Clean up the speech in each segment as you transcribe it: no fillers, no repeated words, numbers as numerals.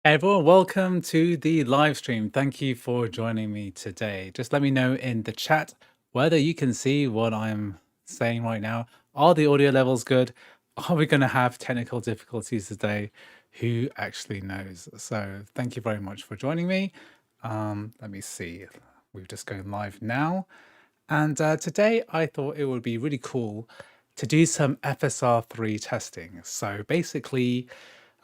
Everyone, welcome to the live stream. Thank you for joining me today. Just let me know in the chat whether you can see what I'm saying right now. Are the audio levels good? Are we going to have technical difficulties today? Who actually knows? So, thank you very much for joining me. Let me see. We've just going live now. And today I thought it would be really cool to do some FSR3 testing. So basically,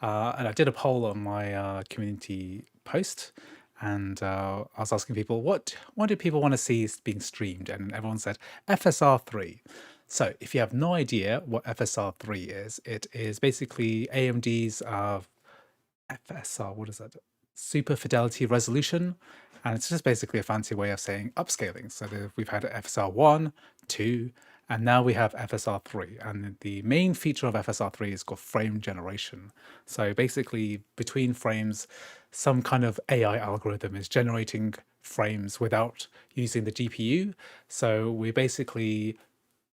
and I did a poll on my community post, and I was asking people what do people want to see being streamed, and everyone said FSR3. So if you have no idea what FSR3 is, it is basically AMD's FSR, what is that? Super fidelity resolution. And it's just basically a fancy way of saying upscaling. So we've had FSR1, 2, and now we have FSR3. And the main feature of FSR3 is called frame generation. So basically, between frames, some kind of AI algorithm is generating frames without using the GPU. So we're basically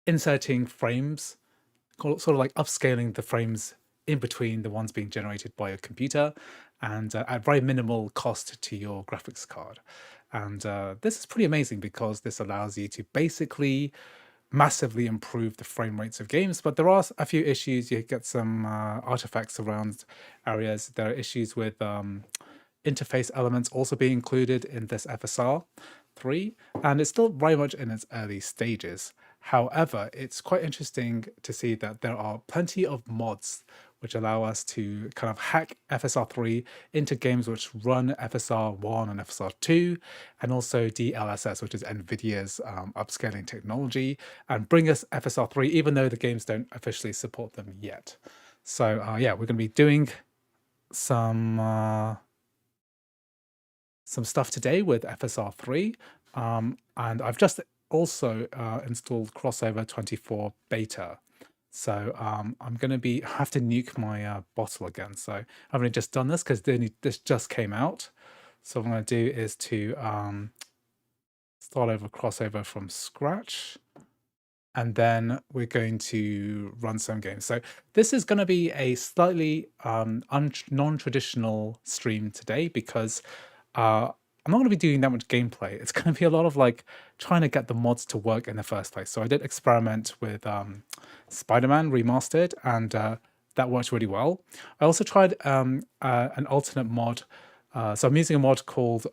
inserting frames, sort of like upscaling the frames in between the ones being generated by a computer, and at very minimal cost to your graphics card. And this is pretty amazing because this allows you to basically massively improve the frame rates of games. But there are a few issues. You get some artifacts around areas. There are issues with interface elements also being included in this FSR3, and it's still very much in its early stages. However, it's quite interesting to see that there are plenty of mods which allow us to kind of hack FSR3 into games which run FSR1 and FSR2, and also DLSS, which is NVIDIA's upscaling technology, and bring us FSR3, even though the games don't officially support them yet. So yeah, we're going to be doing some stuff today with FSR3, and I've just also installed Crossover 24 beta. So I'm going to have to nuke my bottle again. So I've only just done this because this just came out. So what I'm going to do is to start over Crossover from scratch. And then we're going to run some games. So this is going to be a slightly non-traditional stream today because I'm not going to be doing that much gameplay. It's going to be a lot of like trying to get the mods to work in the first place. So I did experiment with Spider-Man Remastered, and that worked really well. I also tried an alternate mod. So I'm using a mod called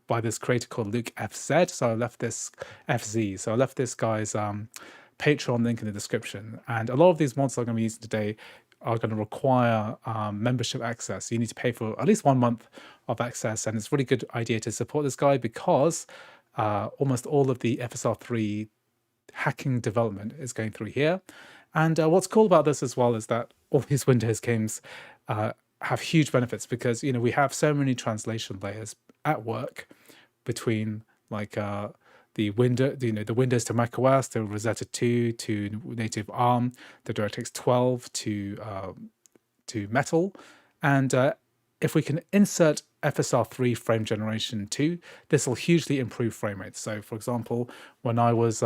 by this creator called Luke FZ. So I left this FZ. So I left this guy's Patreon link in the description. And a lot of these mods I'm going to be using today are going to require membership access. You need to pay for at least 1 month of access, and it's a really good idea to support this guy because almost all of the FSR3 hacking development is going through here. And what's cool about this as well is that all these Windows games have huge benefits because we have so many translation layers at work between like the Windows to macOS, to Rosetta 2, to native ARM, the DirectX 12 to Metal, and if we can insert FSR3 frame generation 2, this will hugely improve frame rates. So, for example, when I was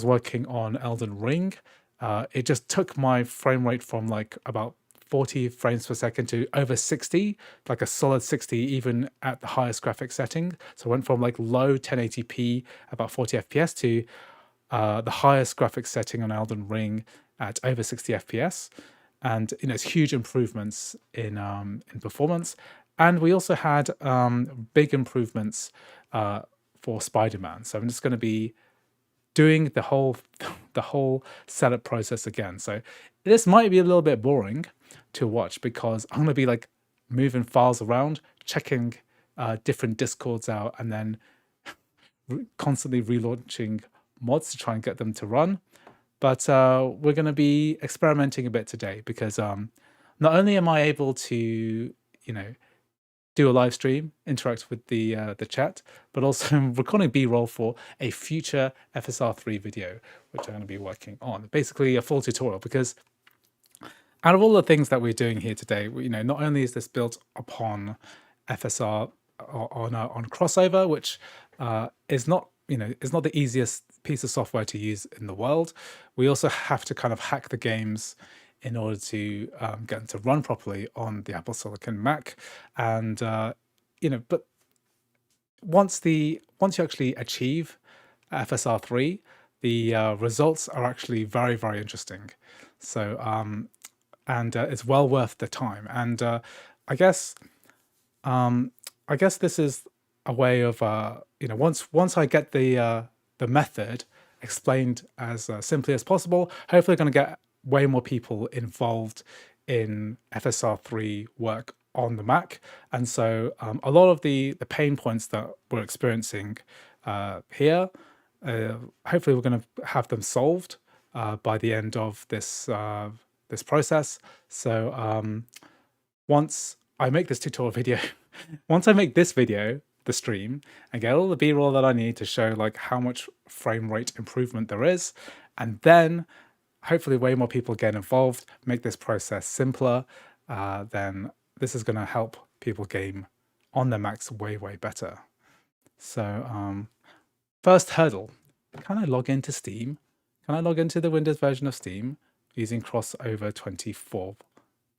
working on Elden Ring, it just took my frame rate from like about 40 frames per second to over 60, like a solid 60, even at the highest graphics setting. So I went from like low 1080p, about 40 FPS, to the highest graphics setting on Elden Ring at over 60 FPS. And it's huge improvements in performance. And we also had big improvements for Spider-Man. So I'm just going to be doing the whole setup process again. So this might be a little bit boring to watch because I'm going to be like moving files around, checking different discords out, and then constantly relaunching mods to try and get them to run. But we're going to be experimenting a bit today because not only am I able to do a live stream, interact with the chat, but also I'm recording B-roll for a future FSR3 video, which I'm going to be working on. Basically, a full tutorial, because out of all the things that we're doing here today, not only is this built upon FSR on Crossover, which is not the easiest piece of software to use in the world. We also have to kind of hack the games in order to get them to run properly on the Apple Silicon Mac. And but once you actually achieve FSR3, the results are actually very, very interesting. So and it's well worth the time. And I guess this is a way of once I get the method explained as simply as possible, hopefully going to get way more people involved in FSR3 work on the Mac. And so a lot of the pain points that we're experiencing here, hopefully we're going to have them solved by the end of this this process. So once I make this tutorial video, once I make this video, the stream, and get all the B-roll that I need to show like how much frame rate improvement there is, and then hopefully way more people get involved, make this process simpler, then this is going to help people game on their Macs way, way better. So first hurdle, can I log into Steam? Can I log into the Windows version of Steam using crossover 24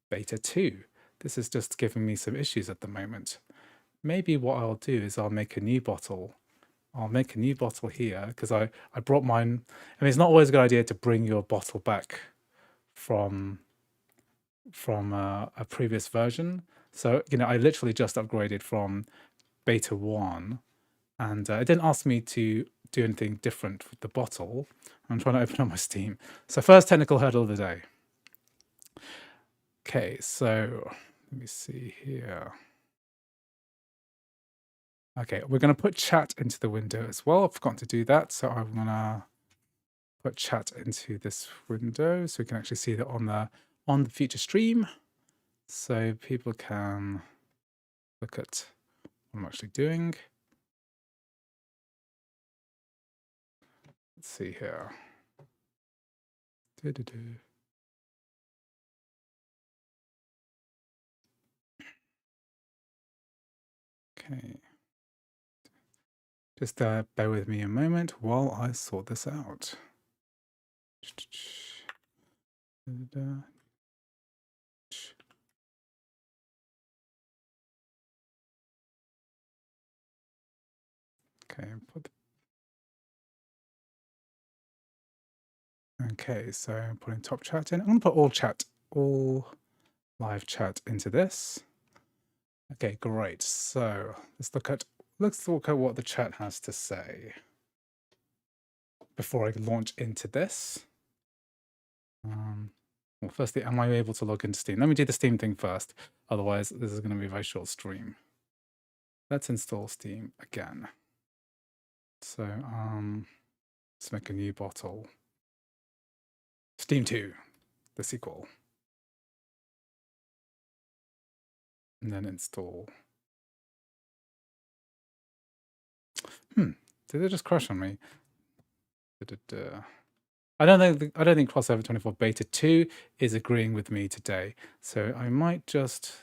beta 2? This is just giving me some issues at the moment. Maybe what I'll do is I'll make a new bottle. I'll make a new bottle here because I brought mine. I mean, it's not always a good idea to bring your bottle back from a previous version. So, I literally just upgraded from beta 1 and it didn't ask me to do anything different with the bottle. I'm trying to open up my Steam. So first technical hurdle of the day. Okay, so let me see here. Okay, we're going to put chat into the window as well. I've forgotten to do that. So I'm going to put chat into this window so we can actually see that on the future stream. So people can look at what I'm actually doing. Let's see here. Okay. Just bear with me a moment while I sort this out. Okay, okay, so I'm putting top chat in. I'm going to put all live chat into this. Okay, great. So let's look at what the chat has to say before I launch into this. Well, firstly, am I able to log into Steam? Let me do the Steam thing first. Otherwise, this is going to be a very short stream. Let's install Steam again. So let's make a new bottle. Steam 2, the sequel. And then install. Did it just crash on me? I don't think crossover 24 beta 2 is agreeing with me today. So I might just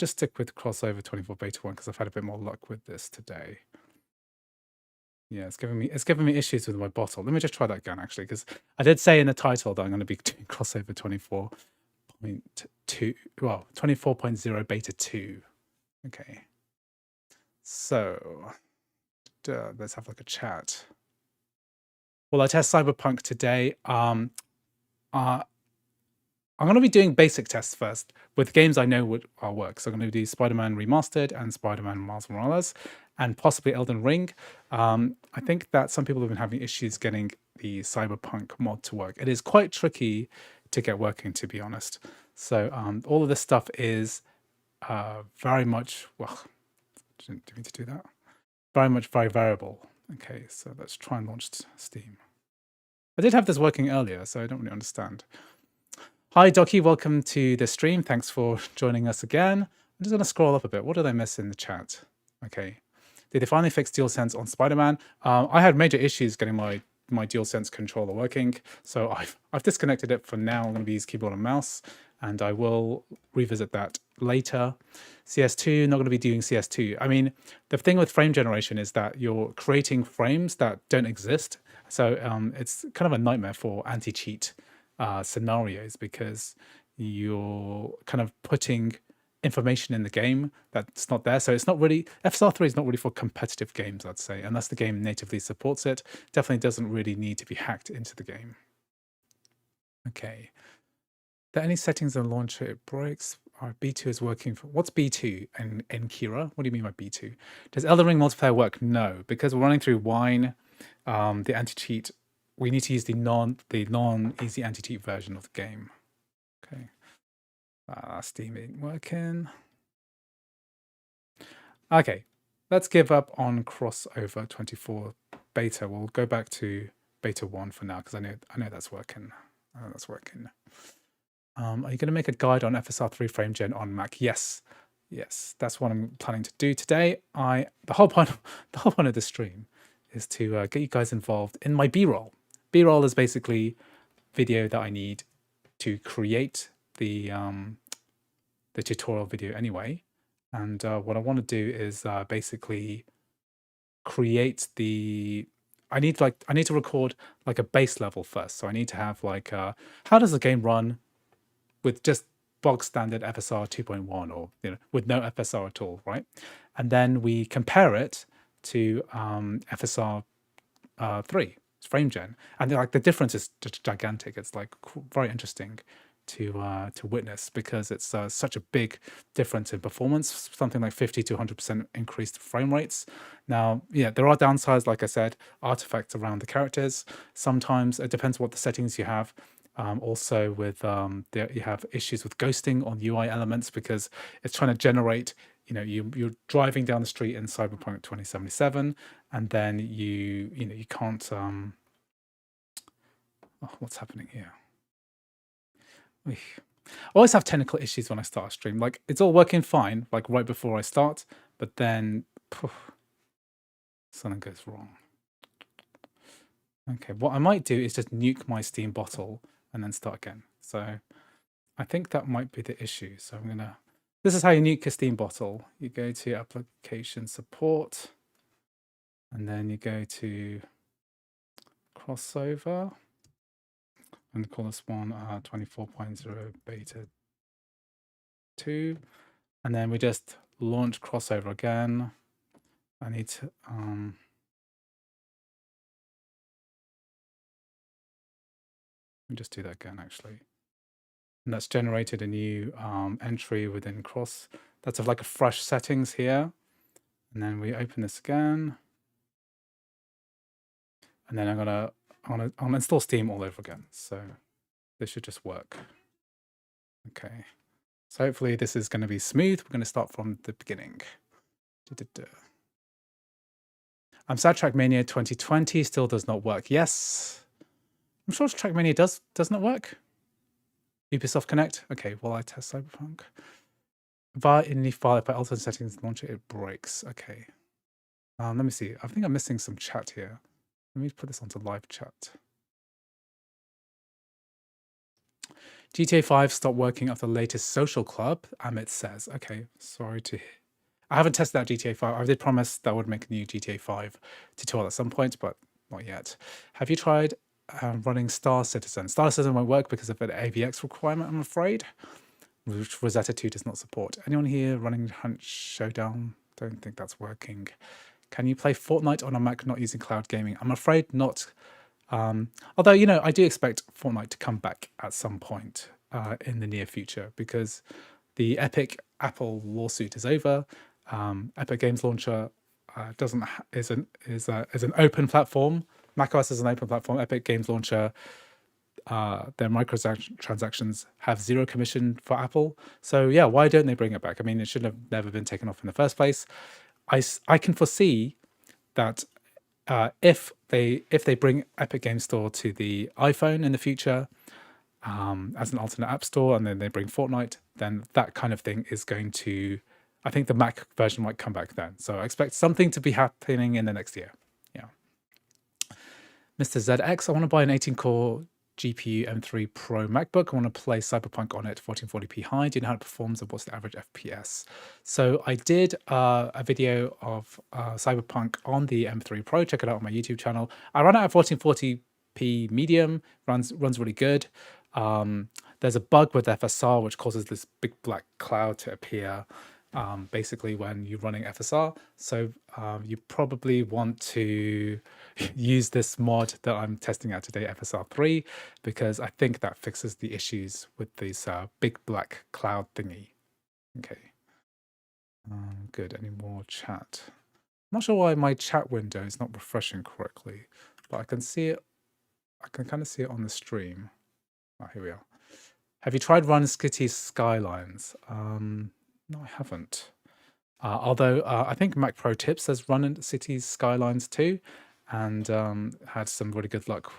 stick with crossover 24 beta 1 because I've had a bit more luck with this today. Yeah, it's giving me issues with my bottle. Let me just try that again actually, because I did say in the title that I'm going to be doing crossover 24.2, well, 24.0 beta 2. Okay. So let's have like a chat. Well, I test Cyberpunk today. I'm going to be doing basic tests first with games I know would work. So I'm going to do Spider-Man Remastered and Spider-Man Miles Morales and possibly Elden Ring. I think that some people have been having issues getting the Cyberpunk mod to work. It is quite tricky to get working, to be honest. So all of this stuff is very much, well, didn't mean to do that. Very variable. Okay, so let's try and launch Steam. I did have this working earlier, so I don't really understand. Hi, Doki. Welcome to the stream. Thanks for joining us again. I'm just going to scroll up a bit. What did I miss in the chat? Okay. Did they finally fix DualSense on Spider-Man? I had major issues getting my DualSense controller working, so I've disconnected it for now. I'm going to use keyboard and mouse, and I will revisit that later. CS2, not going to be doing CS2. I mean, the thing with frame generation is that you're creating frames that don't exist. So it's kind of a nightmare for anti-cheat scenarios because you're kind of putting information in the game that's not there. So it's not really, FSR3 is not really for competitive games, I'd say, unless the game natively supports it. Definitely doesn't really need to be hacked into the game. Okay. There are any settings in the launcher it breaks? B2 is working for, what's B2 and Kira? What do you mean by B2? Does Elden Ring multiplayer work? No, because we're running through Wine, the anti-cheat. We need to use the non-easy anti-cheat version of the game. Okay. Steam ain't working. Okay, let's give up on crossover 24 beta. We'll go back to beta 1 for now because I know that's working. I know that's working. Are you going to make a guide on FSR3 frame gen on Mac? Yes, that's what I'm planning to do today. The whole point of the stream is to get you guys involved in my B-roll. B-roll is basically video that I need to create the tutorial video anyway. And what I want to do is basically create the. I need to record like a base level first. So I need to have like how does the game run with just bog standard FSR 2.1 or with no FSR at all, right? And then we compare it to FSR 3 frame gen, and like the difference is just gigantic. It's like very interesting to witness because it's such a big difference in performance, something like 50 to 100% increased frame rates. Now, yeah, there are downsides, like I said, artifacts around the characters. Sometimes it depends what the settings you have. Also with you have issues with ghosting on UI elements because it's trying to generate, you're driving down the street in Cyberpunk 2077 and then you can't what's happening here? I always have technical issues when I start a stream. Like it's all working fine, like right before I start, but then something goes wrong. Okay, what I might do is just nuke my Steam bottle and then start again. So I think that might be the issue. So I'm gonna, this is how you nuke a Steam bottle. You go to application support, and then you go to crossover, and call this one 24.0 beta 2. And then we just launch crossover again. I need to, let me just do that again actually. And that's generated a new entry within cross. That's like a fresh settings here. And then we open this again. And then I'm gonna install Steam all over again. So this should just work. Okay. So hopefully this is going to be smooth. We're going to start from the beginning. Trackmania 2020 still does not work. Yes. I'm sure Trackmania doesn't it work? Ubisoft Connect. Okay, while I test Cyberpunk. Via in the file, if I alter the settings launch it breaks. Okay. Let me see. I think I'm missing some chat here. Let me put this onto live chat. GTA 5 stopped working after the latest social club, Amit says. Okay, sorry to... I haven't tested that GTA 5. I did promise that I would make a new GTA 5 tutorial at some point, but not yet. Have you tried running Star Citizen? Star Citizen won't work because of an AVX requirement, I'm afraid, which Rosetta 2 does not support. Anyone here running Hunt Showdown? Don't think that's working. Can you play Fortnite on a Mac not using cloud gaming? I'm afraid not. Although, I do expect Fortnite to come back at some point in the near future because the Epic Apple lawsuit is over. Epic Games Launcher is an open platform. macOS is an open platform. Epic Games Launcher, their microtransactions have zero commission for Apple. So yeah, why don't they bring it back? I mean, it should have never been taken off in the first place. I can foresee that if they bring Epic Game Store to the iPhone in the future as an alternate app store, and then they bring Fortnite, then that kind of thing is going to, I think the Mac version might come back then. So I expect something to be happening in the next year. Yeah. Mr. ZX, I want to buy an 18-core GPU M3 Pro MacBook. I want to play Cyberpunk on it, 1440p high. Do you know how it performs and what's the average FPS? So I did a video of Cyberpunk on the M3 Pro. Check it out on my YouTube channel. I run it at 1440p medium, runs really good. There's a bug with FSR which causes this big black cloud to appear basically when you're running FSR. So you probably want to use this mod that I'm testing out today, FSR3, because I think that fixes the issues with this big black cloud thingy. Okay. Good. Any more chat? I'm not sure why my chat window is not refreshing correctly, but I can see it. I can kind of see it on the stream. Oh, here we are. Have you tried Run Cities Skylines? No, I haven't. Although I think Mac Pro Tips has Run Cities Skylines too, and had some really good luck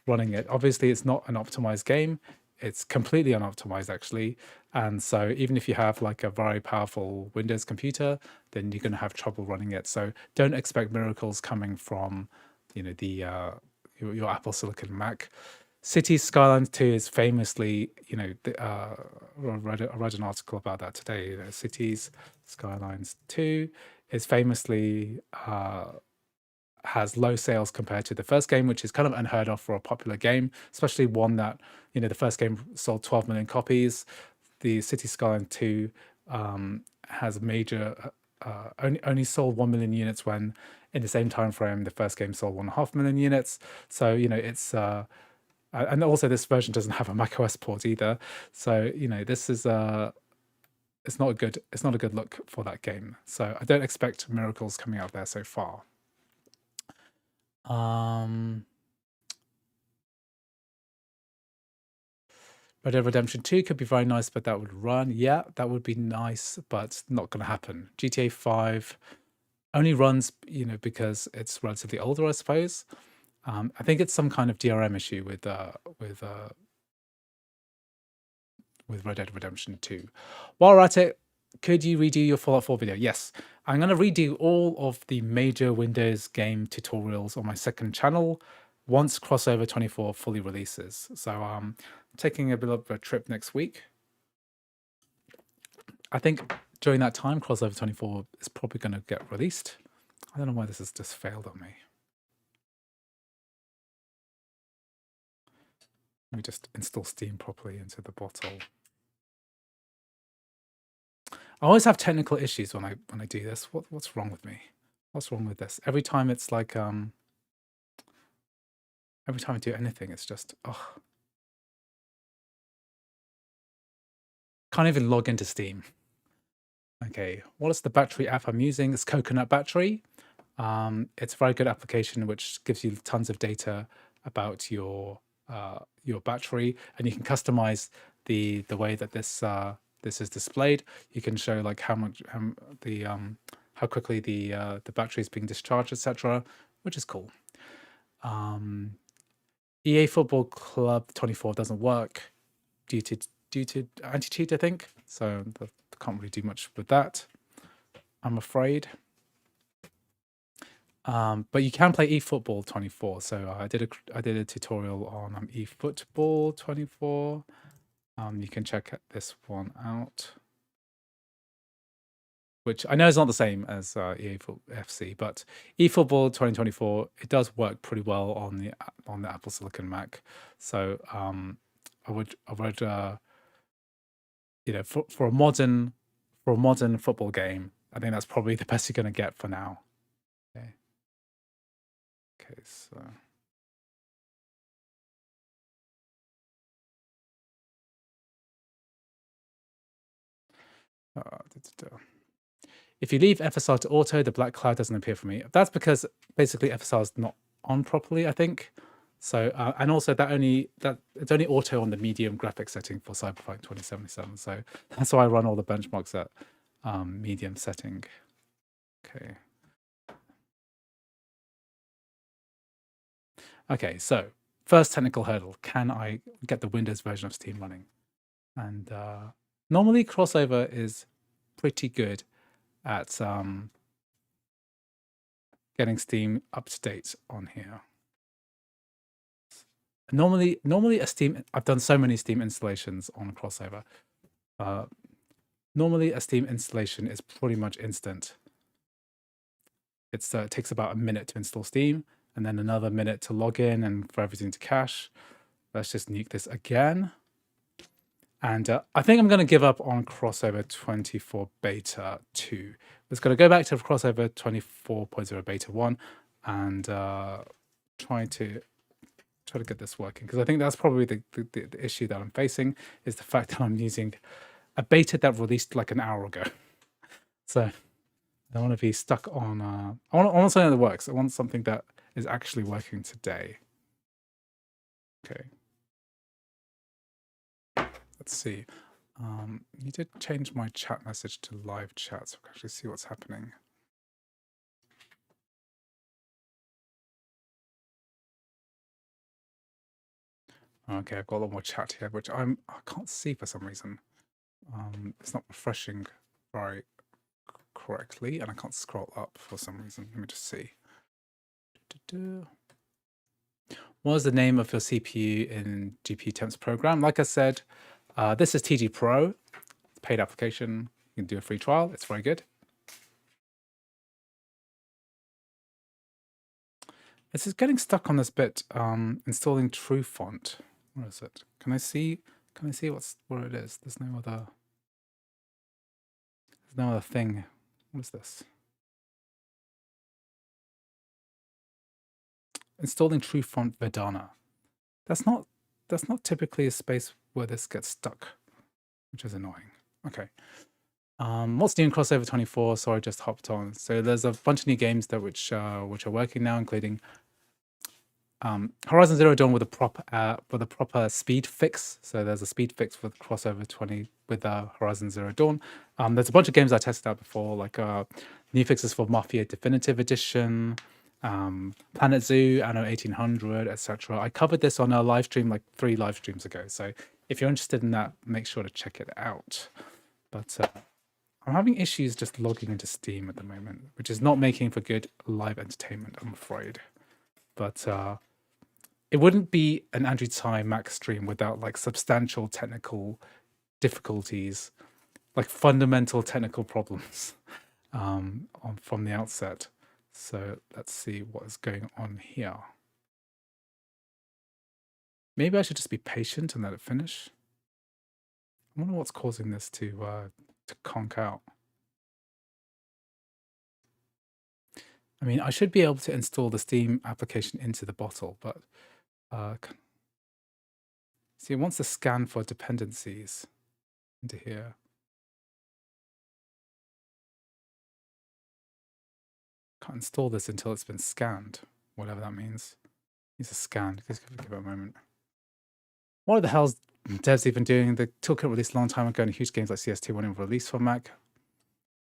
running it. Obviously, it's not an optimized game. It's completely unoptimized actually. And so even if you have like a very powerful Windows computer, then you're going to have trouble running it. So don't expect miracles coming from, the your Apple Silicon Mac. Cities Skylines 2 is famously, I read an article about that today. Cities Skylines 2 is famously has low sales compared to the first game, which is kind of unheard of for a popular game, especially one that, the first game sold 12 million copies. The City Skyline 2 has major, only sold 1 million units when in the same time frame, the first game sold 1.5 million units. So, it's, and also this version doesn't have a macOS port either. So, this is, it's not a good look for that game. So I don't expect miracles coming out there so far. Red Dead Redemption 2 could be very nice, but that would run. Yeah, that would be nice, but not going to happen. GTA 5 only runs, because it's relatively older, I suppose. I think it's some kind of DRM issue with Red Dead Redemption 2. While we're at it, could you redo your Fallout 4 video? Yes, I'm going to redo all of the major Windows game tutorials on my second channel once Crossover 24 fully releases. So I'm taking a bit of a trip next week. I think during that time, Crossover 24 is probably going to get released. I don't know why this has just failed on me. Let me just install Steam properly into the bottle. I always have technical issues when I do this. What's wrong with me? What's wrong with this? Every time it's like every time I do anything, it's just can't even log into Steam. Okay, what is the battery app I'm using? It's Coconut Battery. It's a very good application which gives you tons of data about your battery, and you can customize the way that this is displayed. You can show like how quickly the battery is being discharged, etc., which is cool. EA Football Club 24 doesn't work due to anti-cheat, I think. So I can't really do much with that, I'm afraid. But you can play eFootball 24. So I did a tutorial on eFootball 24. You can check this one out, which I know is not the same as EA FC, but eFootball 2024, it does work pretty well on the Apple Silicon Mac. So I would for a modern football game, I think that's probably the best you're going to get for now. Okay, so if you leave FSR to auto, the black cloud doesn't appear for me. That's because basically FSR is not on properly, I think. So and also it's only auto on the medium graphics setting for Cyberpunk 2077. So that's why I run all the benchmarks at medium setting. Okay. Okay, so first technical hurdle: can I get the Windows version of Steam running? And normally Crossover is pretty good at getting Steam up to date on here. Normally I've done so many Steam installations on Crossover. Normally a Steam installation is pretty much instant. It takes about a minute to install Steam, and then another minute to log in and for everything to cache. Let's just nuke this again. And I think I'm going to give up on crossover 24 beta 2. It's going to go back to crossover 24.0 beta 1 and try to get this working, because I think that's probably the issue that I'm facing, is the fact that I'm using a beta that released like an hour ago. So I don't want to be stuck on I want something that works. I want something that is actually working today. Okay, let's see. You did change my chat message to live chat, so I can actually see what's happening. Okay, I've got a lot more chat here, which I can't see for some reason. It's not refreshing very correctly, and I can't scroll up for some reason. Let me just see. What is the name of your CPU in GPU Temps program? Like I said, this is TG Pro, paid application. You can do a free trial. It's very good. This is getting stuck on this bit. Installing True Font. What is it? Can I see? Can I see what it is? There's no other. There's no other thing. What is this? Installing True Font Verdana. That's not typically a space where this gets stuck, which is annoying. Okay. What's new in crossover 24? So I just hopped on. So there's a bunch of new games that which are working now, including Horizon Zero Dawn with a proper speed fix. So there's a speed fix with crossover 20 with Horizon Zero Dawn. There's a bunch of games I tested out before, like new fixes for Mafia Definitive Edition, Planet Zoo, Anno 1800, etc. I covered this on a live stream like 3 live streams ago. So if you're interested in that, make sure to check it out. But I'm having issues just logging into Steam at the moment, which is not making for good live entertainment, I'm afraid. But it wouldn't be an Android Time Mac stream without like substantial technical difficulties, like fundamental technical problems from the outset. So let's see what is going on here. Maybe I should just be patient and let it finish. I wonder what's causing this to conk out. I mean, I should be able to install the Steam application into the bottle, but see, it wants to scan for dependencies into here. Can't install this until it's been scanned, whatever that means. Needs a scan. Just give it a moment. What the hell's devs even doing? The toolkit released a long time ago, and huge games like CS2 weren't even released for Mac.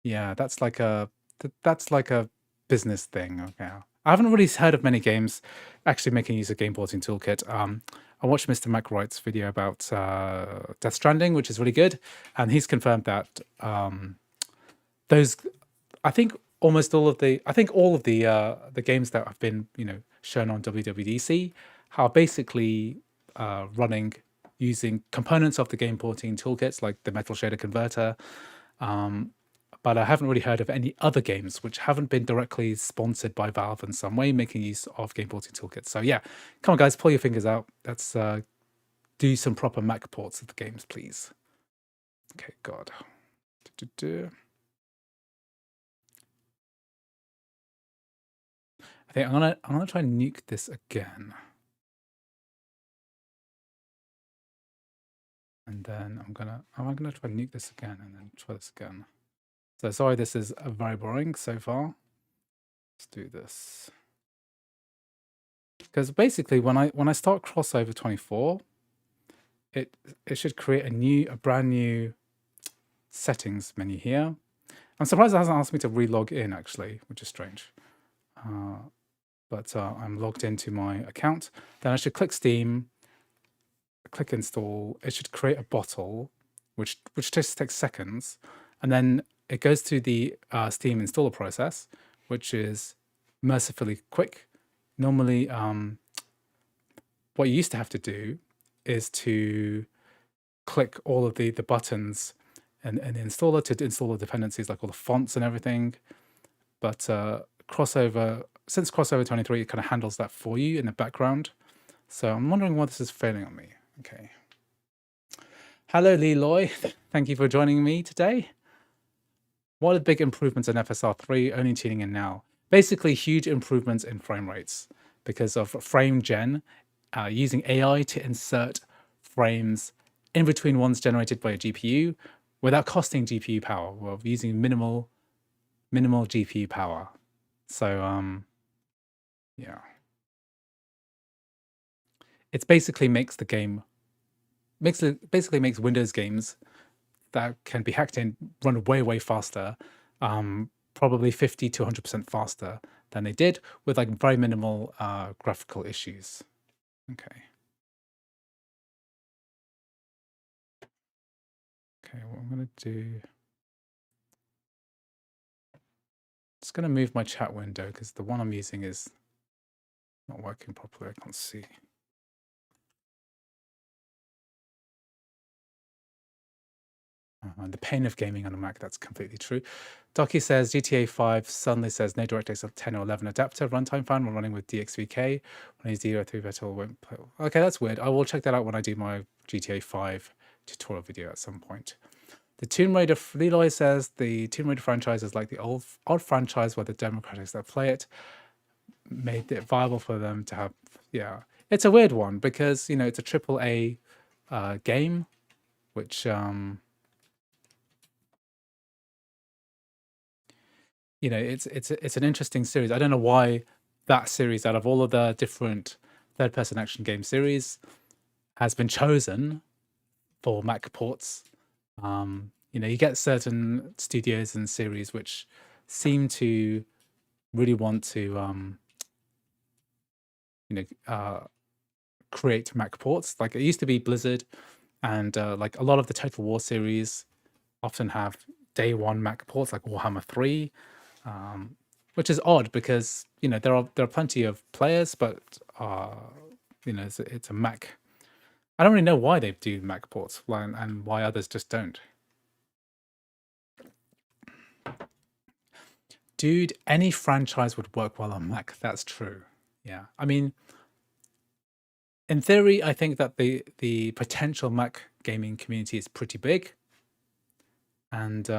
Yeah, that's like a business thing. Okay, I haven't really heard of many games actually making use of game porting toolkit. I watched Mr. Mac Wright's video about Death Stranding, which is really good, and he's confirmed that those, I think almost all of the, the games that have been shown on WWDC are basically running using components of the game porting toolkits, like the Metal Shader Converter. But I haven't really heard of any other games which haven't been directly sponsored by Valve in some way making use of game porting toolkits. So yeah, come on guys, pull your fingers out. Let's do some proper Mac ports of the games, please. Okay, God. I think I'm gonna try and nuke this again. And then I'm gonna try and nuke this again and then try this again. So sorry, this is very boring so far. Let's do this. Because basically when I start crossover 24, it should create a brand new settings menu here. I'm surprised it hasn't asked me to re-log in actually, which is strange. But I'm logged into my account. Then I should click Steam, click install. It should create a bottle, which just takes seconds, and then it goes through the Steam installer process, which is mercifully quick. Normally, what you used to have to do is to click all of the buttons and the installer to install the dependencies, like all the fonts and everything. But since crossover 23, it kind of handles that for you in the background. So I'm wondering why this is failing on me. Okay. Hello, Leroy. Thank you for joining me today. What are the big improvements in FSR3 only tuning in now? Basically, huge improvements in frame rates because of frame gen, using AI to insert frames in between ones generated by a GPU without costing GPU power. We're using minimal GPU power. So yeah, it basically makes the game basically makes Windows games that can be hacked in run way faster, probably 50 to 100% faster than they did with like very minimal graphical issues. Okay. Okay, what I'm gonna do, just gonna move my chat window because the one I'm using is not working properly. I can't see. And the pain of gaming on a Mac, that's completely true. Docky says GTA 5 suddenly says no DirectX 10 or 11 adapter runtime fan when running with DXVK. When he's DDR3 Virtual won't play. Okay, that's weird. I will check that out when I do my GTA 5 tutorial video at some point. The Tomb Raider, Leroy says the Tomb Raider franchise is like the old franchise where the democrats that play it made it viable for them to have. Yeah, it's a weird one because, you know, it's a triple A game, which you know, it's an interesting series. I don't know why that series, out of all of the different third-person action game series, has been chosen for Mac ports. You know, you get certain studios and series which seem to really want to, you know, create Mac ports. Like it used to be Blizzard, and like a lot of the Total War series often have day one Mac ports, like Warhammer 3. Which is odd because, you know, there are plenty of players, but you know, it's a Mac. I don't really know why they do Mac ports and why others just don't. Dude, any franchise would work well on Mac. That's true. Yeah, I mean, in theory, I think that the potential Mac gaming community is pretty big, and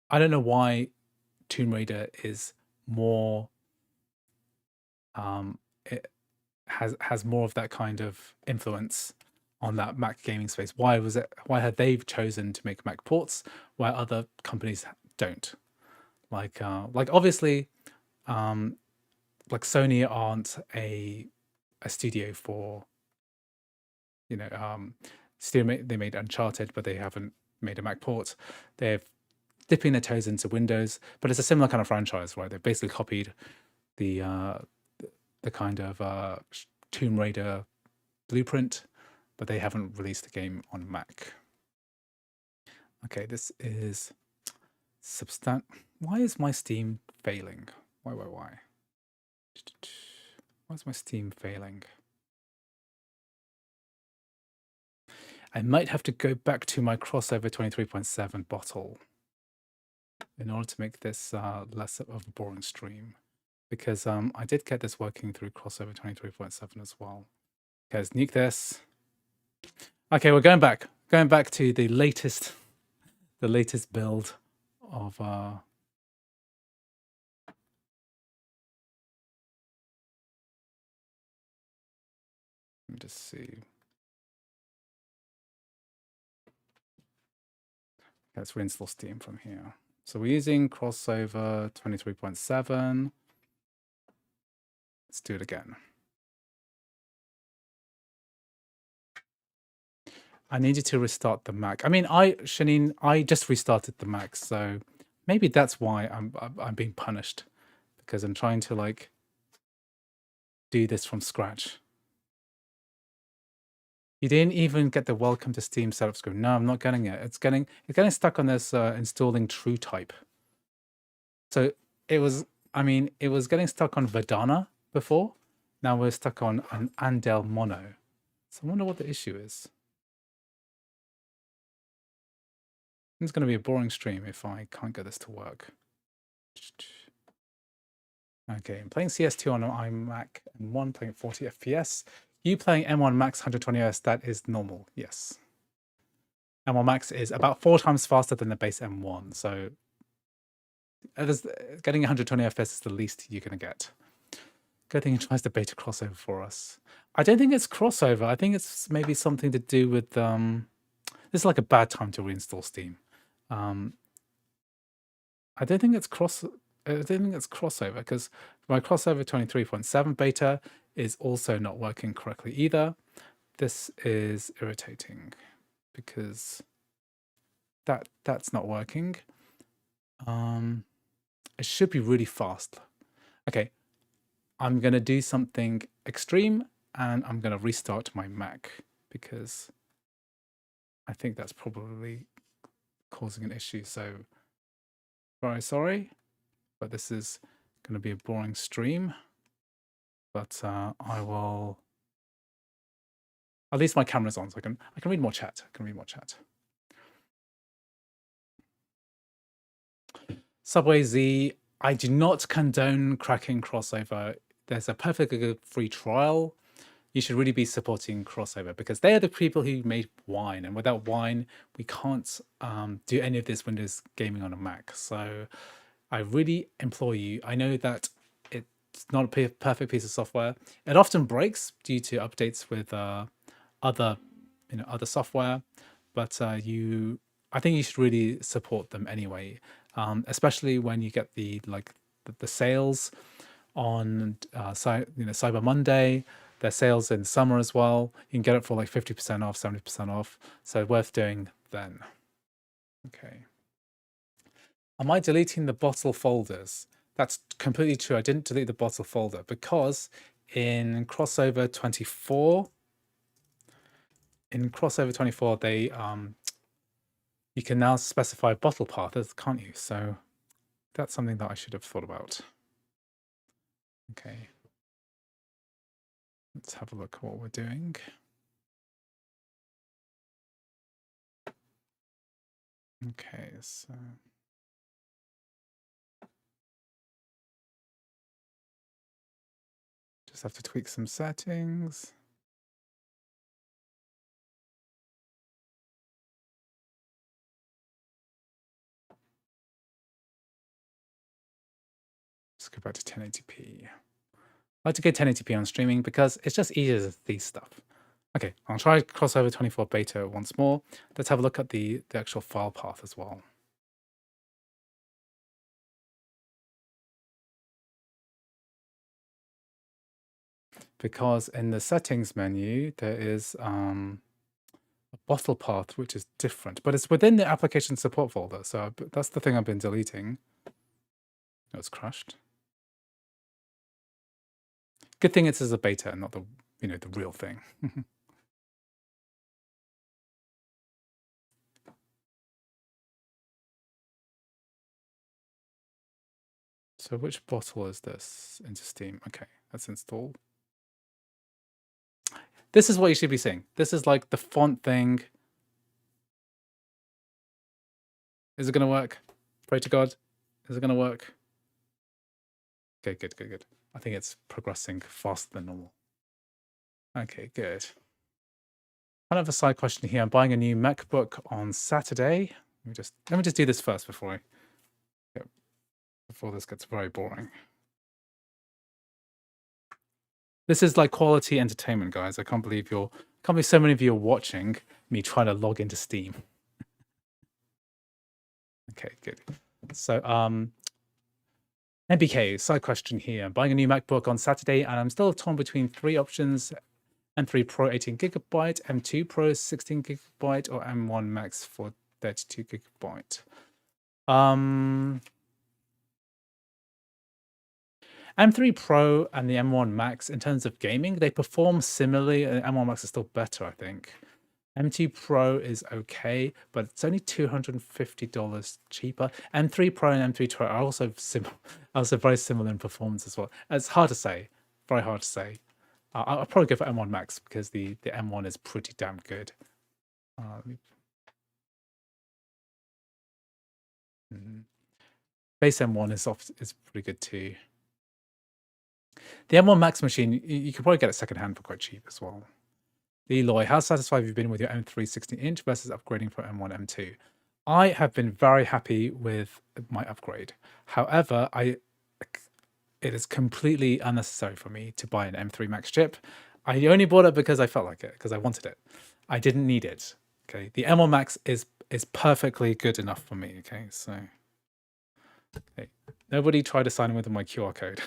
I don't know why Tomb Raider is more it has more of that kind of influence on that Mac gaming space. Why was it? Why had they chosen to make Mac ports where other companies don't? Like obviously, um, like Sony aren't a studio for, you know, they made Uncharted, but they haven't made a Mac port. They're dipping their toes into Windows, but it's a similar kind of franchise, right? They've basically copied the the kind of Tomb Raider blueprint, but they haven't released a game on Mac. Okay, this is Why is my Steam failing? Why? Why is my Steam failing? I might have to go back to my crossover 23.7 bottle in order to make this less of a boring stream, because I did get this working through crossover 23.7 as well. Guys, nuke this. Okay, we're going back to the latest build of let me just see. Let's reinstall Steam from here. So we're using crossover 23.7. Let's do it again. I need you to restart the Mac. I mean, Shanine, I just restarted the Mac, so maybe that's why I'm being punished, because I'm trying to like do this from scratch. You didn't even get the welcome to Steam setup screen. No, I'm not getting it. It's getting stuck on this installing TrueType. So it was, I mean, it was getting stuck on Verdana before. Now we're stuck on an Andel Mono. So I wonder what the issue is. It's going to be a boring stream if I can't get this to work. Okay, I'm playing CS2 on an iMac M1, playing 40 FPS. You playing M1 Max 120 Hz, that is normal, yes. M1 Max is about 4 times faster than the base M1, so getting 120 FPS is the least you're going to get. Good thing he tries the beta crossover for us. I don't think it's crossover. I think it's maybe something to do with this is like a bad time to reinstall Steam. Um, I don't think it's crossover because my crossover 23.7 beta is also not working correctly either. This is irritating because that's not working. It should be really fast. Okay, I'm gonna do something extreme and I'm gonna restart my Mac because I think that's probably causing an issue. So very sorry, but this is gonna be a boring stream. But I will. At least my camera's on, so I can read more chat. I can read more chat. Subway Z. I do not condone cracking crossover. There's a perfectly good free trial. You should really be supporting crossover because they are the people who made Wine, and without Wine, we can't do any of this Windows gaming on a Mac. So I really implore you. I know that it's not a perfect piece of software. It often breaks due to updates with other other software, but I think you should really support them anyway, especially when you get the sales on Cyber Monday. Their sales in summer as well. You can get it for like 50% off, 70% off. So worth doing then. Okay. Am I deleting the bottle folders? That's completely true. I didn't delete the bottle folder because in crossover 24, they you can now specify bottle paths, can't you? So that's something that I should have thought about. Okay. Let's have a look at what we're doing. Okay, so just have to tweak some settings. Let's go back to 1080p. I like to get 1080p on streaming because it's just easier to see stuff. Okay, I'll try crossover 24 beta once more. Let's have a look at the actual file path as well. Because in the settings menu, there is a bottle path, which is different, but it's within the application support folder. So that's the thing I've been deleting. Oh, it's crashed. Good thing it's as a beta and not the the real thing. So which bottle is this into Steam? Okay, let's install. This is what you should be seeing. This is like the font thing. Is it going to work? Pray to God. Is it going to work? Okay, good. I think it's progressing faster than normal. Okay, good. Kind of a side question here. I'm buying a new MacBook on Saturday. Let me just do this first before this gets very boring. This is like quality entertainment, guys. I can't believe so many of you are watching me trying to log into Steam. Okay, good. So MBK, side question here. I'm buying a new MacBook on Saturday and I'm still torn between 3 options: M3 Pro 18GB, M2 Pro 16GB, or M1 Max for 32GB. M3 Pro and the M1 Max, in terms of gaming, they perform similarly. M1 Max is still better, I think. M2 Pro is okay, but it's only $250 cheaper. M3 Pro and M3 Pro are also very similar in performance as well. It's hard to say, very hard to say. I'll probably go for M1 Max because the M1 is pretty damn good. Base M1 is pretty good too. The M1 Max machine, you could probably get it secondhand for quite cheap as well. Eloy, how satisfied have you been with your M3 16-inch versus upgrading from M1, M2? I have been very happy with my upgrade. However, it is completely unnecessary for me to buy an M3 Max chip. I only bought it because I felt like it, because I wanted it. I didn't need it. Okay, the M1 Max is perfectly good enough for me. Okay, so okay. Nobody tried to sign in with my QR code.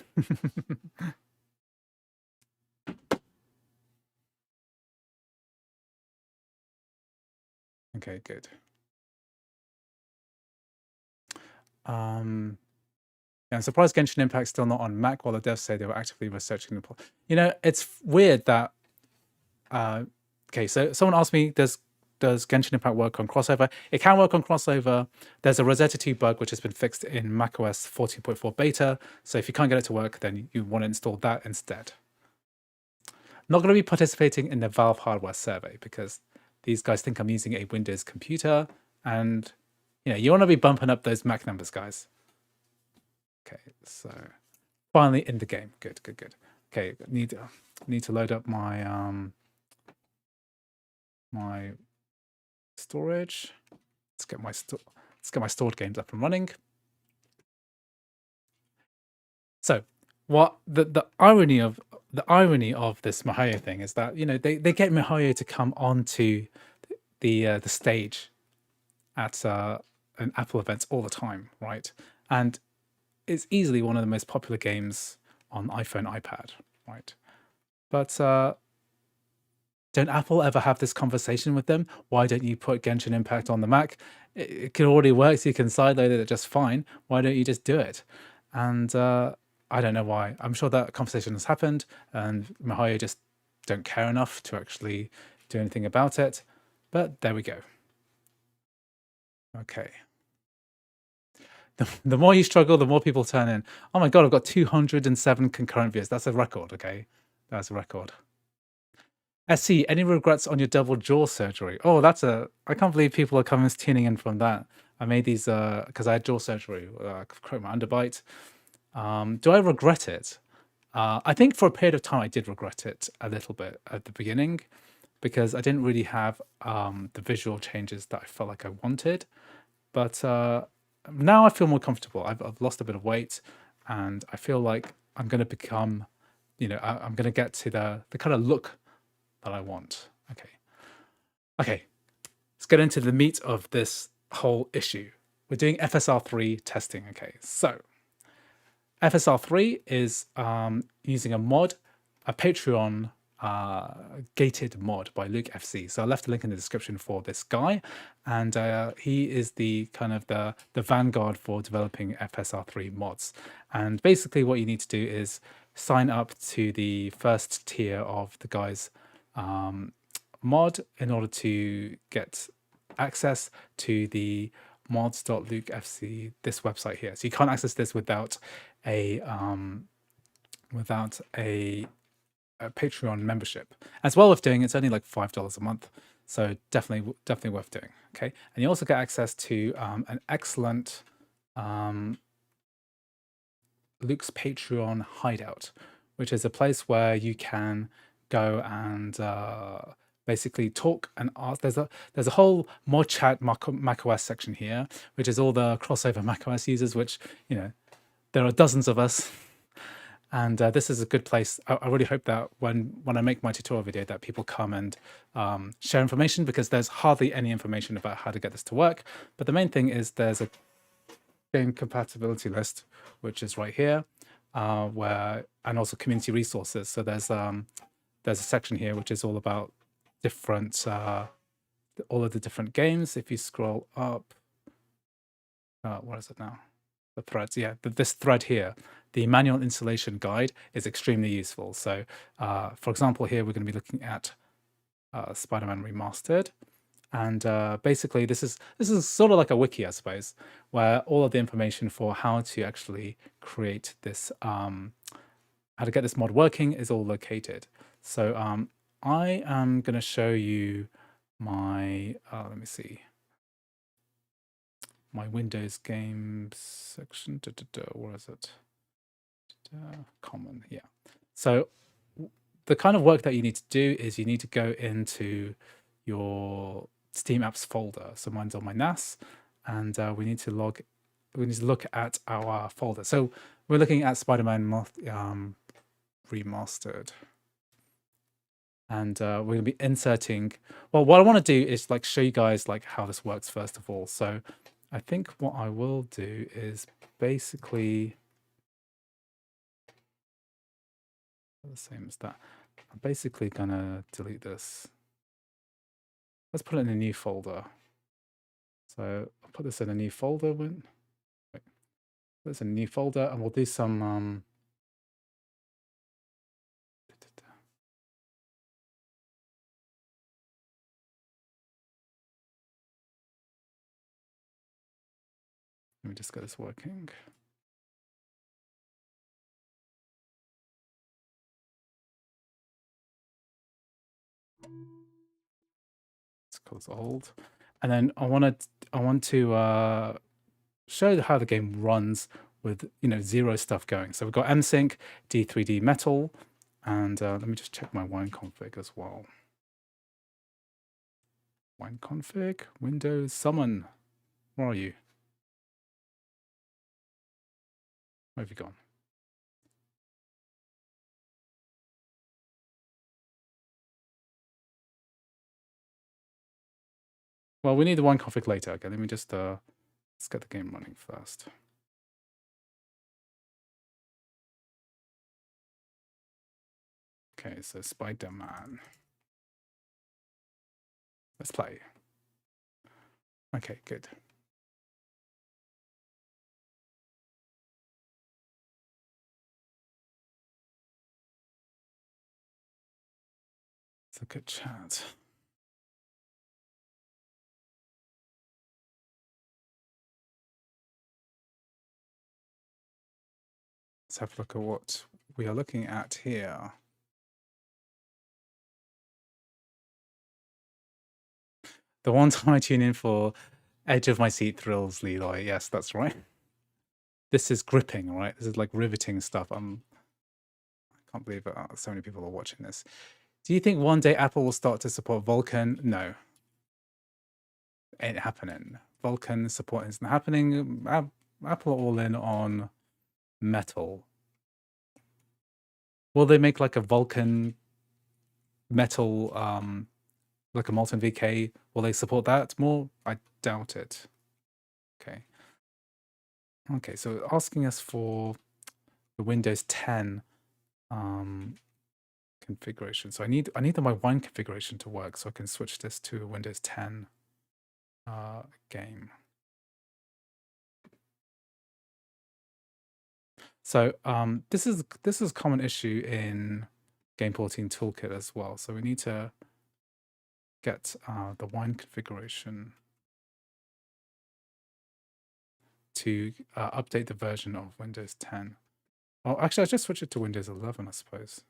Okay, good. Yeah, I'm surprised Genshin Impact's still not on Mac, while the devs say they were actively researching the plot. You know, it's weird that. Okay, so someone asked me, does Genshin Impact work on crossover? It can work on crossover. There's a Rosetta 2 bug which has been fixed in macOS 14.4 beta. So if you can't get it to work, then you want to install that instead. Not going to be participating in the Valve hardware survey because these guys think I'm using a Windows computer, and you want to be bumping up those Mac numbers, guys. Okay, so finally in the game. Good. Okay, need to load up my my storage. Let's get my stored games up and running. So, what the irony of this miHoYo thing is that they get miHoYo to come onto the stage at an Apple events all the time, right? And it's easily one of the most popular games on iPhone, iPad, right? But don't Apple ever have this conversation with them? Why don't you put Genshin Impact on the Mac? It can already work, so you can sideload it just fine. Why don't you just do it? And I don't know why. I'm sure that conversation has happened, and miHoYo just don't care enough to actually do anything about it. But there we go. Okay. The more you struggle, the more people turn in. Oh my God, I've got 207 concurrent views. That's a record, okay? That's a record. SC, any regrets on your double jaw surgery? Oh, I can't believe people are tuning in from that. I made these because I had jaw surgery, broke my underbite. Do I regret it? I think for a period of time I did regret it a little bit at the beginning because I didn't really have the visual changes that I felt like I wanted. But now I feel more comfortable. I've lost a bit of weight, and I feel like I'm going to become, I'm going to get to the kind of look that I want. Okay, let's get into the meat of this whole issue. We're doing FSR3 testing. Okay, so FSR3 is using a mod, a Patreon gated mod by Luke FC. So I left a link in the description for this guy, and he is the kind of the vanguard for developing FSR3 mods. And basically what you need to do is sign up to the first tier of the guy's mod in order to get access to the mods.lukefc, this website here. So you can't access this without a Patreon membership. As well worth doing. It's only like $5 a month, so definitely worth doing. Okay, and you also get access to an excellent Luke's Patreon hideout, which is a place where you can go and basically talk and ask. There's a whole mod chat macOS section here, which is all the crossover macOS users, which there are dozens of us. And this is a good place. I really hope that when I make my tutorial video that people come and share information, because there's hardly any information about how to get this to work. But the main thing is there's a game compatibility list, which is right here, and also community resources. So there's a section here which is all about different all of the different games. If you scroll up, what is it now? The threads, yeah, this thread here, the manual installation guide is extremely useful. So for example, here we're going to be looking at Spider-Man Remastered, and basically this is sort of like a wiki, I suppose, where all of the information for how to actually create this, how to get this mod working is all located. So I am going to show you my let me see, my Windows games section. Where is it? Common, yeah. So the kind of work that you need to do is you need to go into your Steam apps folder. So mine's on my NAS, and we need to look at our folder. So we're looking at Spider-Man Remastered. And we're going to be inserting, well, what I want to do is like show you guys like how this works first of all. So I think what I will do is basically the same as that. I'm basically going to delete this. Let's put it in a new folder. So I'll put this in a new folder. Put this in a new folder, and we'll do some let me just get this working. Let's call this old. And then I want to show how the game runs with 0 stuff going. So we've got msync, D3D metal, and let me just check my wine config as well. Wine config, Windows, summon. Where are you? Where have you gone? Well, we need the wine config later. Okay, let me just let's get the game running first. Okay, so Spider-Man. Let's play. Okay, good. It's a good chat. Let's have a look at what we are looking at here. The one time I tune in for edge of my seat thrills, Leroy. Yes, that's right. This is gripping, right? This is like riveting stuff. I can't believe so many people are watching this. Do you think one day Apple will start to support Vulkan? No. Ain't happening. Vulkan support isn't happening. Apple are all in on metal. Will they make like a Vulkan metal, like a Molten VK? Will they support that more? I doubt it. Okay. Okay, so asking us for the Windows 10 configuration. So I need my wine configuration to work so I can switch this to a Windows 10 game. So this is a common issue in Game Porting Toolkit as well. So we need to get the wine configuration to update the version of Windows 10. Oh, actually, I just switch it to Windows 11, I suppose.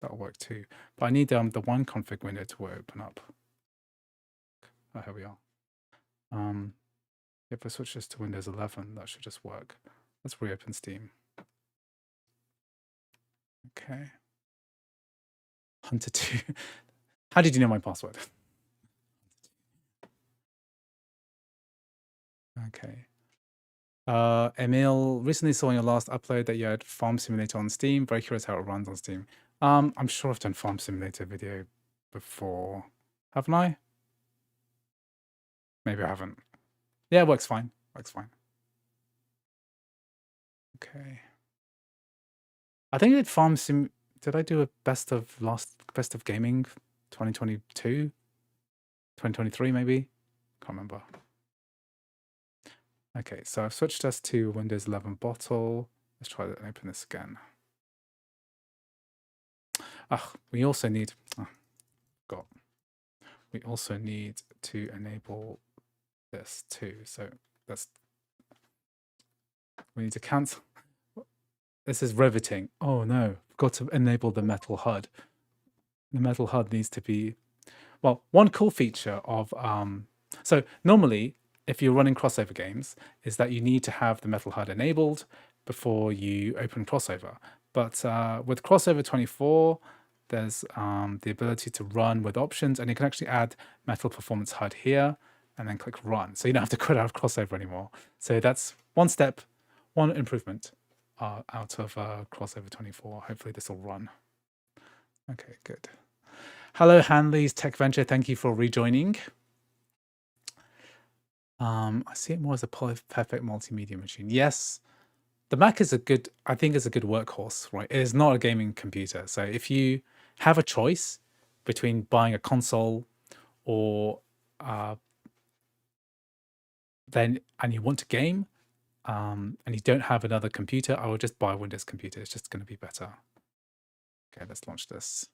That'll work too. But I need the wine config window to open up. Oh, here we are. If I switch this to Windows 11, that should just work. Let's reopen Steam. Okay. Hunter 2. How did you know my password? Okay. Emil, recently saw in your last upload that you had Farm Simulator on Steam. Very curious how it runs on Steam. I'm sure I've done Farm Simulator video before. Haven't I? Maybe I haven't. Yeah, it works fine. Works fine. Okay. I think I did Farm Sim. Did I do a best of gaming 2022? 2023 maybe? Can't remember. Okay, so I've switched us to Windows 11 bottle. Let's try to open this again. We also need, we also need to enable this too. So we need to cancel. This is riveting. Oh no, I've got to enable the metal HUD. The metal HUD needs to be, well, one cool feature of, so normally if you're running crossover games is that you need to have the metal HUD enabled before you open crossover. But with Crossover 24, there's the ability to run with options, and you can actually add Metal Performance HUD here, and then click Run. So you don't have to quit out of Crossover anymore. So that's one step, one improvement out of Crossover 24. Hopefully this will run. Okay, good. Hello, Hanley's Tech Venture. Thank you for rejoining. I see it more as a perfect multimedia machine. Yes, the Mac is I think is a good workhorse, right? It is not a gaming computer. So if you have a choice between buying a console or and you want to game, and you don't have another computer, I would just buy a Windows computer. It's just going to be better. Okay, let's launch this.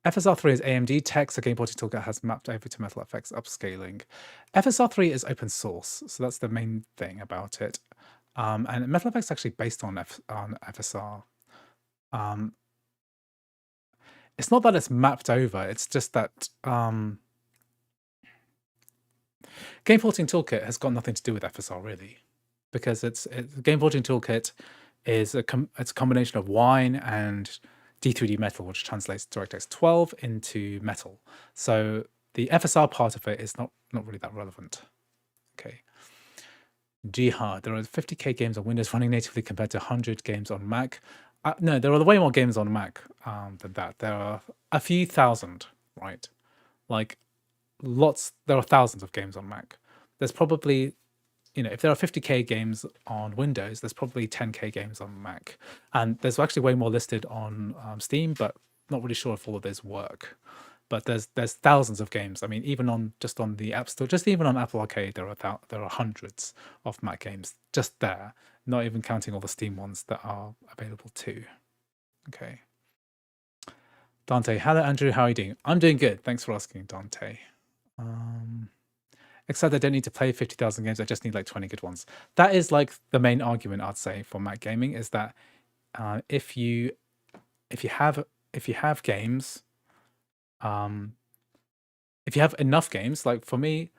FSR3 is AMD tech, so Game Porting Toolkit has mapped over to Metal FX upscaling. FSR3 is open source, so that's the main thing about it. And Metal FX is actually based on FSR. It's not that it's mapped over, it's just that Game Porting Toolkit has got nothing to do with FSR really, because Game Porting Toolkit is it's a combination of Wine and D3D Metal, which translates DirectX 12 into Metal. So the FSR part of it is not really that relevant. Okay. Jihad, there are 50k games on Windows running natively compared to 100 games on Mac. No, there are way more games on Mac than that. There are a few thousand, right? Like lots, there are thousands of games on Mac. There's probably, if there are 50k games on Windows, there's probably 10k games on Mac. And there's actually way more listed on Steam, but not really sure if all of those work. But there's thousands of games. I mean, even just on the App Store, just even on Apple Arcade, there are hundreds of Mac games just there, not even counting all the Steam ones that are available too. Okay. Dante, hello Andrew, how are you doing? I'm doing good. Thanks for asking, Dante. Except I don't need to play 50,000 games. I just need like 20 good ones. That is like the main argument I'd say for Mac gaming is that if you have games. If you have enough games, like for me,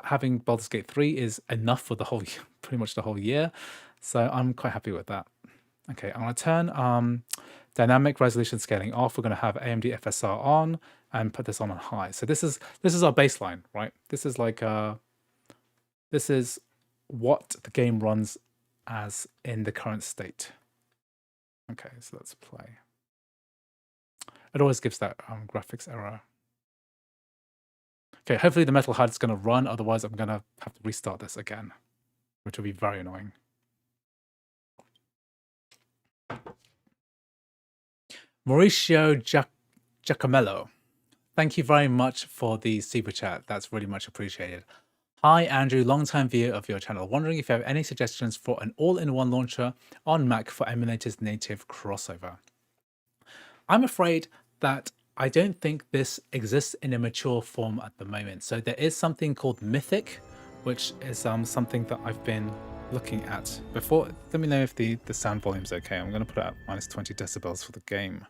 having Baldur's Gate 3 is enough for pretty much the whole year. So I'm quite happy with that. Okay, I'm going to turn dynamic resolution scaling off. We're going to have AMD FSR on and put this on high. So this is our baseline, right? This is like this is what the game runs as in the current state. Okay, so let's play. It always gives that graphics error. Okay, hopefully the Metal HUD is going to run, otherwise I'm going to have to restart this again, which will be very annoying. Mauricio Giacomello, thank you very much for the super chat. That's really much appreciated. Hi Andrew, long-time viewer of your channel. Wondering if you have any suggestions for an all-in-one launcher on Mac for emulators native crossover. I'm afraid that I don't think this exists in a mature form at the moment. So there is something called Mythic, which is something that I've been looking at before. Let me know if the sound volume's okay. I'm going to put it at minus 20 decibels for the game.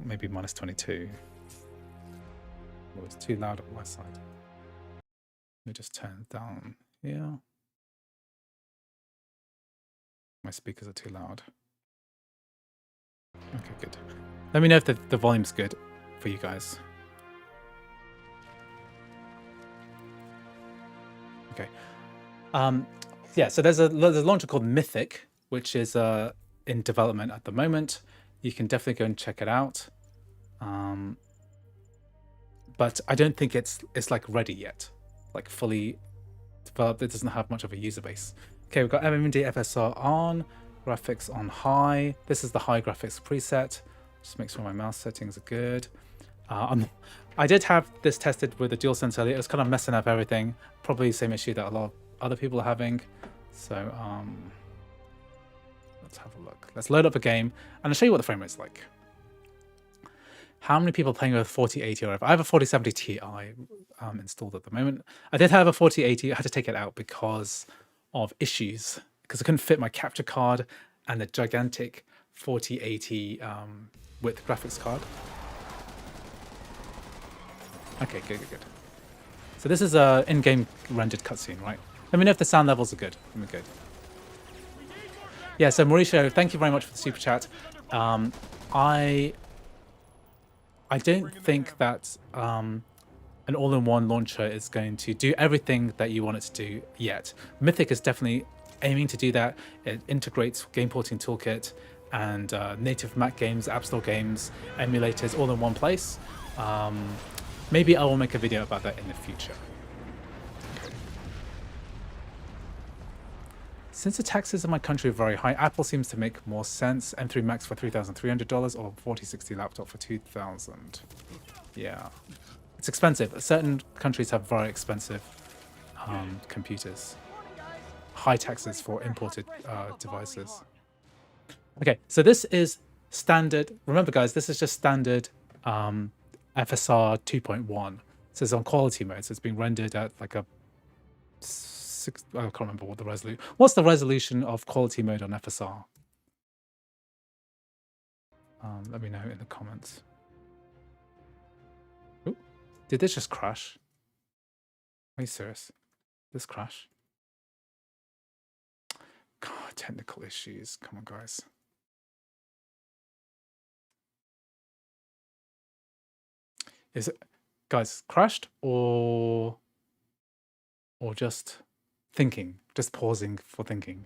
Maybe minus 22. Oh, it's too loud on my side. Let me just turn it down here. My speakers are too loud. Okay, good. Let me know if the volume's good for you guys. Okay. Yeah, so there's a launcher called Mythic, which is in development at the moment. You can definitely go and check it out. But I don't think it's like ready yet, like fully developed. It doesn't have much of a user base. Okay, we've got AMD FSR on, graphics on high. This is the high graphics preset. Just make sure my mouse settings are good. I did have this tested with the DualSense earlier. It was kind of messing up everything. Probably the same issue that a lot of other people are having. So let's have a look. Let's load up a game and I'll show you what the frame rate's like. How many people are playing with a 4080 or over? I have a 4070 Ti installed at the moment. I did have a 4080. I had to take it out because of issues, because I couldn't fit my capture card and the gigantic 4080 width graphics card. Okay, good. So this is a in-game rendered cutscene, right? Let me know if the sound levels are good. Let me go. Yeah, so Mauricio, thank you very much for the super chat. Um, I don't think that an all-in-one launcher is going to do everything that you want it to do yet. Mythic is definitely aiming to do that. It integrates game porting toolkit and native Mac games, App Store games, emulators all in one place. Maybe I will make a video about that in the future. Since the taxes in my country are very high, Apple seems to make more sense. M3 Max for $3,300 or 4060 laptop for $2,000. Yeah, it's expensive. Certain countries have very expensive computers. High taxes for imported devices. Okay, so this is standard. Remember, guys, this is just standard FSR 2.1. So it's on quality mode. So it's being rendered at like a I can't remember what the resolution. What's the resolution of quality mode on FSR? Let me know in the comments. Ooh, did this just crash? Are you serious? This crash? God, technical issues. Come on, guys. Is it, guys, crashed or just thinking, just pausing for thinking?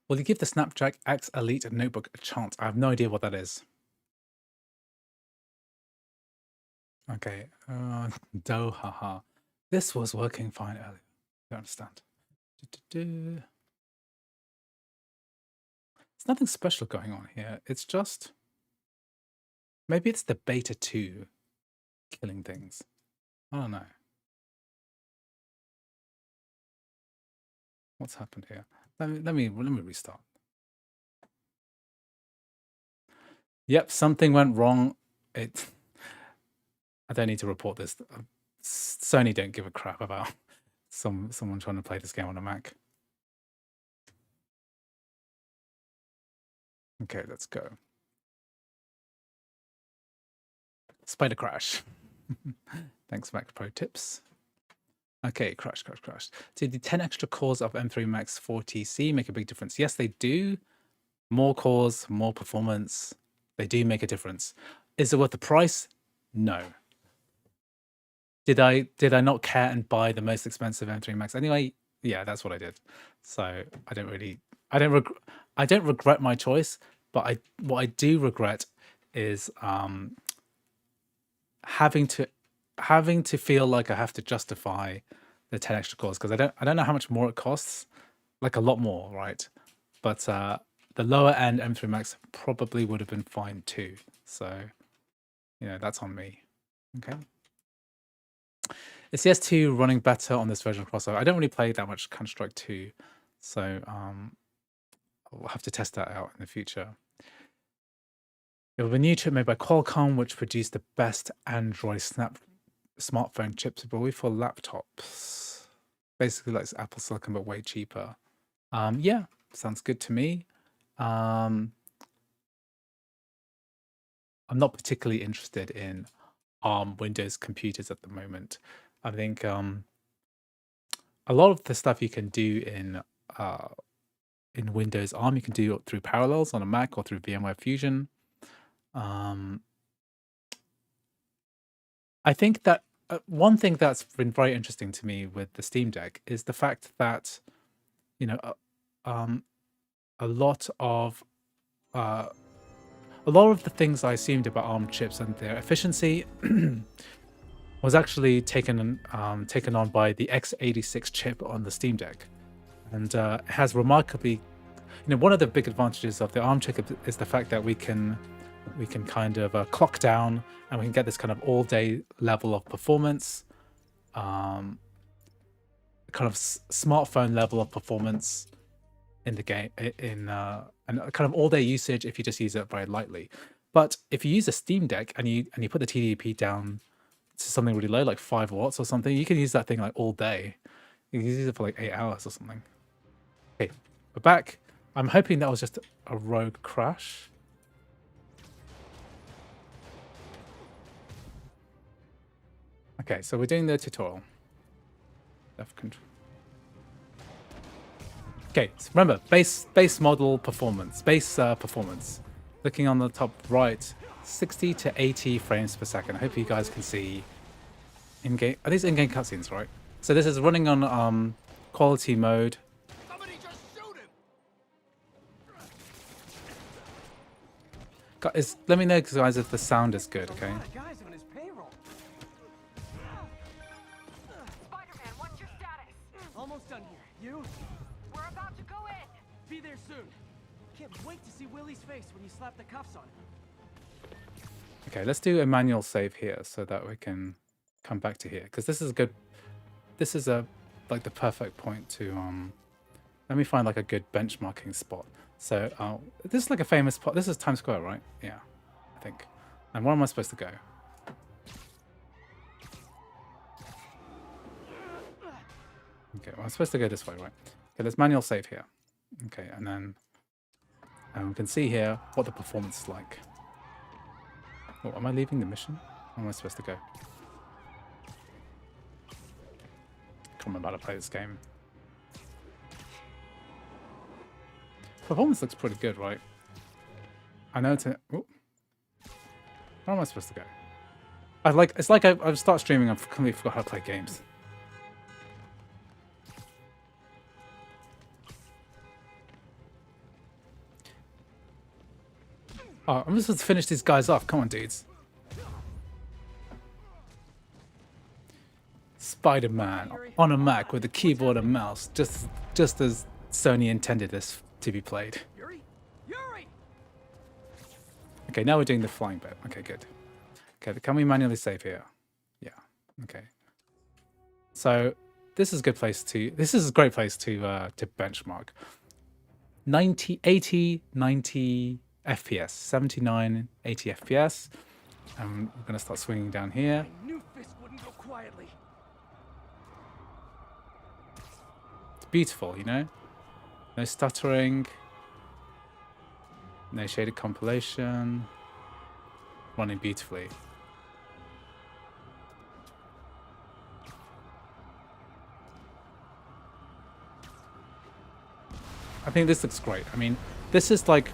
Will you give the Snapdragon X Elite notebook a chance? I have no idea what that is. Okay, haha. This was working fine earlier. Don't understand. There's nothing special going on here. It's just maybe it's the beta 2 killing things. I don't know. What's happened here? Let me restart. Yep, something went wrong. I don't need to report this. Sony don't give a crap about someone trying to play this game on a Mac. Okay, let's go. Spider crash. Thanks, Mac Pro Tips. Okay, crash. Did the 10 extra cores of M3 Max 40C make a big difference? Yes, they do. More cores, more performance. They do make a difference. Is it worth the price? No. Did I not care and buy the most expensive M3 Max anyway? Yeah, that's what I did. So I don't regret my choice, but what I do regret is having to feel like I have to justify the 10 extra cores because I don't know how much more it costs, like a lot more, right? But the lower end M3 Max probably would have been fine too. So, that's on me. Okay. Is CS2 running better on this version of crossover? I don't really play that much Counter-Strike 2, so I'll have to test that out in the future. It was a new chip made by Qualcomm, which produced the best Android smartphone chips, but for laptops. Basically like Apple Silicon, but way cheaper. Yeah, sounds good to me. I'm not particularly interested in ARM Windows computers at the moment. I think a lot of the stuff you can do in Windows ARM, you can do through Parallels on a Mac or through VMware Fusion. I think that one thing that's been very interesting to me with the Steam Deck is the fact that a lot of the things I assumed about ARM chips and their efficiency was actually taken on by the x86 chip on the Steam Deck, and it has remarkably, one of the big advantages of the ARM chip is the fact that we can kind of clock down and we can get this kind of all-day level of performance, kind of smartphone level of performance in the game, and kind of all-day usage if you just use it very lightly. But if you use a Steam Deck and you put the TDP down to something really low, like 5 watts or something, you can use that thing like all day. You can use it for like 8 hours or something. Okay, we're back. I'm hoping that was just a rogue crash. Okay, so we're doing the tutorial. Left control. Okay, so remember, base model performance, performance. Looking on the top right, 60 to 80 frames per second. I hope you guys can see in-game. Are these in-game cutscenes, right? So this is running on quality mode. Somebody just shoot him! Guys, let me know, guys, if the sound is good. Okay. Guys on his payroll. Spider-Man, what's your status? Almost done here. You? We're about to go in. Be there soon. Can't wait to see Willie's face when you slap the cuffs on him. Okay, let's do a manual save here so that we can come back to here, because this is good. This is like the perfect point to let me find like a good benchmarking spot. So this is like a famous spot. This is Times Square, right? Yeah, I think. And where am I supposed to go? Okay, well, I'm supposed to go this way, right? Okay, there's manual save here. Okay, and then we can see here what the performance is like. Oh, am I leaving the mission? Where am I supposed to go? Can't remember how to play this game. Performance looks pretty good, right? I know it's a... Oh. Where am I supposed to go? It's like I've started streaming, I've completely forgot how to play games. Oh, I'm just supposed to finish these guys off. Come on, dudes. Spider-Man on a Mac with a keyboard and mouse, just as Sony intended this to be played. Yuri? Yuri! Okay, now we're doing the flying bit. Okay, good. Okay, can we manually save here? Yeah. Okay. So this is a good place to. This is a great place to benchmark. 80, 90 FPS, 79, 80 FPS. And we're gonna start swinging down here. I knew Fisk wouldn't go quietly. It's beautiful, you know? No stuttering. No shaded compilation. Running beautifully. I think this looks great. I mean, this is like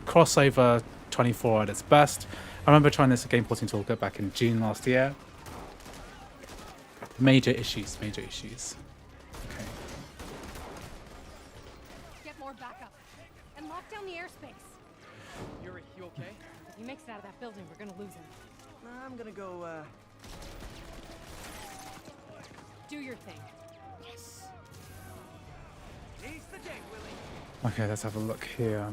crossover 24 at its best. I remember trying this at Game Porting Toolkit back in June last year. Major issues, major issues. Okay. Get more backup. And lock down the airspace. Yuri, you okay? If he makes it out of that building, we're gonna lose him. I'm gonna go, Do your thing. Yes. Seize the day, Willie. Okay, let's have a look here.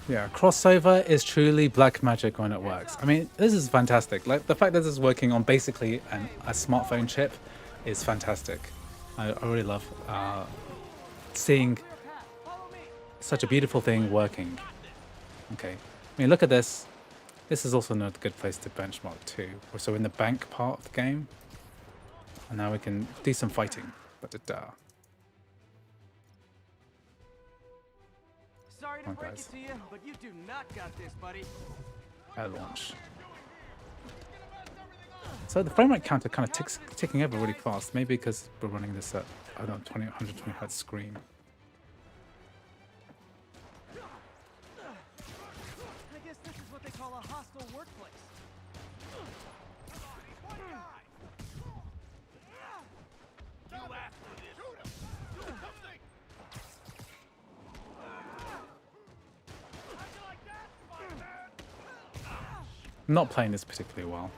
Yeah, crossover is truly black magic when it works. I mean, this is fantastic. Like the fact that this is working on basically a smartphone chip is fantastic. I really love seeing such a beautiful thing working. Okay, I mean, look at this. This is also another good place to benchmark too. We're so in the bank part of the game, and now we can do some fighting. Da-da-da. Sorry to on, break guys. it to you, but you do not got this, buddy. Air launch. So the frame rate counter kind of ticking over really fast. Maybe because we're running this at, I don't know, 120 hertz screen. I guess this is what they call a hostile workplace. I'm not playing this particularly well.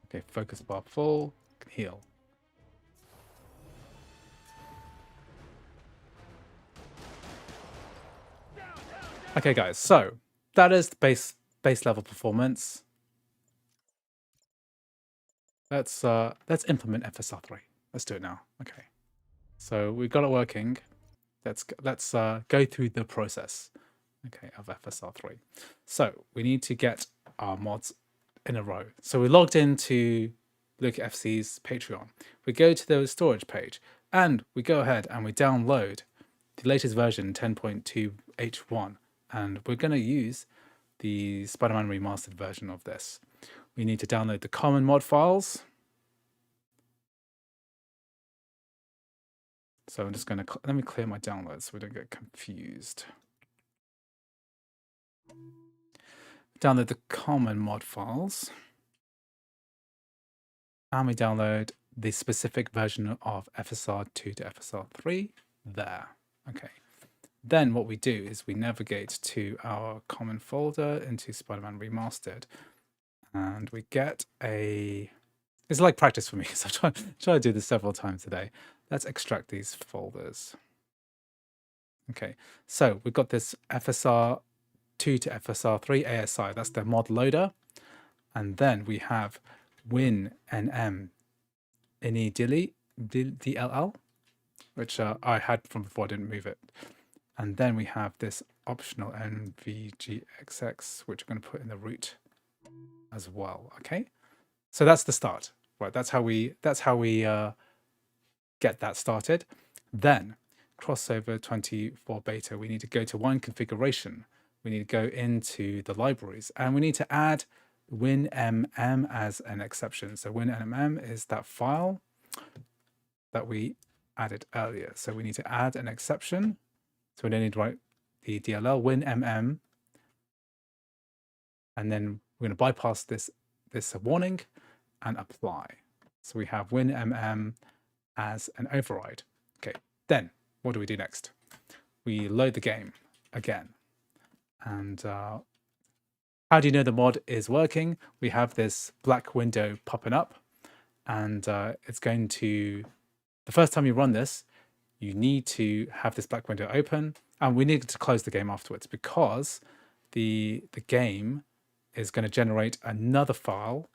Okay, focus bar full, heal. Okay, guys, so that is the base level performance. Let's implement FSR3. Let's do it now. Okay, so we've got it working. Let's go through the process. Okay, of FSR3. So we need to get our mods in a row. So we logged into Luke FC's Patreon. We go to the storage page and we go ahead and we download the latest version 10.2H1, and we're going to use the Spider-Man remastered version of this. We need to download the common mod files. So I'm just going to, let me clear my downloads so we don't get confused. Download the common mod files. And we download the specific version of FSR2 to FSR3 there. Okay. Then what we do is we navigate to our common folder into Spider-Man Remastered. And we get a... It's like practice for me, so I try to do this several times today. Let's extract these folders. Okay, so we've got this FSR2 to FSR3 ASI. That's the mod loader. And then we have WinNM ini DLL, which I had from before, I didn't move it. And then we have this optional NVGXX, which we're going to put in the root as well. Okay, so that's the start, right? That's how we get that started. Then crossover 24 beta, we need to go to one configuration. We need to go into the libraries and we need to add WinMM as an exception. So WinMM is that file that we added earlier. So we need to add an exception. So we don't need to write the DLL WinMM. And then we're going to bypass this warning and apply. So we have WinMM as an override. Okay, then what do we do next? We load the game again. And how do you know the mod is working? We have this black window popping up, and it's going to, the first time you run this, you need to have this black window open, and we need to close the game afterwards because the game is going to generate another file,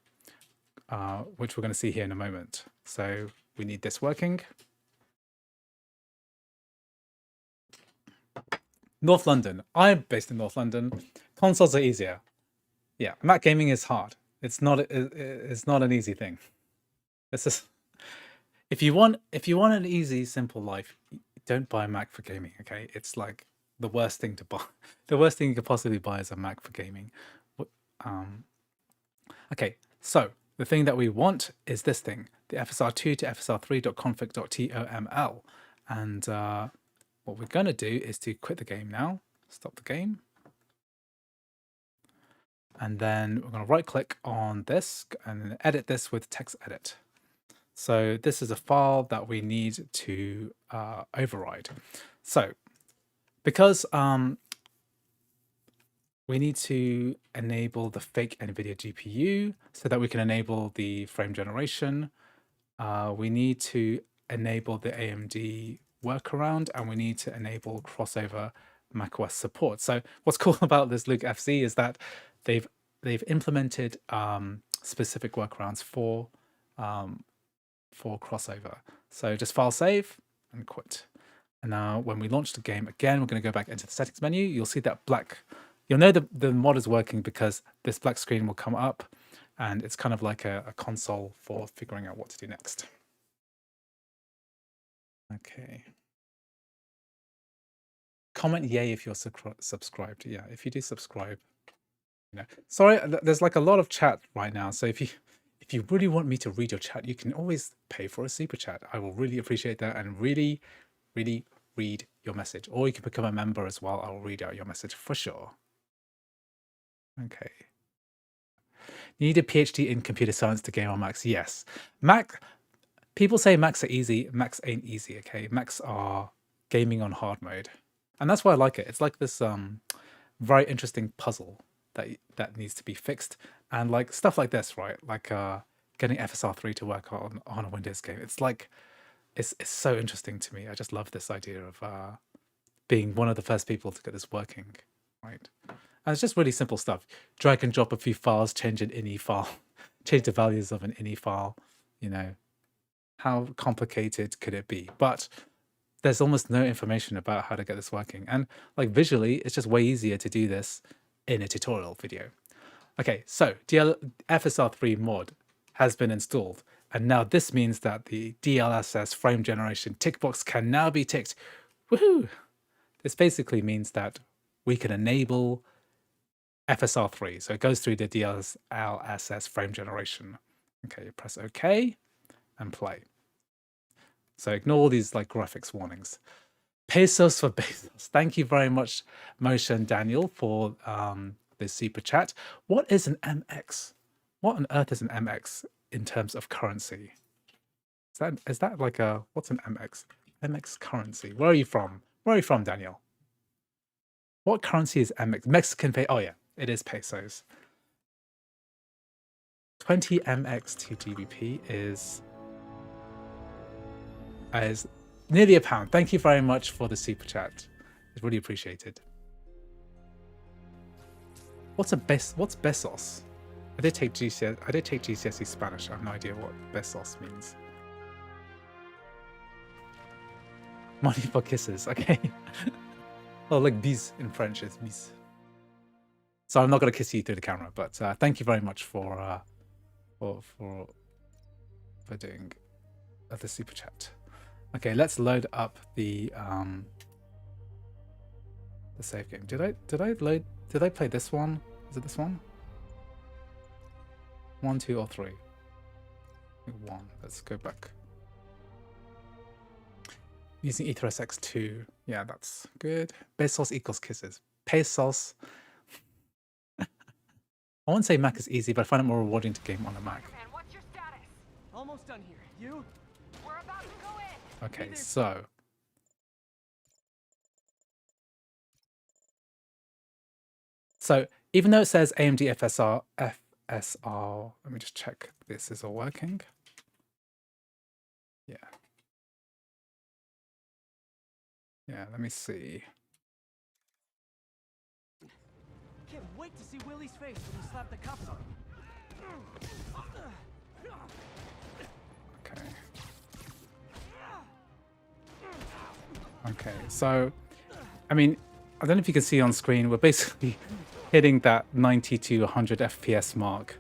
which we're going to see here in a moment. So we need this working. North London. I'm based in North London. Consoles are easier. Yeah, Mac gaming is hard. It's not an easy thing. It's just, if you want an easy, simple life, don't buy a Mac for gaming. Okay, it's like the worst thing to buy. The worst thing you could possibly buy is a Mac for gaming. Okay, so the thing that we want is this thing, the FSR2 to FSR3.config.toml, and what we're going to do is to quit the game now, stop the game, and then we're going to right click on this and edit this with text edit. So this is a file that we need to override. So because we need to enable the fake NVIDIA GPU so that we can enable the frame generation. We need to enable the AMD workaround, and we need to enable crossover macOS support. So what's cool about this Luke FC is that they've implemented specific workarounds for crossover. So just file save and quit. And now when we launch the game again, we're going to go back into the settings menu. You'll see that black. You'll know the mod is working because this black screen will come up, and it's kind of like a console for figuring out what to do next. Okay. Comment yay if you're subscribed. Yeah, if you do subscribe. You know, sorry, there's like a lot of chat right now. So if you really want me to read your chat, you can always pay for a super chat. I will really appreciate that and really, really read your message. Or you can become a member as well. I will read out your message for sure. Okay. You need a PhD in computer science to game on Macs. Yes. Mac, people say Macs are easy. Macs ain't easy, okay? Macs are gaming on hard mode. And that's why I like it. It's like this very interesting puzzle that needs to be fixed. And like stuff like this, right? Like getting FSR3 to work on a Windows game. It's like, it's so interesting to me. I just love this idea of being one of the first people to get this working, right? And it's just really simple stuff. Drag and drop a few files, change an ini file, change the values of an ini file. You know, how complicated could it be? But there's almost no information about how to get this working. And like visually, it's just way easier to do this in a tutorial video. Okay, so FSR3 mod has been installed. And now this means that the DLSS frame generation tick box can now be ticked. Woohoo! This basically means that we can enable FSR3. So it goes through the DLSS frame generation. Okay, press OK and play. So ignore all these like graphics warnings. Pesos for Bezos. Thank you very much, Moshe and Daniel, for the super chat. What is an MX? What on earth is an MX in terms of currency? Is that like a what's an MX? MX currency. Where are you from? Where are you from, Daniel? What currency is MX? Mexican pay. Oh yeah, it is pesos. 20 MX to GBP is nearly a pound. Thank you very much for the super chat. It's really appreciated. What's pesos? I did take GCSE Spanish. I have no idea what pesos means. Money for kisses. Okay. Oh, like bis in French is bis. So I'm not gonna kiss you through the camera, but thank you very much for doing the super chat. Okay, let's load up the save game. Did I play this one? Is it this one? 1, 2, or 3? 1. Let's go back. Using EtherSX2. Yeah, that's good. Pesos equals kisses. Pesos. I won't say Mac is easy, but I find it more rewarding to game on a Mac. Man, what's your status? Almost done here. You? We're about to go in. Okay, so even though it says AMD FSR, let me just check this is all working. Yeah. Yeah, let me see. Can't wait to see Willie's face when you slap the cuffs on him. Okay. Okay, so, I mean, I don't know if you can see on screen, we're basically hitting that 90 to 100 FPS mark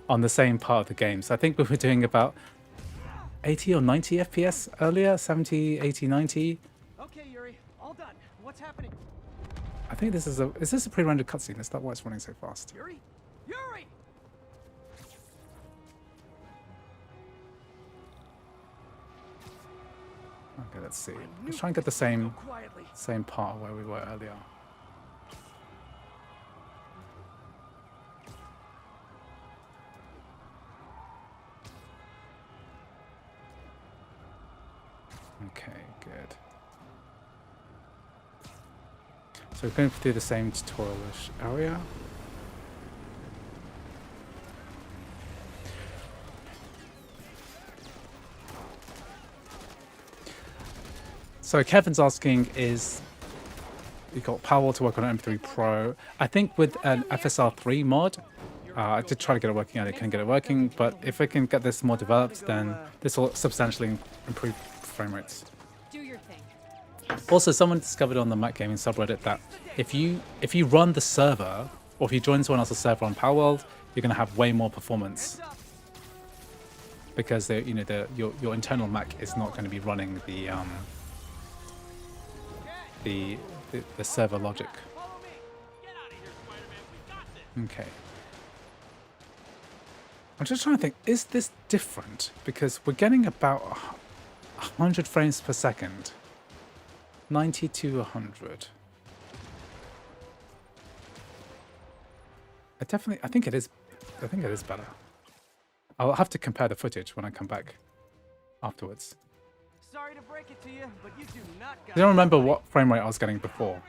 on the same part of the game. So I think we were doing about 80 or 90 FPS earlier, 70, 80, 90. Okay, Yuri, all done. What's happening? I think is this a pre-rendered cutscene? Is that why it's running so fast? Yuri? Yuri! Okay, let's see. Let's try and get the same Quietly. part where we were earlier. Okay, good. So we're going through the same tutorial-ish area. So Kevin's asking, is you got Powerwall to work on an M3 Pro? I think with an FSR3 mod, I did try to get it working, I couldn't get it working, but if we can get this more developed, then this will substantially improve frame rates. Do your thing. Also, someone discovered on the Mac Gaming subreddit that if you run the server, or if you join someone else's server on Powerworld, you're going to have way more performance because your internal Mac is not going to be running the server logic. Okay. I'm just trying to think, is this different? Because we're getting about 100 frames per second. 90 to 100. I think it is better. I'll have to compare the footage when I come back afterwards. Sorry to break it to you, but you do not got I don't remember what frame rate I was getting before.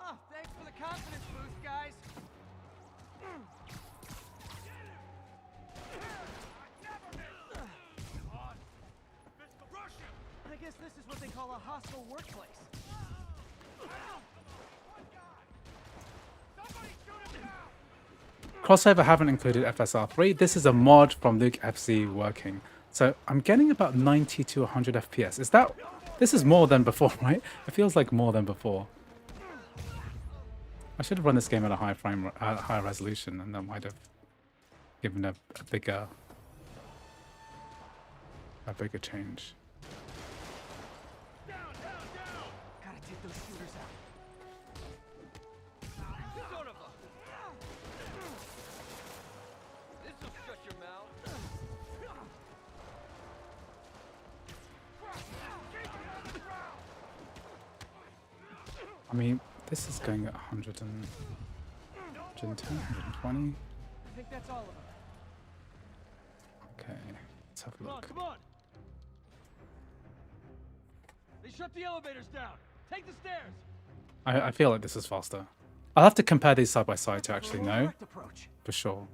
Oh, thanks for the confidence boost, guys. I guess this is what they call a hostile workplace. Crossover haven't included FSR3. This is a mod from Luke FC working. So I'm getting about 90 to 100 FPS. This is more than before, right? It feels like more than before. I should have run this game at a higher resolution, and that might have given a bigger change. Gotta take those shooters out. Son of a... This'll shut your mouth. mean, this is going at 100 and 110, 120. I think that's all of them. Okay, let's have a Come on, look. come on! They shut the elevators down! Take the stairs! I feel like this is faster. I'll have to compare these side by side to actually know Direct approach. for sure.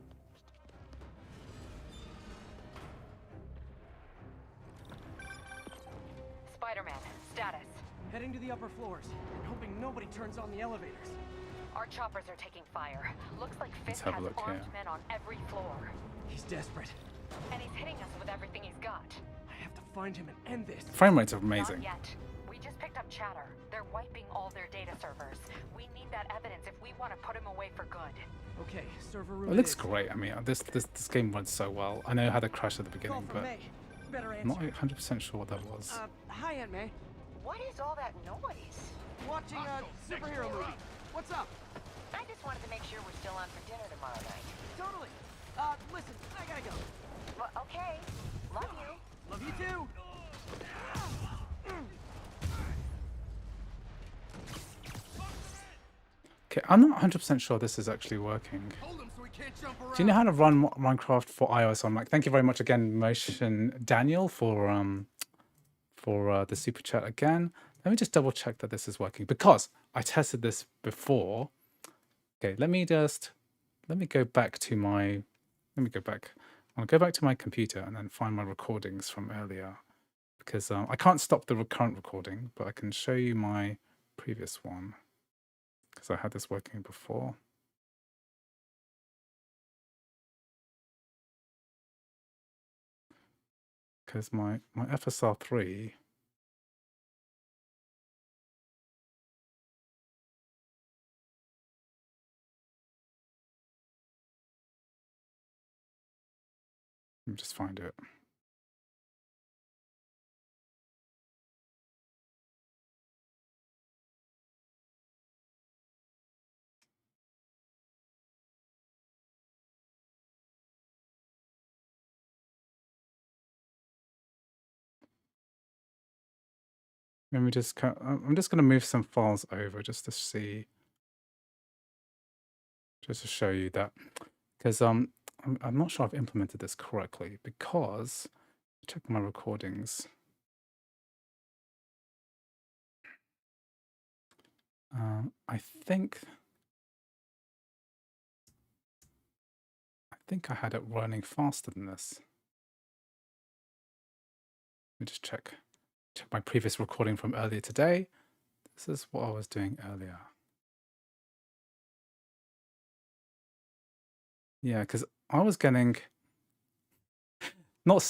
Spider-Man, status. Heading to the upper floors and hoping nobody turns on the elevators. Our choppers are taking fire. Looks like Let's Fisk have a has look armed here. men on every floor. He's desperate. And he's hitting us with everything he's got. I have to find him and end this. Frame rates are amazing. Not yet. We just picked up chatter. They're wiping all their data servers. We need that evidence if we want to put him away for good. Okay, server room. It looks is. great. I mean, this game runs so well. I know it had a crash at the Call beginning, from but May. Better I'm not answer. 100% sure what that was. Hi, Aunt May. What is all that noise? Watching a superhero movie. What's up? I just wanted to make sure we're still on for dinner tomorrow night. Totally. Listen, I gotta go. Well, okay. Love you. Love you too. Okay, I'm not 100% sure this is actually working. Do you know how to run Minecraft for iOS on Mac? Thank you very much again, Motion Daniel, for the super chat again. Let me just double check that this is working because I tested this before. Okay, let me go back to my. Let me go back. I'll go back to my computer and then find my recordings from earlier because I can't stop the current recording, but I can show you my previous one because I had this working before. Because my FSR3 let me just find it. Let me just, I'm just going to move some files over just to see, just to show you that, because I'm not sure I've implemented this correctly because, check my recordings. I think I had it running faster than this. Let me just check my previous recording from earlier today. This is what I was doing earlier. Yeah, because I was getting it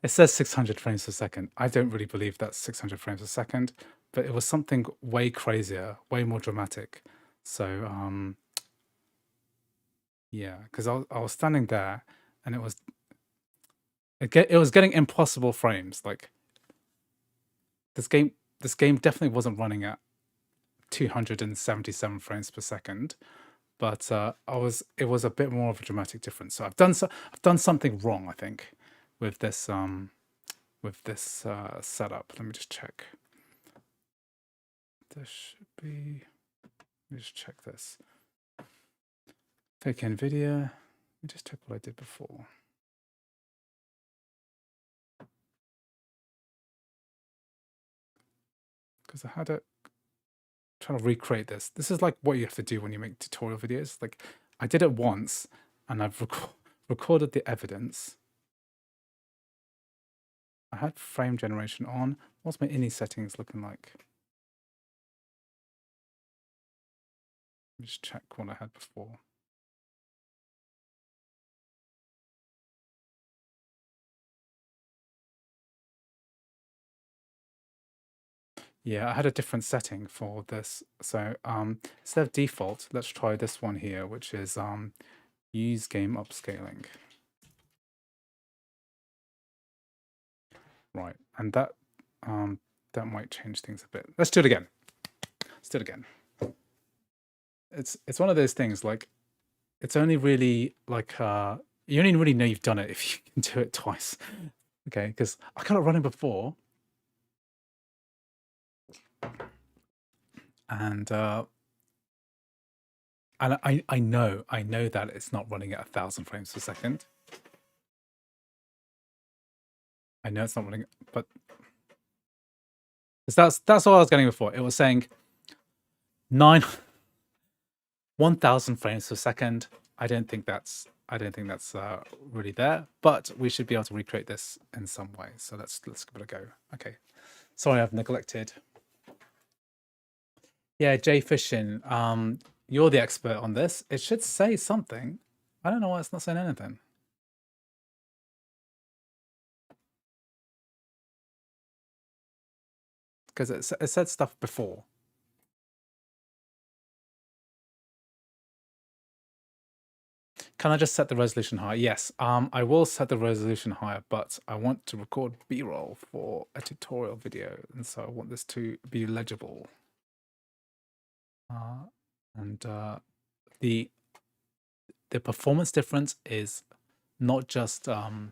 says 600 frames per second. I don't really believe that's 600 frames per second, but it was something way crazier, way more dramatic. So yeah, because I was standing there and it was getting impossible frames. Like this game definitely wasn't running at 277 frames per second, but it was a bit more of a dramatic difference. So I've done something wrong, I think, with this setup. Let me just check. This should be. Let me just check this. Fake NVIDIA. Let me just check what I did before. Because I had it trying to recreate this. This is like what you have to do when you make tutorial videos. Like I did it once and I've recorded the evidence. I had frame generation on. What's my ini settings looking like? Let me just check what I had before. Yeah, I had a different setting for this. So instead of default, let's try this one here, which is use game upscaling. Right, and that might change things a bit. Let's do it again. Let's do it again. It's one of those things like it's only really like you only really know you've done it if you can do it twice. Okay, because I got it running before. And I know that it's not running at 1,000 frames per second. I know it's not running, but 'cause that's all I was getting before. It was saying 1,000 frames per second. I don't think that's really there, but we should be able to recreate this in some way. So let's give it a go. Okay, sorry, I've neglected. Yeah, Jay Fishin, you're the expert on this. It should say something. I don't know why it's not saying anything. Because it said stuff before. Can I just set the resolution higher? Yes, I will set the resolution higher, but I want to record B-roll for a tutorial video, and so I want this to be legible. And the performance difference is not just a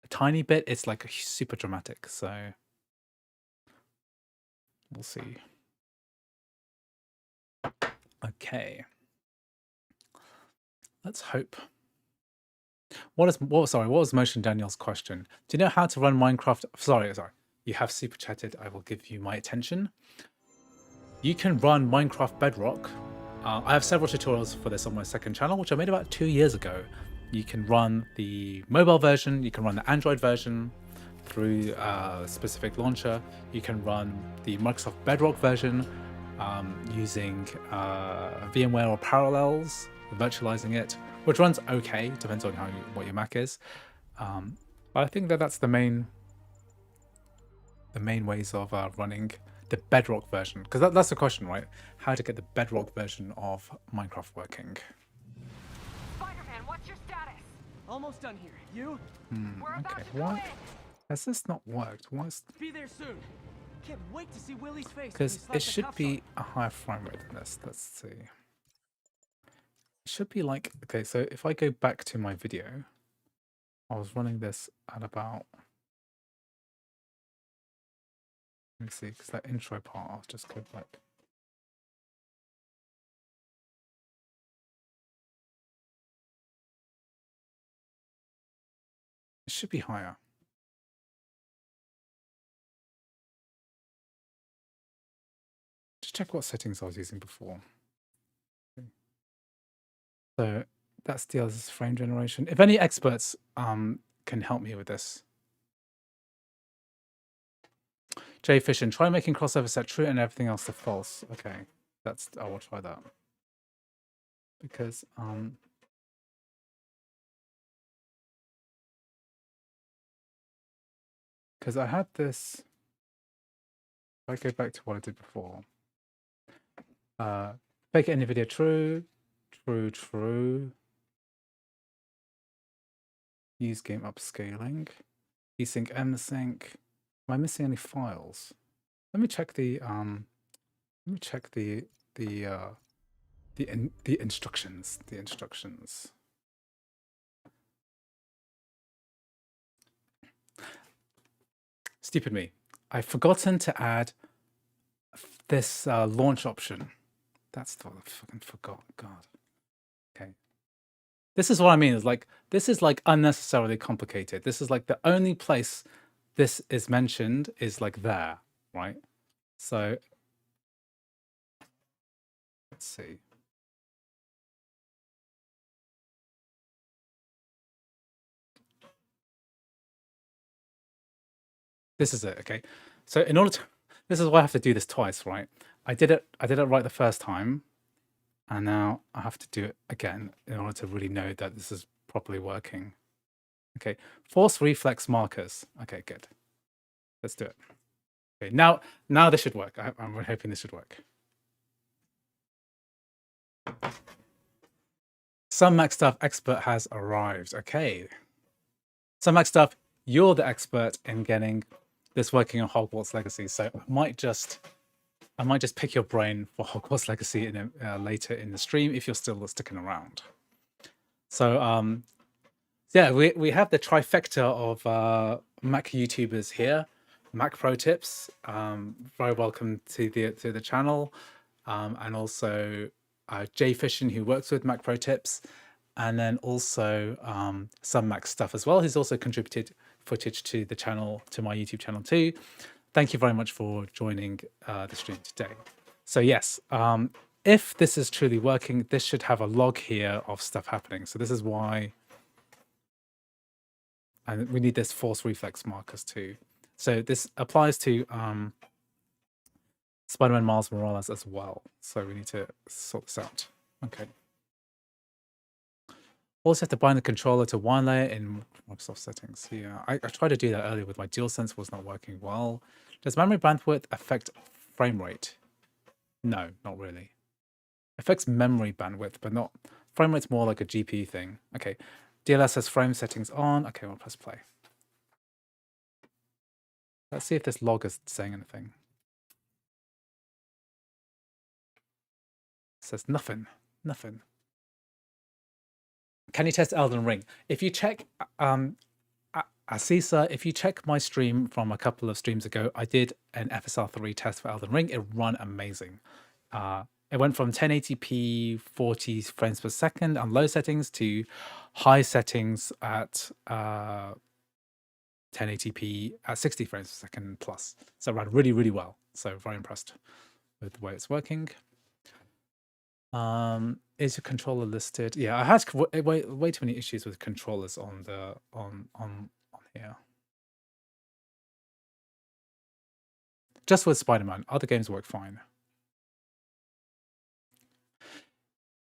tiny bit; it's like super dramatic. So we'll see. Okay, let's hope. What was Motion Daniel's question? Do you know how to run Minecraft? Sorry. You have super chatted. I will give you my attention. You can run Minecraft Bedrock. I have several tutorials for this on my second channel, which I made about 2 years ago. You can run the mobile version. You can run the Android version through a specific launcher. You can run the Microsoft Bedrock version using VMware or Parallels, virtualizing it, which runs okay, depends on what your Mac is. But I think that's the main ways of running the Bedrock version, because that's the question, right? How to get the Bedrock version of Minecraft working. Spider-Man, what's your status? Almost done here. You? We're about Okay, to go why in. has this not worked? Why is... Be there soon. Can't wait to see Willie's face. Because it should be a higher frame rate than this. Let's see. It should be like, okay, so if I go back to my video, I was running this at about, let me see, because that intro part, I'll just go back. It should be higher. Just check what settings I was using before. So that's the other frame generation. If any experts can help me with this. Jay Fishin, try making crossover set true and everything else to false. Okay, I will try that. Because I had this. If I go back to what I did before. Make any video true. Use game upscaling. Desync, msync. Am I missing any files? Let me check the instructions. The instructions. Stupid me. I've forgotten to add this launch option. That's what I fucking forgot. God. Okay. This is what I mean. Is like this is like unnecessarily complicated. This is like the only place this is mentioned is like there, right? So let's see. This is it, okay? So in order to, this is why I have to do this twice, right? I did it right the first time, and now I have to do it again in order to really know that this is properly working. Okay, force reflex markers. Okay, good. Let's do it. Okay, now this should work. I'm hoping this should work. Some Mac Stuff expert has arrived. Okay. Some Mac Stuff, you're the expert in getting this working on Hogwarts Legacy. So I might just pick your brain for Hogwarts Legacy later in the stream if you're still sticking around. So yeah, we have the trifecta of Mac YouTubers here. Mac Pro Tips, very welcome to the channel. and also Jay Fishin, who works with Mac Pro Tips, and then also some Mac stuff as well. He's also contributed footage to the channel, to my YouTube channel too. Thank you very much for joining the stream today. So yes, if this is truly working, this should have a log here of stuff happening. So this is why, and we need this force reflex markers too. So this applies to Spider-Man Miles Morales as well. So we need to sort this out. Okay. Also have to bind the controller to one layer in Microsoft settings. Yeah, I tried to do that earlier with my DualSense, was not working well. Does memory bandwidth affect frame rate? No, not really. Affects memory bandwidth, but not frame rate's more like a GPU thing. Okay, DLSS frame settings on. Okay, we'll press play. Let's see if this log is saying anything. It says nothing, nothing. Can you test Elden Ring? If you check, Asisa, if you check my stream from a couple of streams ago, I did an FSR3 test for Elden Ring. It ran amazing. It went from 1080p 40 frames per second on low settings to high settings at 1080p at 60 frames per second plus. So it ran really, really well. So very impressed with the way it's working. Is your controller listed? Yeah, I had way too many issues with controllers on the on here. Just with Spider-Man, other games work fine.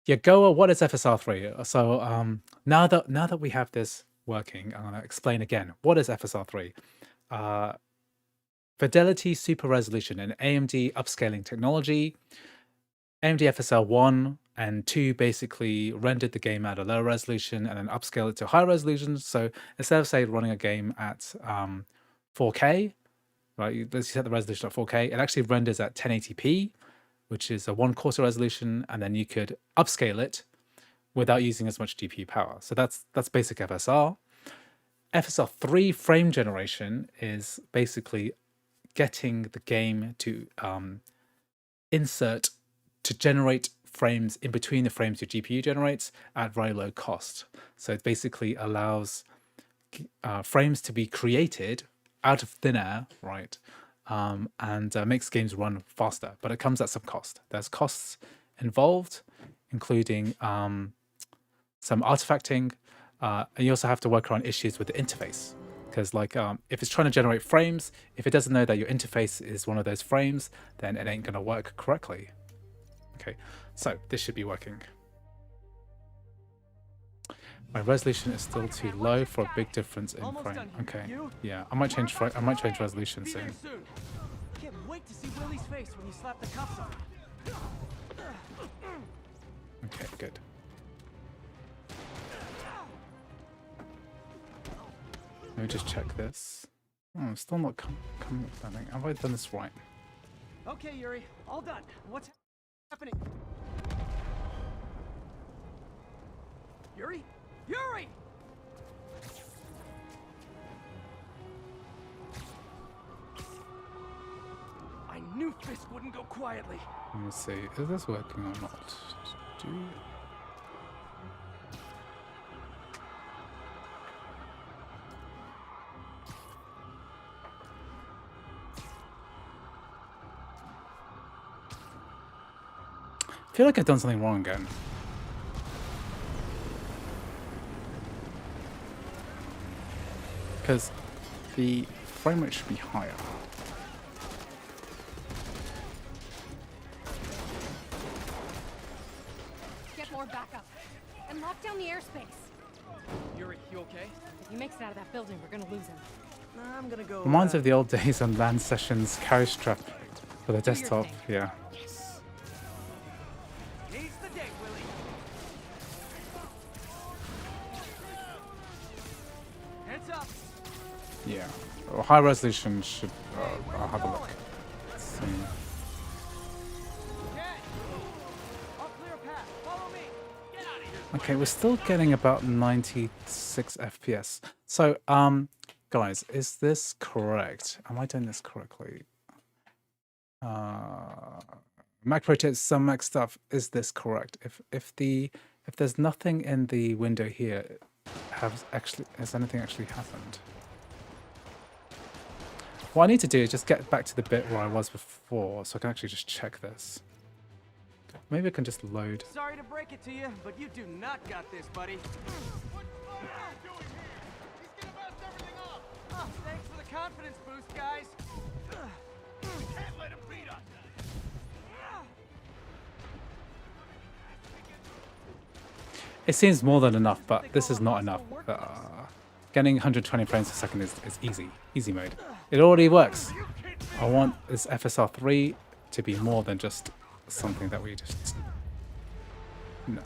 Yeah, Goa, what is FSR3? So now that we have this working, I'm gonna explain again. What is FSR3? Fidelity Super Resolution, an AMD upscaling technology. AMD FSR 1 and 2 basically rendered the game at a low resolution and then upscale it to high resolution. So instead of, say, running a game at 4K, right, let's set the resolution at 4K, it actually renders at 1080p, which is a 1/4 resolution, and then you could upscale it without using as much GPU power. So that's basic FSR. FSR3 frame generation is basically getting the game to generate frames in between the frames your GPU generates at very low cost. So it basically allows frames to be created out of thin air, right? And makes games run faster, but it comes at some cost. There's costs involved, including some artifacting, and you also have to work around issues with the interface. Because like if it's trying to generate frames, if it doesn't know that your interface is one of those frames, then it ain't gonna work correctly. Okay, so this should be working. My resolution is still too low for a big difference in frame. Okay, yeah, I might change resolution soon. Can't wait to see Willie's face when you slap the cuffs on. Okay, good. Let me just check this. Oh, I'm still not coming with anything. Have I done this right? Okay, Yuri, all done. What's happening? Yuri? Yuri! I knew Fisk wouldn't go quietly. Let me see. Is this working or not? I feel like I've done something wrong again. Because the frame rate should be higher. Get more backup and lock down the airspace. Yuri, you okay? If he makes it out of that building, we're gonna lose him. I'm gonna go. Reminds of the old days on LAN sessions, carry strap for the desktop. thing. Yeah. He's the day, Willie. Heads up. Yeah. Well, high resolution should. I'll have a look. Let's see. Okay. I'll clear a path. Follow me. Get out of here. Okay, we're still getting about 96 FPS. So, guys, is this correct? Am I doing this correctly? Macro tips, some Mac stuff. Is this correct? If there's nothing in the window here, has anything actually happened? What I need to do is just get back to the bit where I was before, so I can actually just check this. Maybe I can just load. Sorry to break it to you, but you do not got this, buddy. Oh, thanks for the confidence boost, guys. Can't let him beat us. It seems more than enough, but this is not enough. Getting 120 frames per second is easy mode. It already works. I want this FSR3 to be more than just something that we just... No.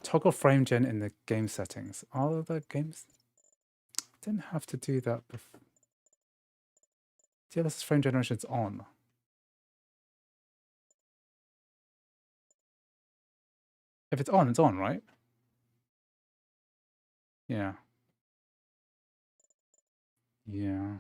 Toggle frame gen in the game settings. Are the games... Didn't have to do that before. DLSS frame generation's on. If it's on, right? Yeah. Yeah.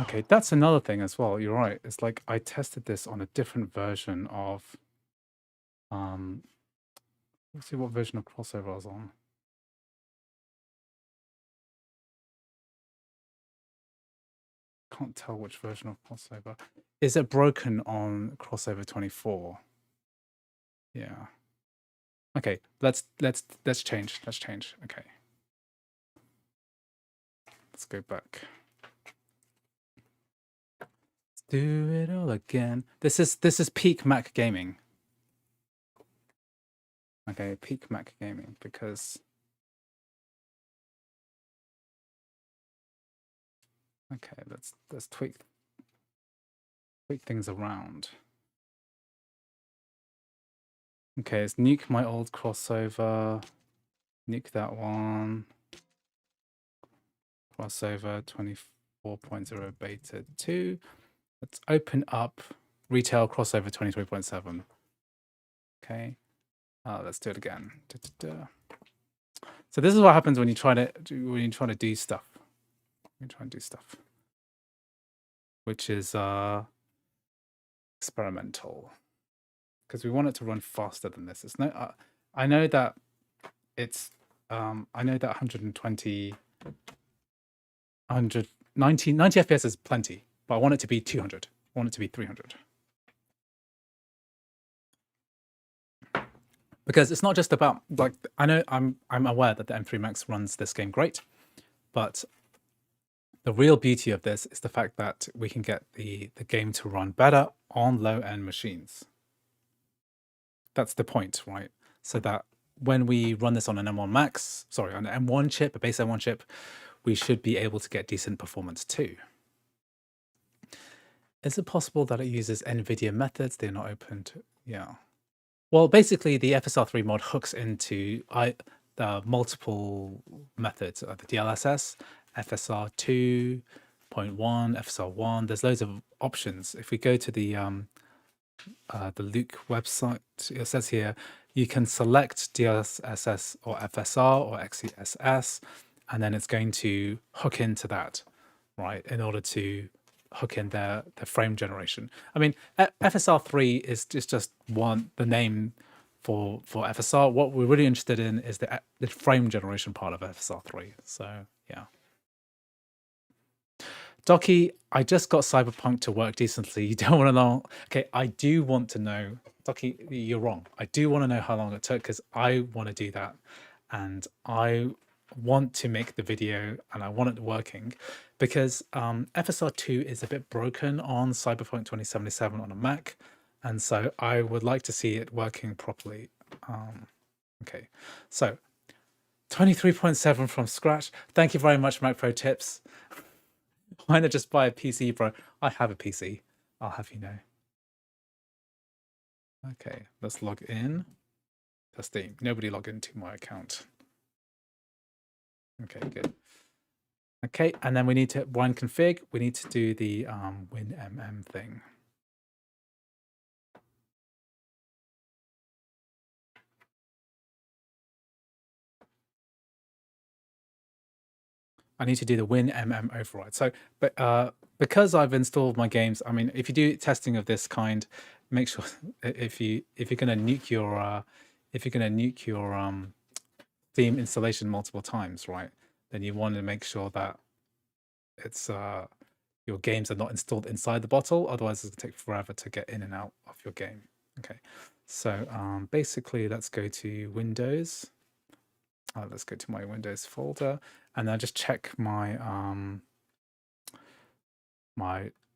Okay, that's another thing as well. You're right. It's like I tested this on a different version of let's see what version of crossover I was on. Can't tell which version of crossover. Is it broken on crossover 24? Yeah. Okay, let's change. Let's change. Okay. Let's go back. Let's do it all again. This is peak Mac gaming. Okay, peak Mac gaming, because okay, let's tweak things around. Okay, it's nuke my old crossover, nuke that one, crossover 24.0 beta 2. Let's open up retail crossover 23.7. Okay, let's do it again. So this is what happens when you try to do stuff. You try and do stuff, which is experimental, because we want it to run faster than this. It's no, I know that it's I know that 120, 90 FPS is plenty, but I want it to be 200. I want it to be 300. Because it's not just about, like, I know I'm aware that the M3 Max runs this game great, but the real beauty of this is the fact that we can get the game to run better on low-end machines. That's the point, right? So that when we run this on an M1 Max, sorry, on an M1 chip, a base M1 chip, we should be able to get decent performance too. Is it possible that it uses NVIDIA methods? They're not open to, yeah. Well, basically, the FSR3 mod hooks into the multiple methods, the DLSS, FSR2.1, FSR1. There's loads of options. If we go to the Luke website, it says here you can select DLSS or FSR or XeSS, and then it's going to hook into that, right, in order to hook in the frame generation. I mean, FSR3 is just the name for FSR. What we're really interested in is the frame generation part of FSR3. So yeah. Docky, I just got Cyberpunk to work decently. You don't want to know. Okay, I do want to know. Docky, you're wrong. I do want to know how long it took, because I want to do that. And I want to make the video and I want it working, because FSR2 is a bit broken on Cyberpunk 2077 on a Mac. And so I would like to see it working properly. Okay, so 23.7 from scratch. Thank you very much, Mac Pro Tips. Why not just buy a PC, bro? I have a PC. I'll have you know. Okay, let's log in. Testing. Nobody log into my account. Okay, good. Okay, and then we need to wine config. We need to do the WinMM thing. I need to do the WinMM override. So, but because I've installed my games, I mean, if you do testing of this kind, make sure if you're gonna nuke your Steam installation multiple times, right? Then you want to make sure that it's your games are not installed inside the bottle. Otherwise, it's gonna take forever to get in and out of your game. Okay, so basically, let's go to Windows. Let's go to my Windows folder, and then just check my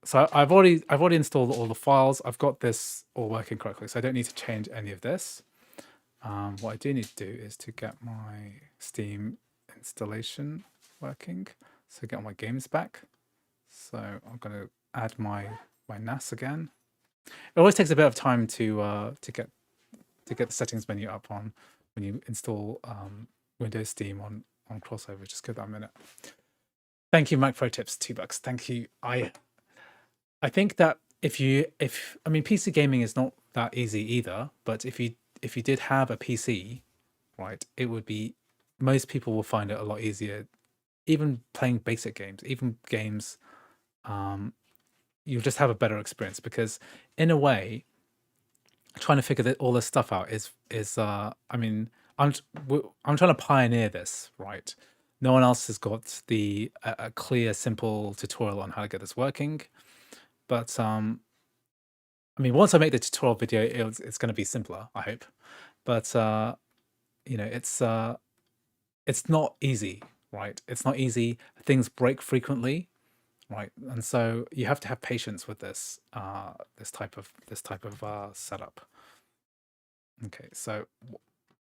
So I've already installed all the files. I've got this all working correctly, so I don't need to change any of this. What I do need to do is to get my Steam installation working. So get all my games back. So I'm going to add my NAS again. It always takes a bit of time to get the settings menu up on when you install Windows Steam on Crossover. Just give that a minute. Thank you, Mac Pro Tips, $2. Thank you. I think that if I mean PC gaming is not that easy either, but if you did have a PC, right, it would be most people will find it a lot easier. Even playing basic games, even games, you'll just have a better experience because in a way, trying to figure all this stuff out is I mean I'm trying to pioneer this, right? No one else has got a clear, simple tutorial on how to get this working. But I mean, once I make the tutorial video, it's going to be simpler, I hope. But you know, it's not easy, right? It's not easy. Things break frequently, right? And so you have to have patience with this this type of setup. Okay, so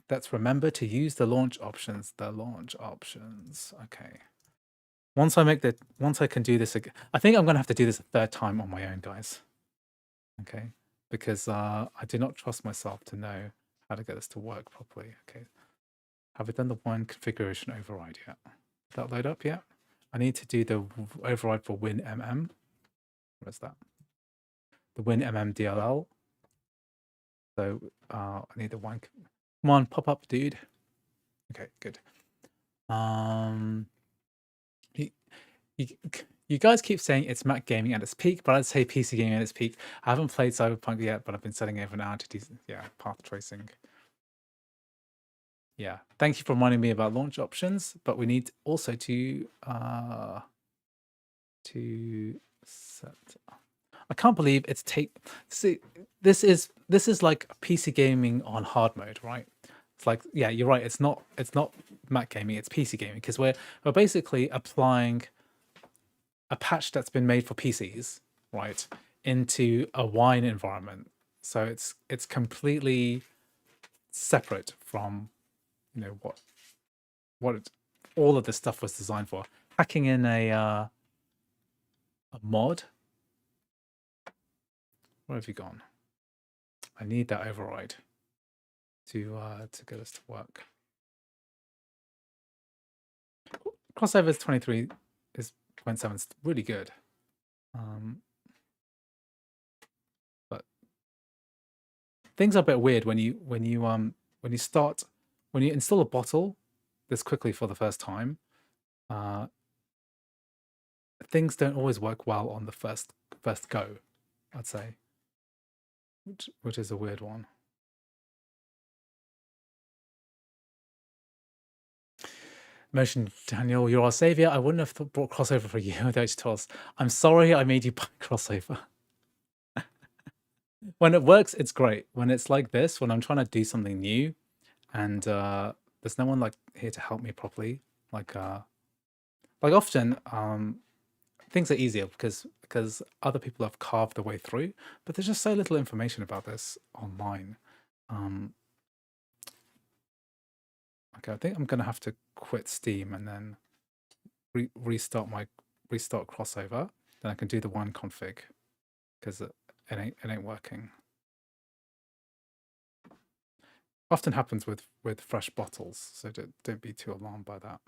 let's remember to use the launch options. The launch options. Okay. Once I can do this again, I think I'm going to have to do this a third time on my own, guys. Okay, because I do not trust myself to know how to get this to work properly. Okay, have I done the wine configuration override yet? Did that load up yet? I need to do the override for WinMM. Where's that? The WinMM DLL. So I need the wine. Come on, pop up, dude. Okay, good. You, you guys keep saying it's Mac gaming at its peak, but I'd say PC gaming at its peak. I haven't played Cyberpunk yet, but I've been setting it for now to do, yeah, path tracing. Yeah, thank you for reminding me about launch options, but we need also to set. I can't believe it's see, this is like PC gaming on hard mode, right? It's like, yeah, you're right. It's not Mac gaming, it's PC gaming because we're basically applying a patch that's been made for PCs, right, into a wine environment. So it's completely separate from, you know, what all of this stuff was designed for. Hacking in a mod. Where have you gone? I need that override to get us to work. Crossovers 23 is 0.7 is really good. But things are a bit weird when you install a bottle this quickly for the first time. Things don't always work well on the first go, I'd say, which is a weird one. Motion Daniel, you're our savior. I wouldn't have brought crossover for you without tutorials. I'm sorry I made you buy crossover. When it works, it's great. When it's like this, when I'm trying to do something new, and there's no one like here to help me properly, like often things are easier because other people have carved the way through, but there's just so little information about this online. Okay, I think I'm gonna have to quit Steam and then restart crossover. Then I can do the one config because it ain't working. Often happens with fresh bottles, so don't be too alarmed by that.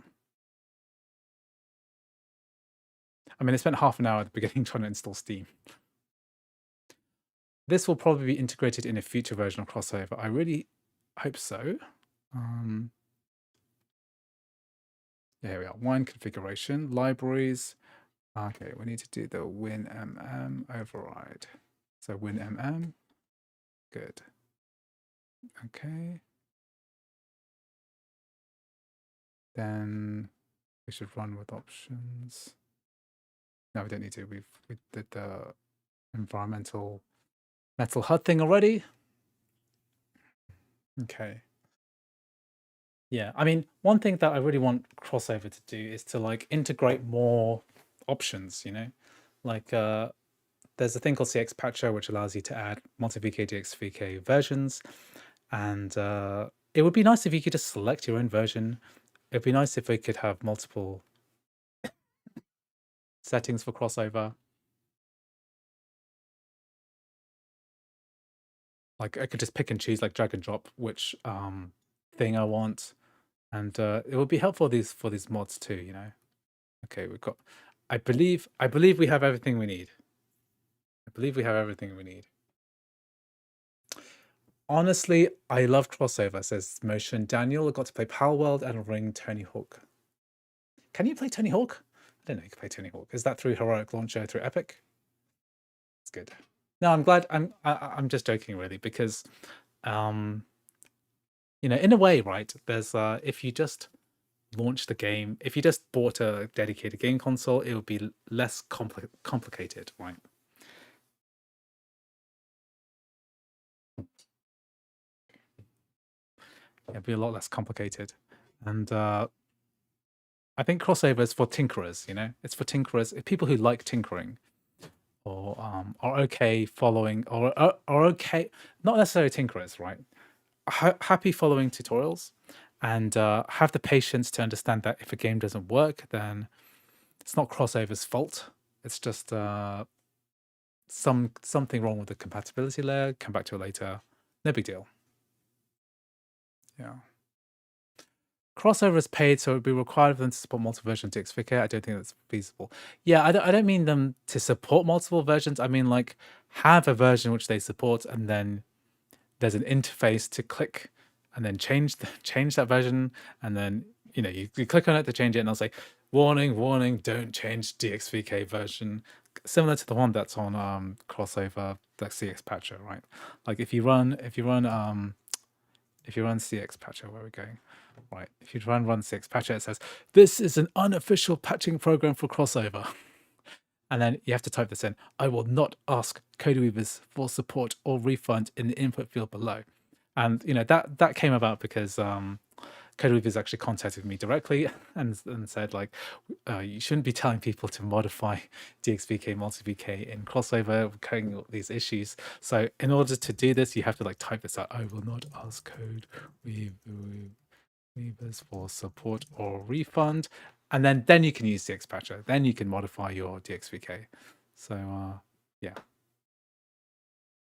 I mean, I spent half an hour at the beginning trying to install Steam. This will probably be integrated in a future version of Crossover. I really hope so. Yeah, here we are. Wine configuration, libraries. Okay, we need to do the WinMM override. So WinMM, good. Okay. Then we should run with options. No, we don't need to. We did the environmental metal HUD thing already. Okay. Yeah, I mean, one thing that I really want Crossover to do is to like integrate more options, you know? Like there's a thing called CX Patcher which allows you to add multi-VK, DXVK versions. And it would be nice if you could just select your own version. It'd be nice if we could have multiple settings for Crossover. Like I could just pick and choose, like drag and drop which thing I want. And it would be helpful for these mods too, you know. Okay, we've got I believe we have everything we need. I believe we have everything we need. Honestly, I love Crossover, says Motion. Daniel, I got to play Palworld and Ring Tony Hawk. Can you play Tony Hawk? I don't know you can play Tony Hawk. Is that through Heroic Launcher, through Epic? It's good. No, I'm glad. I'm just joking, really, because, you know, in a way, right? There's if you just launch the game, if you just bought a dedicated game console, it would be less complicated, right? It'd be a lot less complicated, and I think Crossover is for tinkerers. You know, it's for tinkerers, people who like tinkering, or are okay following, or are okay, not necessarily tinkerers, right? Happy following tutorials, and have the patience to understand that if a game doesn't work, then it's not Crossover's fault. It's just something wrong with the compatibility layer. Come back to it later. No big deal. Yeah. Crossover is paid, so it would be required for them to support multiple versions of DXVK. I don't think that's feasible. Yeah, I don't mean them to support multiple versions. I mean like have a version which they support, and then there's an interface to click and then change that version, and then you know you click on it to change it, and I'll say warning, warning, don't change DXVK version, similar to the one that's on Crossover, the CX Patcher, right? Like if you run CX Patcher, where are we going? Right, if you run CX Patcher, it says this is an unofficial patching program for Crossover. And then you have to type this in. I will not ask Codeweavers for support or refund in the input field below. And you know that came about because Codeweavers actually contacted me directly and said like, you shouldn't be telling people to modify DXVK multi-VK in Crossover, carrying all these issues. So in order to do this, you have to like type this out. I will not ask Codeweavers for support or refund, and then you can use CX Patcher. Then you can modify your DXVK. So yeah,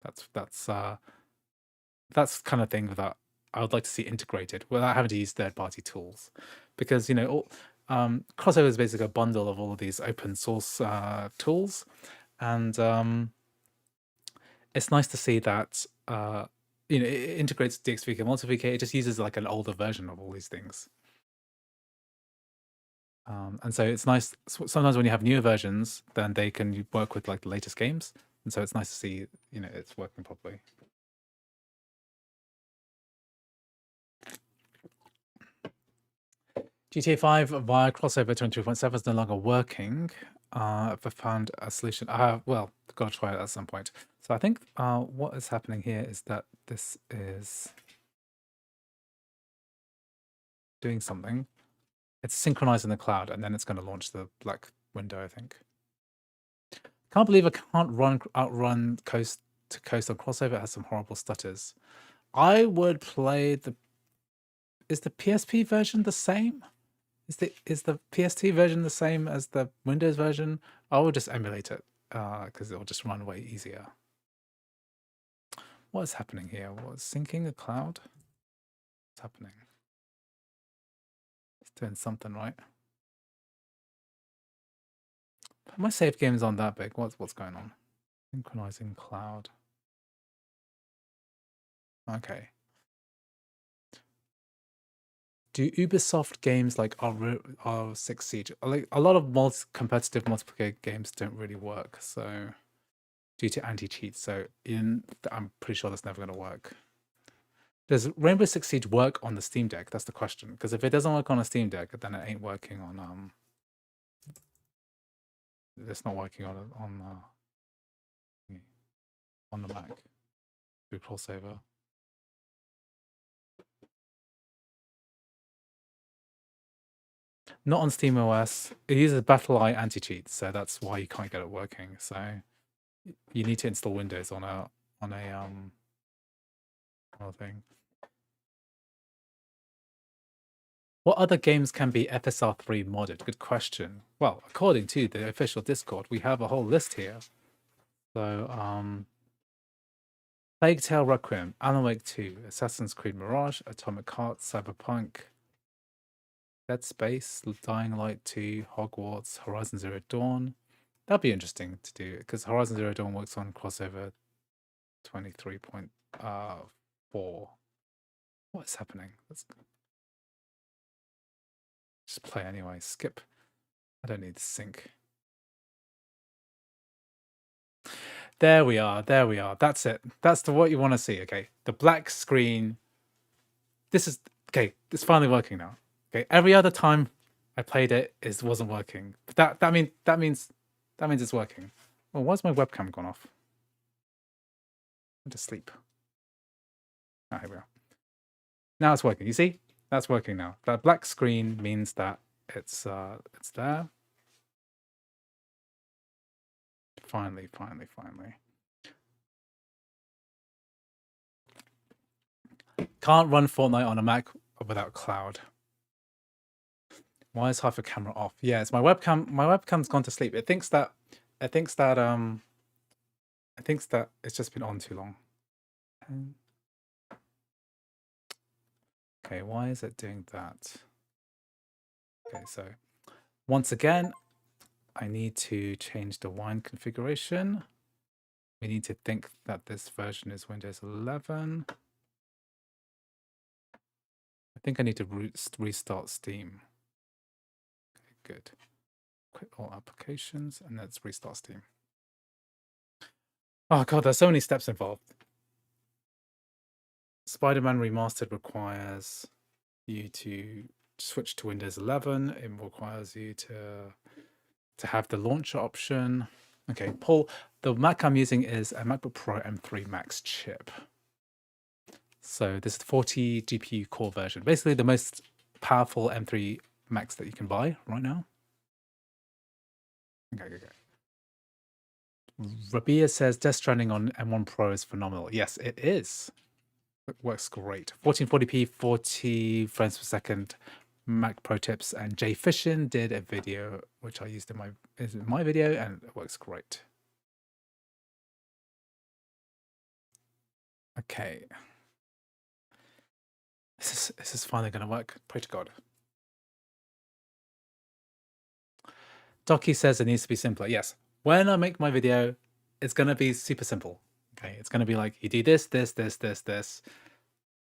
that's kind of thing that I would like to see integrated without having to use third-party tools, because you know Crossover is basically a bundle of all of these open source tools, and it's nice to see that you know it integrates DXVK, multi-VK. It just uses like an older version of all these things. And so it's nice sometimes when you have newer versions, then they can work with like the latest games, and so it's nice to see you know it's working properly. GTA 5 via Crossover 23.7 is no longer working. I've found a solution. Well, gotta try it at some point. So I think what is happening here is that this is doing something. It's synchronizing the cloud, and then it's going to launch the black window, I think. Can't believe I can't outrun coast to coast on Crossover. It has some horrible stutters. I would play the. Is the PSP version the same? Is the PST version the same as the Windows version? I will just emulate it because it will just run way easier. What is happening here? What is syncing the cloud? What's happening? It's doing something right. My save games aren't that big. What's going on? Synchronizing cloud. Okay. Do Ubisoft games like R6 Siege, like a lot of competitive multiplayer games don't really work, so due to anti-cheat. So I'm pretty sure that's never going to work. Does Rainbow Six Siege work on the Steam Deck? That's the question. Because if it doesn't work on a Steam Deck, then it ain't working on it's not working on the Mac through crossover. Not on Steam OS. It uses BattleEye anti-cheat, so that's why you can't get it working. So you need to install Windows on a thing. What other games can be FSR3 modded? Good question. Well, according to the official Discord, we have a whole list here. So, Plague Tale Requiem, Alan Wake 2, Assassin's Creed Mirage, Atomic Heart, Cyberpunk, Dead Space, Dying Light 2, Hogwarts, Horizon Zero Dawn. That'd be interesting to do, because Horizon Zero Dawn works on crossover 23.4. What is happening? Let's just play anyway. Skip. I don't need to sync. There we are. There we are. That's it. That's what you want to see. Okay. The black screen. This is okay. It's finally working now. Okay. Every other time I played it, it wasn't working. But that means it's working. Well, why's my webcam gone off? I'm to sleep. Ah, here we are. Now it's working. You see? That's working now. That black screen means that it's there. Finally. Can't run Fortnite on a Mac without cloud. Why is half a camera off? Yeah, it's my webcam. My webcam's gone to sleep. It thinks that it's just been on too long. Okay, why is it doing that? Okay, so once again, I need to change the wine configuration. We need to think that this version is Windows 11. I think I need to restart Steam. Okay, good. Quit all applications and let's restart Steam. Oh god, there's so many steps involved. Spider-Man Remastered requires you to switch to Windows 11. It requires you to have the launcher option. Okay, Paul, the Mac I'm using is a MacBook Pro M3 Max chip. So this is the 40 GPU core version. Basically the most powerful M3 Max that you can buy right now. Okay. Rabia says Death Stranding on M1 Pro is phenomenal. Yes, it is. It works great. 1440p, 40 frames per second, Mac Pro tips, and Jay Fishin did a video which I used in my video, and it works great. Okay. This is finally going to work. Pray to God. Docky says it needs to be simpler. Yes. When I make my video, it's going to be super simple. Okay. It's going to be like, you do this.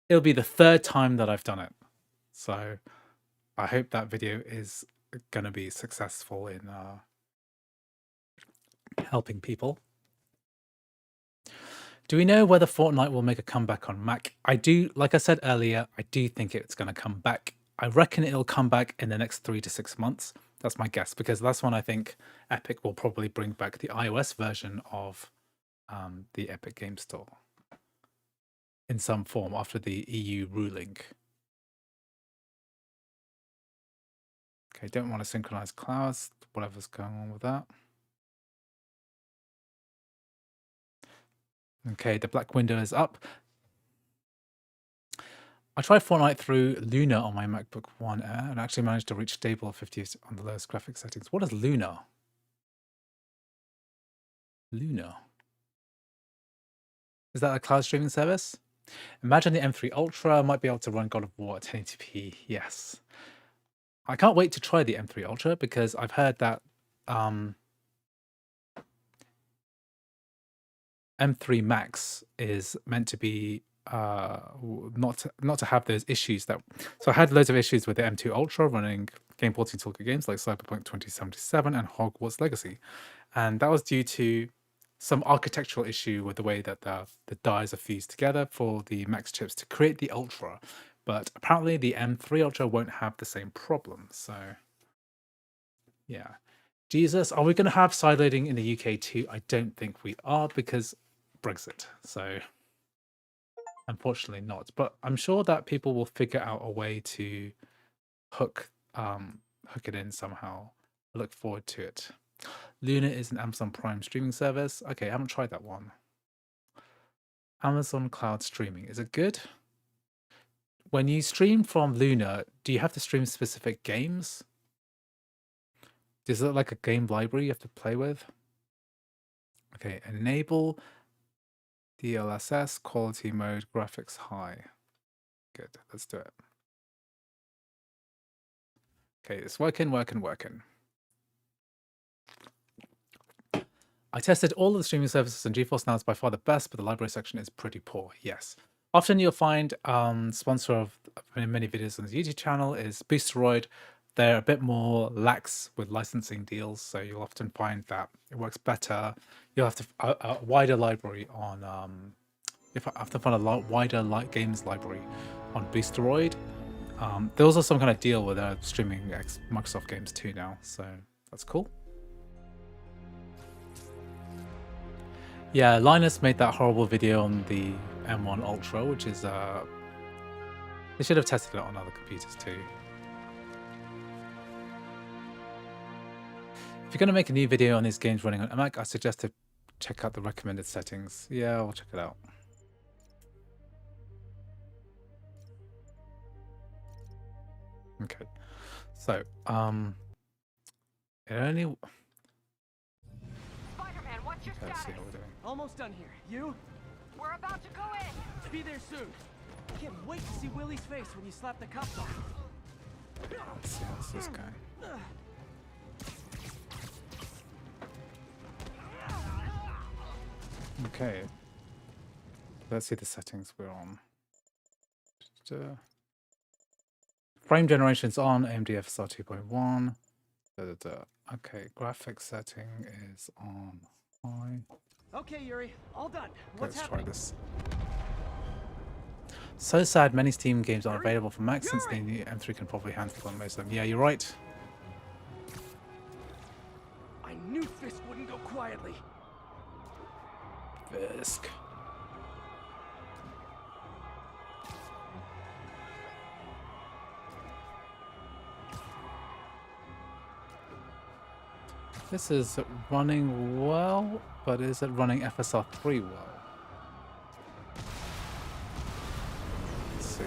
It'll be the third time that I've done it. So I hope that video is going to be successful in helping people. Do we know whether Fortnite will make a comeback on Mac? I do, like I said earlier, I do think it's going to come back. I reckon it'll come back in the next 3 to 6 months. That's my guess, because that's when I think Epic will probably bring back the iOS version of the Epic Game Store in some form after the EU ruling. Okay, don't want to synchronize clouds, whatever's going on with that. Okay, the black window is up. I tried Fortnite through Luna on my MacBook One Air and actually managed to reach stable 50 on the lowest graphics settings. What is Luna? Luna. Is that a cloud streaming service? Imagine the M3 Ultra might be able to run God of War at 1080p. Yes. I can't wait to try the M3 Ultra because I've heard that M3 Max is meant to be not to have those issues that. So I had loads of issues with the M2 Ultra running game porting toolkit games like Cyberpunk 2077 and Hogwarts Legacy, and that was due to some architectural issue with the way that the dies are fused together for the Max chips to create the Ultra. But apparently the M3 Ultra won't have the same problem. So yeah. Jesus, are we going to have sideloading in the UK too? I don't think we are because Brexit. So unfortunately not. But I'm sure that people will figure out a way to hook hook it in somehow. I look forward to it. Luna is an Amazon Prime streaming service. Okay, I haven't tried that one. Amazon Cloud Streaming. Is it good? When you stream from Luna, do you have to stream specific games? Is it like a game library you have to play with? Okay, enable DLSS, quality mode, graphics high. Good, let's do it. Okay, it's working. I tested all of the streaming services and GeForce Now is by far the best, but the library section is pretty poor. Yes. Often you'll find sponsor of many videos on the YouTube channel is Boosteroid. They're a bit more lax with licensing deals, so you'll often find that it works better. You'll have to a wider library on if I have to find a wider games library on Boosteroid. There was also some kind of deal where they're streaming Microsoft games too now, so that's cool. Yeah, Linus made that horrible video on the M1 Ultra, which is they should have tested it on other computers too. If you're going to make a new video on these games running on a Mac, I suggest to check out the recommended settings. Yeah, I'll check it out. Okay, so it only. Spider-Man, what's your Let's see status? what we're doing. Almost done here. You? We're about to go in. Be there soon. Can't wait to see Willie's face when you slap the cuffs on. Let's see how's this going. Okay. Let's see the settings we're on. Frame generation's on, AMD FSR 2.1. Okay, graphics setting is on high. Okay, Yuri, all done. Let's What's try happening? this. So sad many Steam games aren't available for Mac since the new M3 can probably handle on most of them. Yeah, you're right. I knew Fisk wouldn't go quietly. Fisk. This is running well, but is it running FSR3 well? Let's see.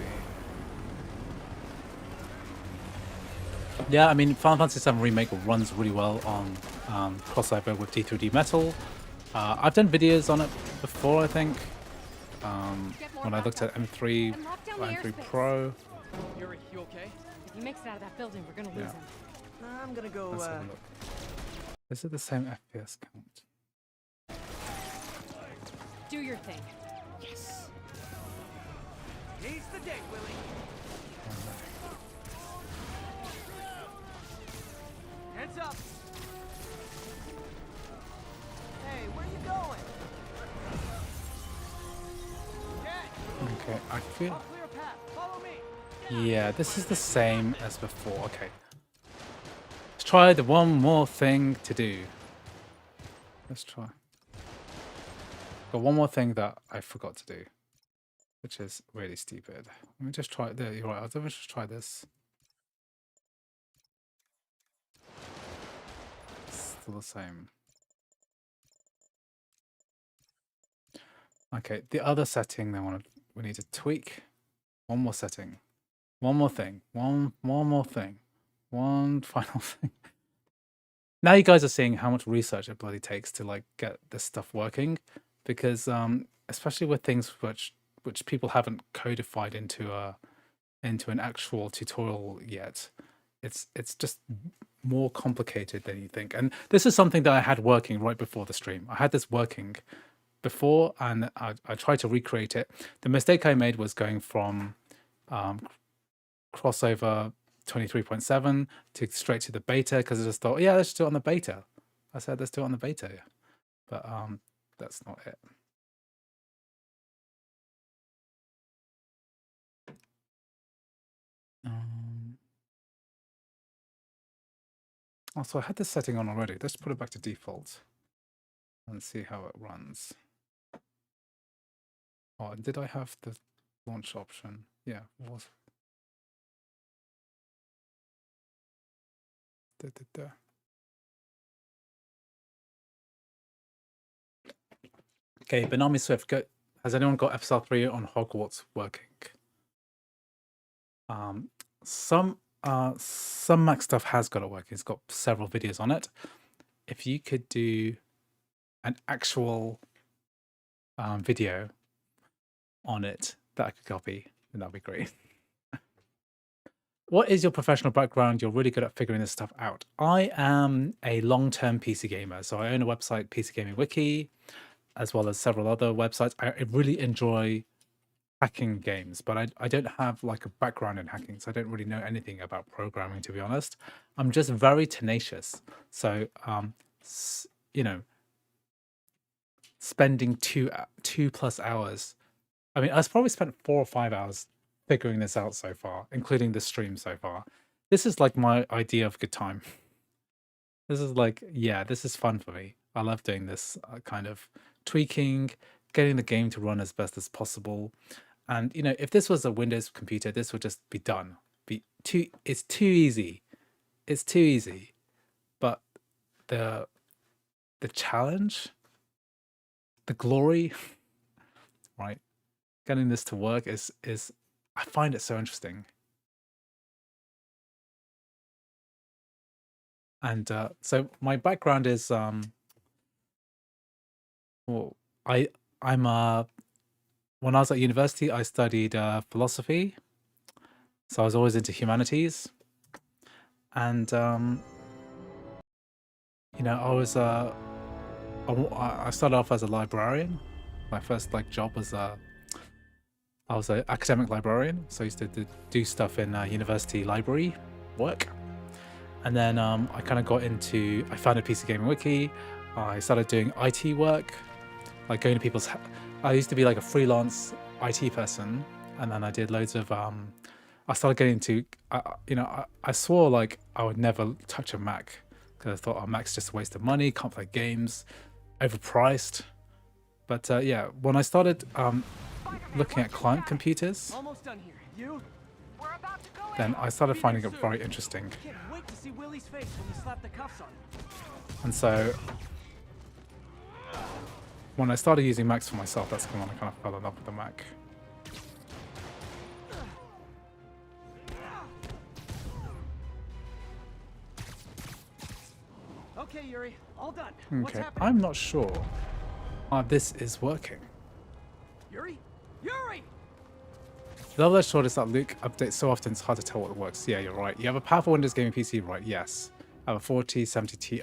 Yeah, I mean, Final Fantasy VII Remake runs really well on crossover with D3D Metal. I've done videos on it before, I think. When I looked at M3, And lock down the M3 airspace. Pro. Yuri, you okay? If he makes it out of that building, we're gonna lose Yeah. him. I'm gonna go, Let's have a look. Is it the same FPS count? Do your thing. Yes! He's the day, Willie! Heads up! Hey, where you going? Get! Okay, I feel. I'll clear a path. Follow me! Yeah, this is the same as before. Okay. Let's try the one more thing to do. Let's try. Got one more thing that I forgot to do, which is really stupid. Let me just try it. There, you're right. Let me just try this. Still the same. Okay, the other setting we need to tweak. One more setting. One more thing. One more thing. One final thing. Now you guys are seeing how much research it bloody takes to like get this stuff working, because especially with things which people haven't codified into an actual tutorial yet, it's just more complicated than you think. And this is something that I had working right before the stream. I had this working before, and I tried to recreate it. The mistake I made was going from um, crossover 23.7 to straight to the beta, because I just thought, yeah, let's do it on the beta. I said, let's do it on the beta, but that's not it. Also, I had this setting on already. Let's put it back to default and see how it runs. Oh, and did I have the launch option? Yeah, it was. Da, da, da. Okay, Benami Swift, has anyone got FSR3 on Hogwarts working? Some Mac stuff has got it working. It's got several videos on it. If you could do an actual video on it that I could copy, then that'd be great. What is your professional background? You're really good at figuring this stuff out. I am a long-term PC gamer, so I own a website, PC Gaming Wiki, as well as several other websites. I really enjoy hacking games, but I don't have like a background in hacking, so I don't really know anything about programming, to be honest. I'm just very tenacious. So, you know, spending two plus hours. I mean, I've probably spent 4 or 5 hours figuring this out so far, including the stream so far. This is like my idea of good time. This is like, yeah, this is fun for me. I love doing this kind of tweaking, getting the game to run as best as possible. And you know, if this was a Windows computer, this would just be done. It's too easy. It's too easy. But the challenge, the glory, right? Getting this to work is I find it so interesting. And so my background is well, I'm when I was at university, I studied philosophy, so I was always into humanities, and you know, I started off as a librarian. My first like job was I was an academic librarian, so I used to do stuff in university library work. And then I kind of I founded PC Gaming Wiki. I started doing IT work, like going to people's. I used to be like a freelance IT person, and then I did loads of. I started getting into, you know, I swore like I would never touch a Mac because I thought, oh, Mac's just a waste of money, can't play games, overpriced. But yeah, when I started looking at client computers, Almost done here. You? We're about to go in. then I started finding it very interesting. Can't wait to see Willie's face when you slap the cuffs on him. And so when I started using Macs for myself, that's when I kind of fell in love with the Mac. Okay, Yuri, all done. What's Okay, happening? I'm not sure this is working. Yuri? Yuri! The level short is that Luke updates so often it's hard to tell what works. Yeah, you're right. You have a powerful Windows gaming PC, right? Yes. I have a 4070 Ti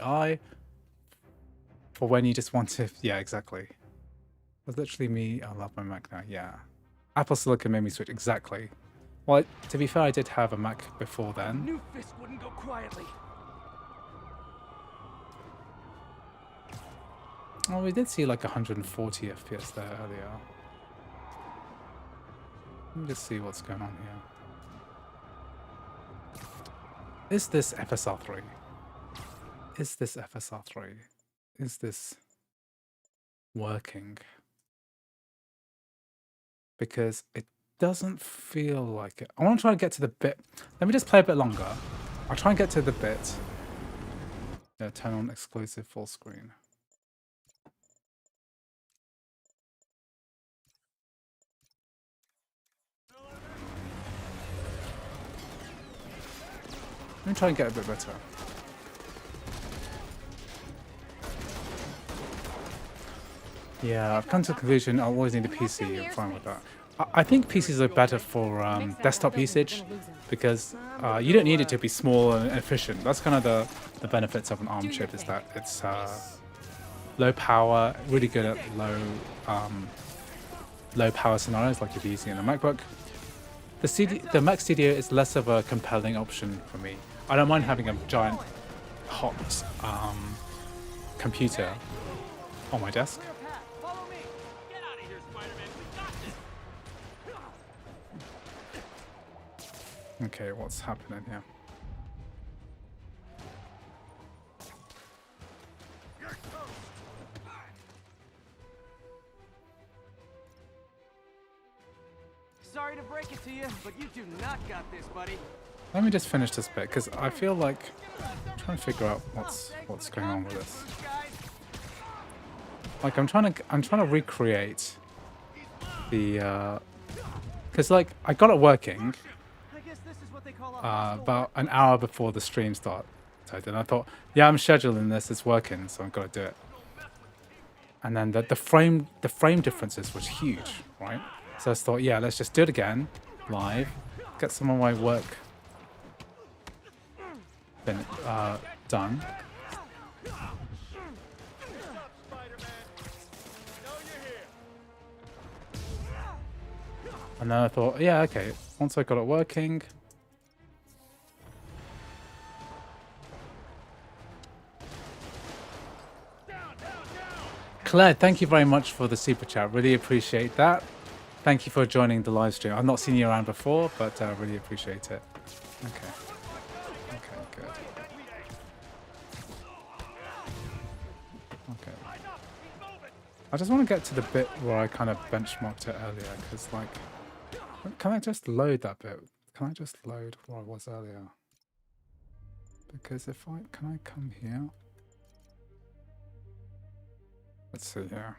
for when you just want to. Yeah, exactly. That's literally me. I love my Mac now. Yeah. Apple Silicon made me switch. Exactly. Well, to be fair, I did have a Mac before then. New fist wouldn't go quietly. Oh, we did see like 140 FPS there earlier. Let me just see what's going on here. Is this FSR3? Is this FSR3? Is this working? Because it doesn't feel like it. I want to try and get to the bit. Let me just play a bit longer. I'll try and get to the bit. Yeah, turn on exclusive full screen. Let me try and get a bit better. Yeah, I've come to the conclusion I always need a PC. I'm fine with that. I think PCs are better for desktop usage because you don't need it to be small and efficient. That's kind of the benefits of an ARM chip, is that it's low power, really good at low power scenarios, like if you're using it in a MacBook. The Mac Studio is less of a compelling option for me. I don't mind having a giant hot computer on my desk. Clear path. Follow me. Get out of here, Spider-Man. We got this. Okay, what's happening here? Sorry to break it to you, but you do not got this, buddy. Let me just finish this bit because I feel like I'm trying to figure out what's going on with this. Like I'm trying to recreate the because like I got it working I guess this is what they call a about an hour before the stream started, and I thought, yeah, I'm scheduling this, it's working, so I've got to do it. And then the frame differences was huge, right? So I thought, yeah, let's just do it again, live, get some of my work done. And then I thought, yeah, okay, once I got it working. Claire, thank you very much for the super chat. Really appreciate that. Thank you for joining the live stream. I've not seen you around before, but I really appreciate it. Okay. Okay, good. Okay. I just want to get to the bit where I kind of benchmarked it earlier, because, like, can I just load that bit? Can I just load where I was earlier? Because if can I come here? Let's see here.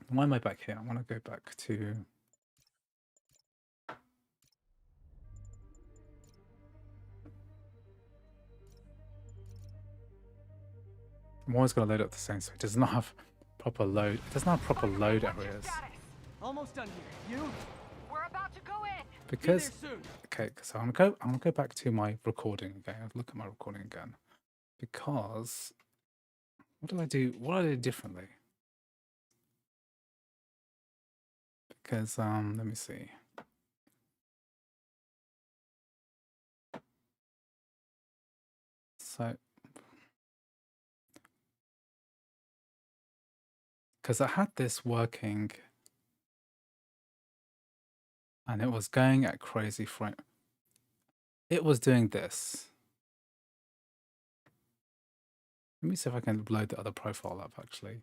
Why am I back here? I want to go back to... I'm always going to load up the same, so it does not have proper load. It doesn't have proper load areas. Almost done here. You? We're about to go in. Because... Be there soon. Okay, so I'm gonna go back to my recording again. I'll look at my recording again. Because... What did I do? What did I do differently? Because, let me see. So... Because I had this working... And it was going at crazy frame. It was doing this. Let me see if I can load the other profile up, actually.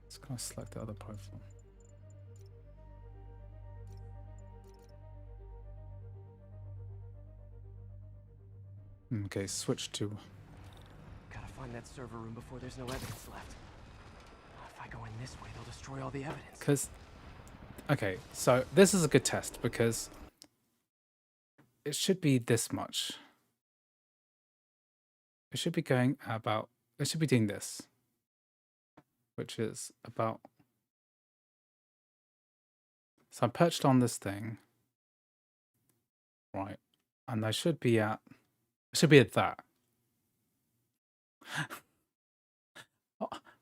Just gonna select the other profile. Okay, switch to... Gotta find that server room before there's no evidence left. If I go in this way, they'll destroy all the evidence. Because... Okay, so this is a good test, because it should be this much. It should be going about... It should be doing this. Which is about... So I'm perched on this thing. Right. And I should be at... I should be at that.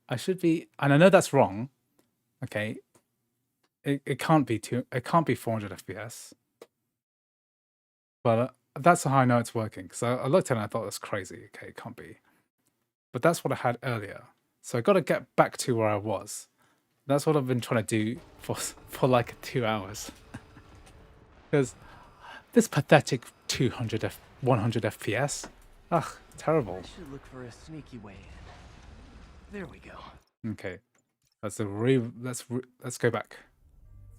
I should be... And I know that's wrong. Okay. It can't be it can't be 400 FPS. But that's how I know it's working. So I looked at it and I thought that's crazy. Okay, it can't be. But that's what I had earlier. So I got to get back to where I was. That's what I've been trying to do for like 2 hours. Because this pathetic 100 FPS. Ugh, terrible. I should look for a sneaky way in. There we go. Okay. Let's go back.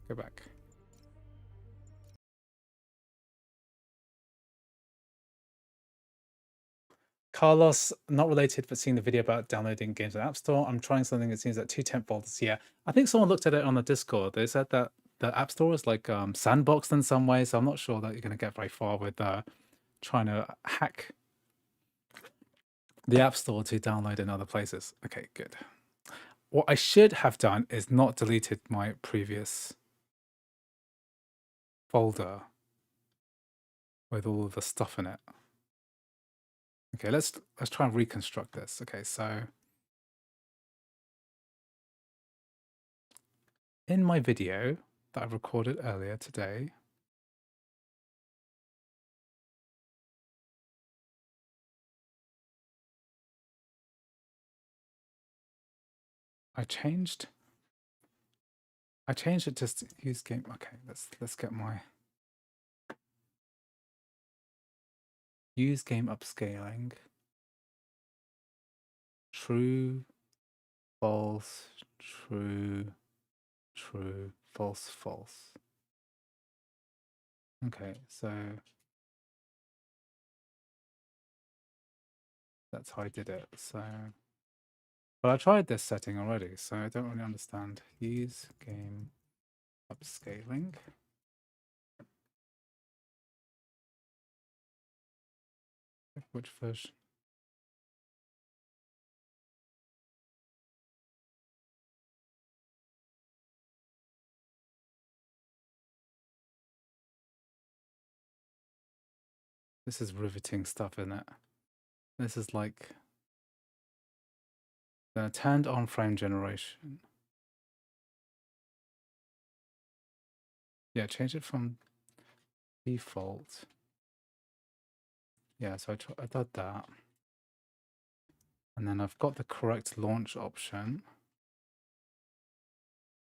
Go back. Carlos, not related, but seen the video about downloading games in the App Store. I'm trying something that seems at 2 temp volts. Yeah, I think someone looked at it on the Discord. They said that the App Store is like sandboxed in some way, so I'm not sure that you're going to get very far with trying to hack the App Store to download in other places. Okay, good. What I should have done is not deleted my previous folder with all of the stuff in it. Okay, let's try and reconstruct this. Okay, so in my video that I recorded earlier today, I changed it to use game. Okay, let's get my use game upscaling. True, false, true, true, false, false. Okay, so that's how I did it. So, but I tried this setting already, so I don't really understand. Use game upscaling. Which version? This is riveting stuff, isn't it? This is like the turned on frame generation. Yeah, change it from default. Yeah, so I did that. And then I've got the correct launch option.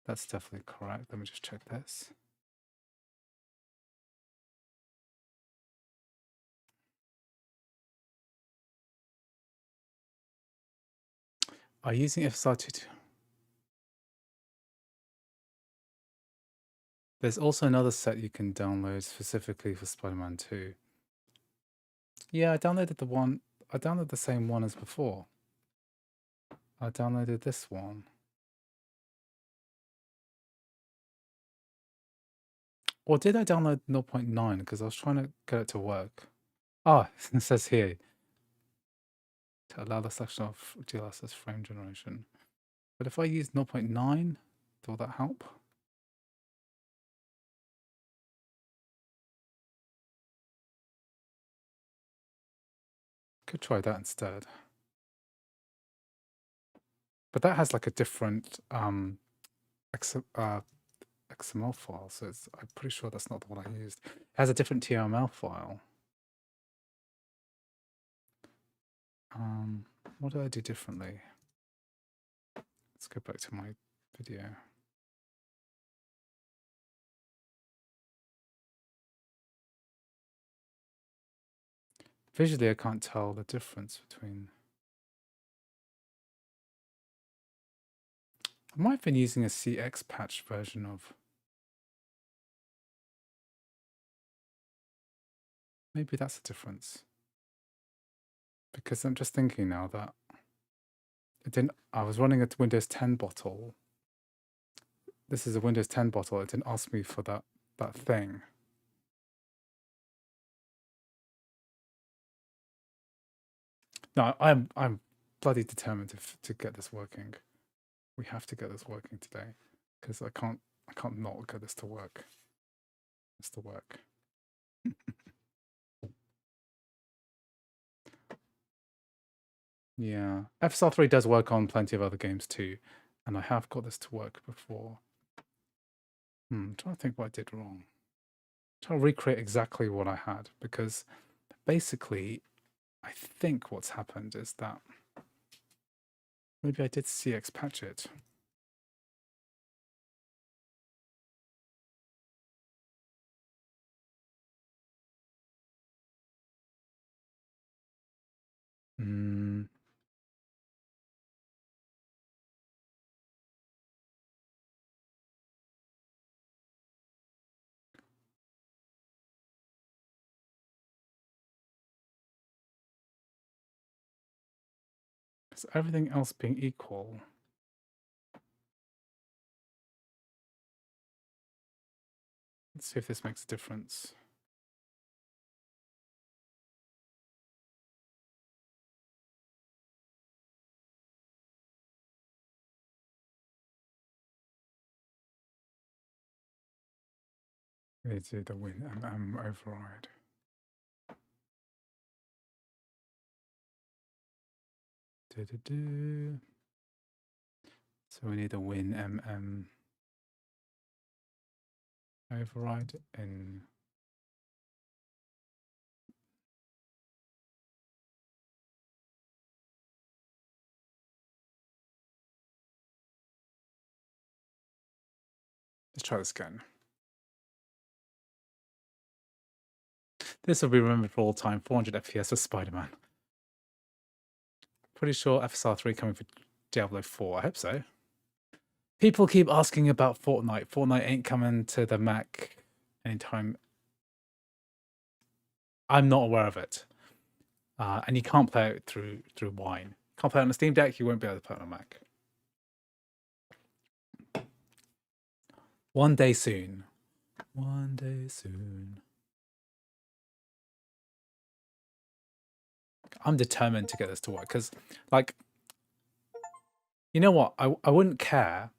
That's definitely correct. Let me just check this. Are you using FSR3? There's also another set you can download specifically for Spider-Man 2. Yeah, I downloaded the same one as before. I downloaded this one. Or did I download 0.9? Because I was trying to get it to work. Ah, it says here, to allow the selection of DLSS frame generation. But if I use 0.9, will that help? Could try that instead. But that has like a different XML file, so I'm pretty sure that's not the one I used. It has a different TML file. What did I do differently? Let's go back to my video. Visually, I can't tell the difference between... I might have been using a CX patch version of... Maybe that's a difference. Because I'm just thinking now that it didn't... I was running a Windows 10 bottle. This is a Windows 10 bottle. It didn't ask me for that thing. No, I'm bloody determined to get this working. We have to get this working today because I can't not get this to work. It's to work. Yeah, FSR3 does work on plenty of other games too, and I have got this to work before. I'm trying to think what I did wrong. I'm trying to recreate exactly what I had, because basically I think what's happened is that maybe I did CX patch it. So everything else being equal, let's see if this makes a difference. We do the WinMM override. So we need a WinMM override in. Let's try this again. This will be remembered for all time. 400 FPS for Spider-Man. Pretty sure FSR3 coming for Diablo 4. I hope so. People keep asking about Fortnite. Fortnite ain't coming to the Mac anytime. I'm not aware of it. And you can't play it through Wine. Can't play it on a Steam Deck. You won't be able to play it on a Mac. One day soon. One day soon. I'm determined to get this to work because, like, you know what? I wouldn't care.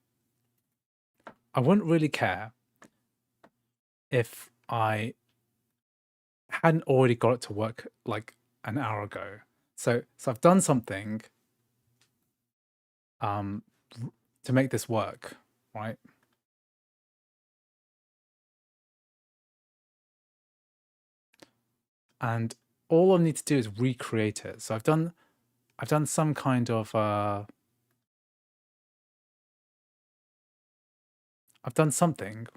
I wouldn't really care if I hadn't already got it to work like an hour ago. So I've done something to make this work, right? And all I need to do is recreate it. So I've done some kind of I've done something,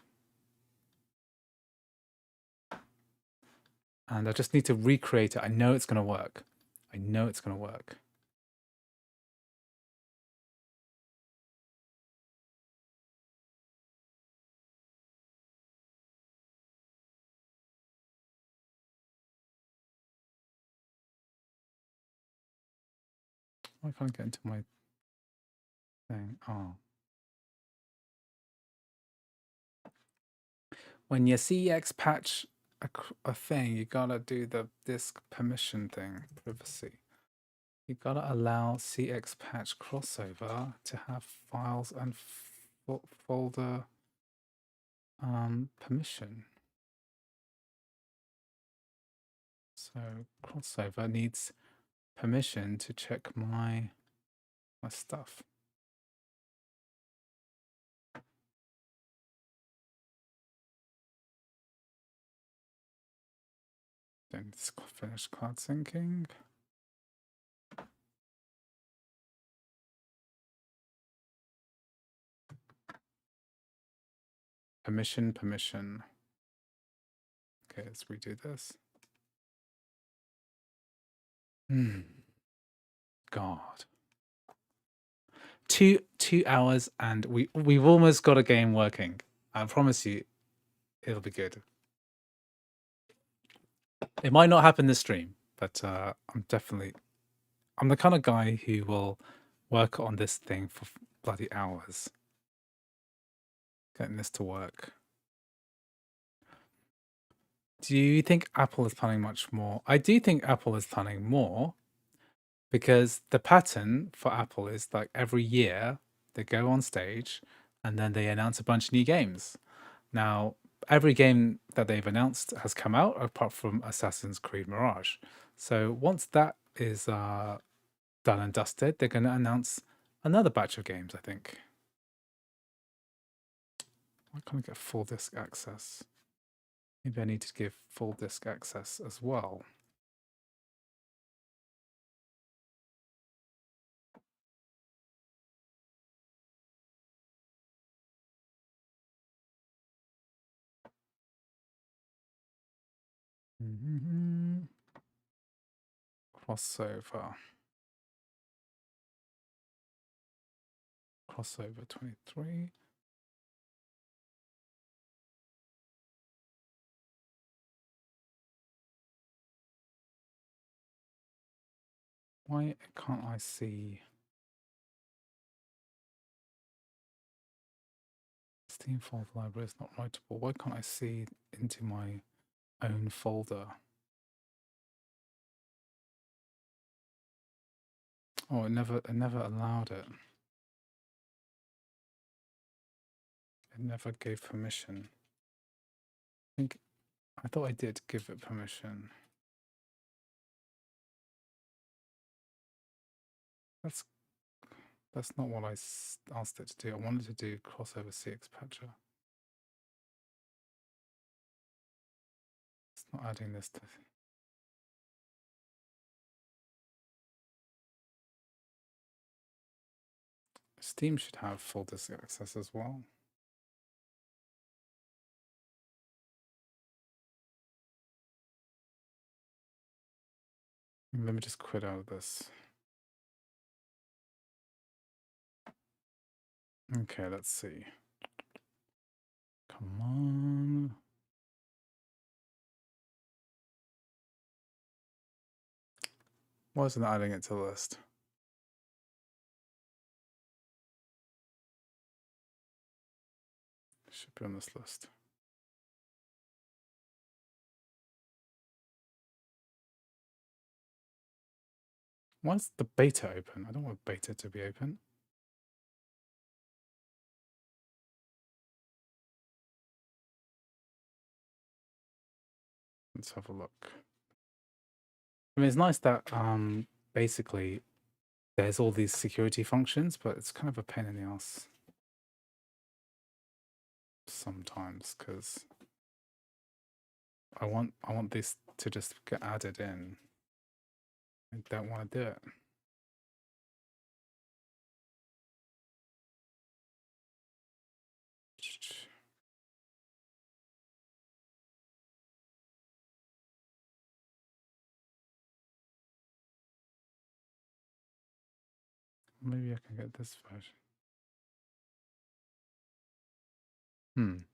and I just need to recreate it. I know it's going to work. I know it's going to work. Why can't I get into my thing? Oh. When you CX patch a thing, you gotta do the disk permission thing, privacy. You gotta allow CX patch crossover to have files and folder permission. So crossover needs permission to check my stuff. Then finish cloud syncing. Permission. Okay, let's redo this. God. 2 hours and we've almost got a game working. I promise you it'll be good. It might not happen this stream, but I'm the kind of guy who will work on this thing for bloody hours. Getting this to work. Do you think Apple is planning much more? I do think Apple is planning more because the pattern for Apple is like every year they go on stage and then they announce a bunch of new games. Now, every game that they've announced has come out apart from Assassin's Creed Mirage. So once that is done and dusted, they're going to announce another batch of games, I think. Why can't I get full disk access? Maybe I need to give full disk access as well. Crossover 23. Why can't I see Steam folder library is not writable? Why can't I see into my own folder? Oh, it never allowed it. It never gave permission. think I thought I did give it permission. That's not what I asked it to do. I wanted to do crossover CX patcher. It's not adding this to. Steam should have full disk access as well. Let me just quit out of this. Okay, let's see. Come on. Why isn't it adding it to the list? It should be on this list. Why is the beta open? I don't want beta to be open. Let's have a look. I mean, it's nice that basically there's all these security functions, but it's kind of a pain in the ass sometimes because I want this to just get added in. I don't want to do it. Maybe I can get this version. Let's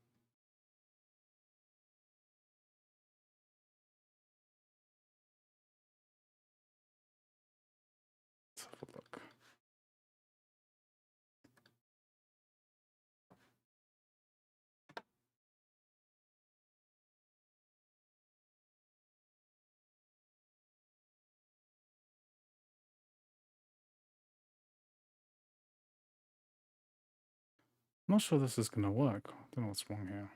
have a look. I'm not sure this is going to work. I don't know what's wrong here.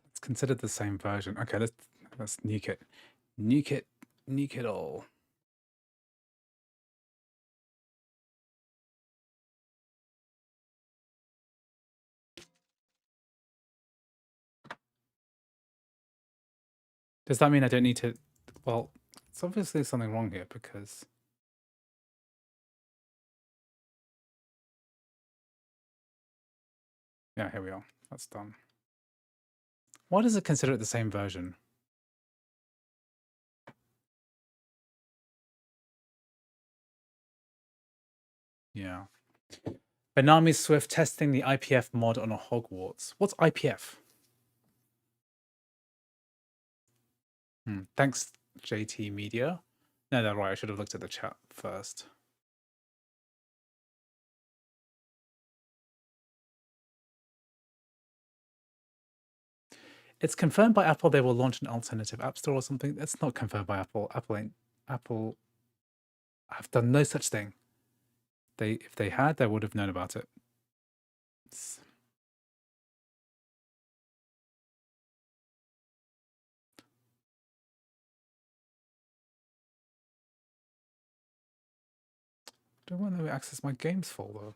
It's considered the same version. Okay, let's nuke it. Nuke it. Nuke it all. Does that mean I don't need to? Well, it's obviously something wrong here because yeah, here we are. That's done. Why does it consider it the same version? Yeah. Benami Swift testing the IPF mod on a Hogwarts. What's IPF? Thanks, JT Media. No, they're right. I should have looked at the chat first. It's confirmed by Apple they will launch an alternative app store or something. That's not confirmed by Apple. Apple have done no such thing. If they had, they would have known about it. I don't want to access my games folder.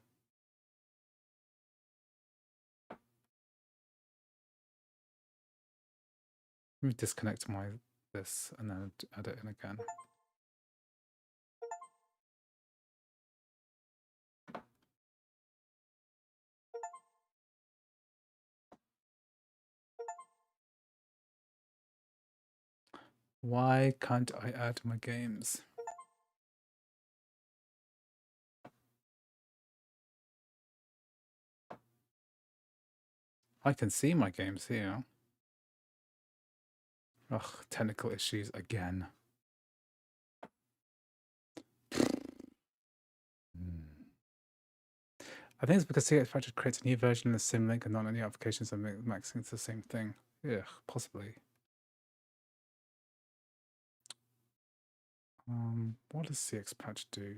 Let me disconnect this and then add it in again. Why can't I add my games? I can see my games here. Ugh, technical issues again. I think it's because CX Patcher creates a new version of the symlink and not any applications are maxing it's the same thing. Yeah, possibly. What does CX Patch do?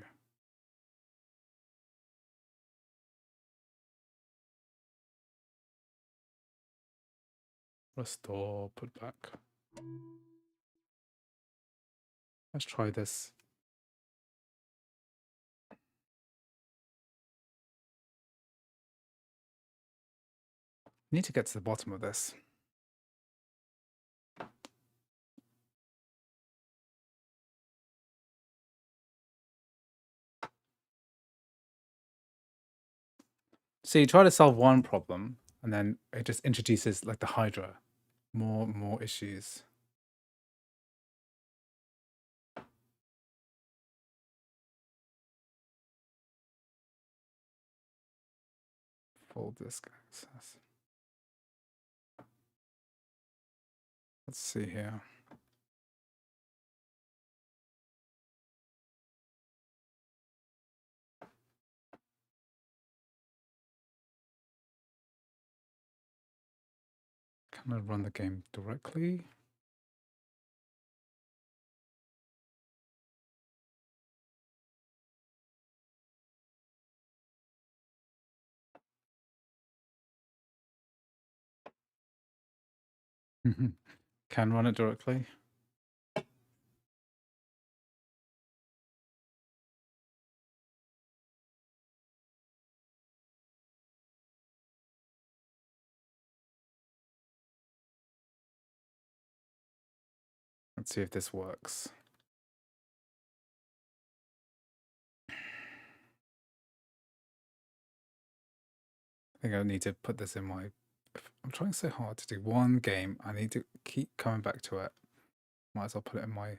Restore, put back. Let's try this. Need to get to the bottom of this. So you try to solve one problem, and then it just introduces like the Hydra, more issues. Full disk access. Let's see here. Can I run the game directly? Can run it directly. Let's see if this works. I think I need to put this in my... I'm trying so hard to do one game. I need to keep coming back to it. Might as well put it in my... You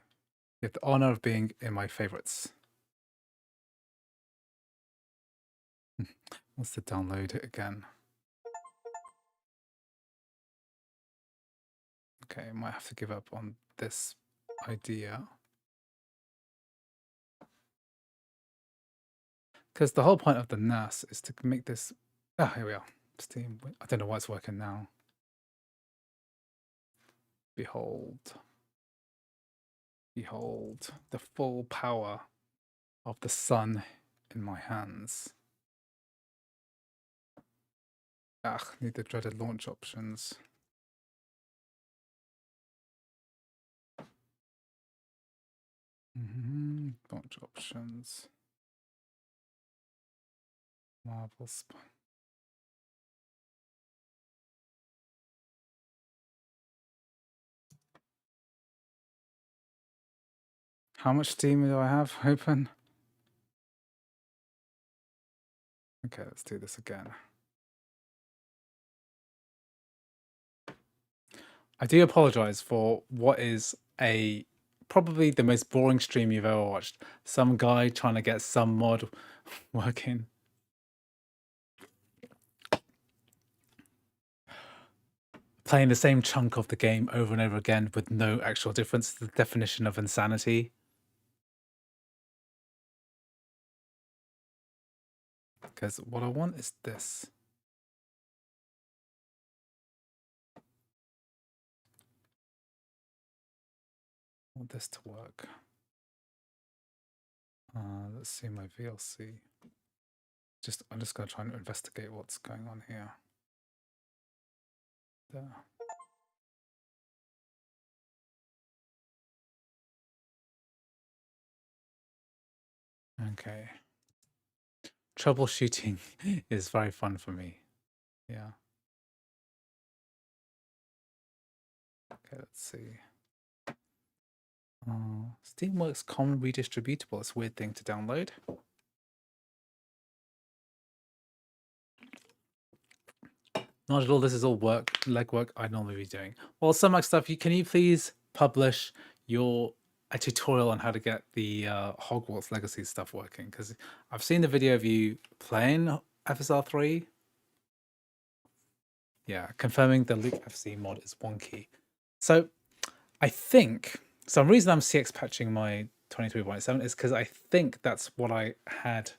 have the honor of being in my favorites. Wants to download it again. Okay, might have to give up on this idea. Because the whole point of the NAS is to make this... Ah, here we are. Steam. I don't know why it's working now. Behold. Behold the full power of the sun in my hands. Ah, need the dreaded launch options. Launch options. Marvel Spy. How much Steam do I have open? Okay, let's do this again. I do apologize for what is probably the most boring stream you've ever watched. Some guy trying to get some mod working. Playing the same chunk of the game over and over again with no actual difference. The definition of insanity. Because what I want is this. I want this to work. Let's see my VLC. I'm just going to try and investigate what's going on here. There. Okay. Troubleshooting is very fun for me. Yeah. Okay, let's see. Steamworks Common Redistributable. It's a weird thing to download. Not at all. This is all legwork I'd normally be doing. Well, so much stuff. Can you please publish a tutorial on how to get the Hogwarts Legacy stuff working? Because I've seen the video of you playing FSR3. Yeah, confirming the Luke FC mod is wonky. So I think some reason I'm CX patching my 23.7 is because I think that's what I had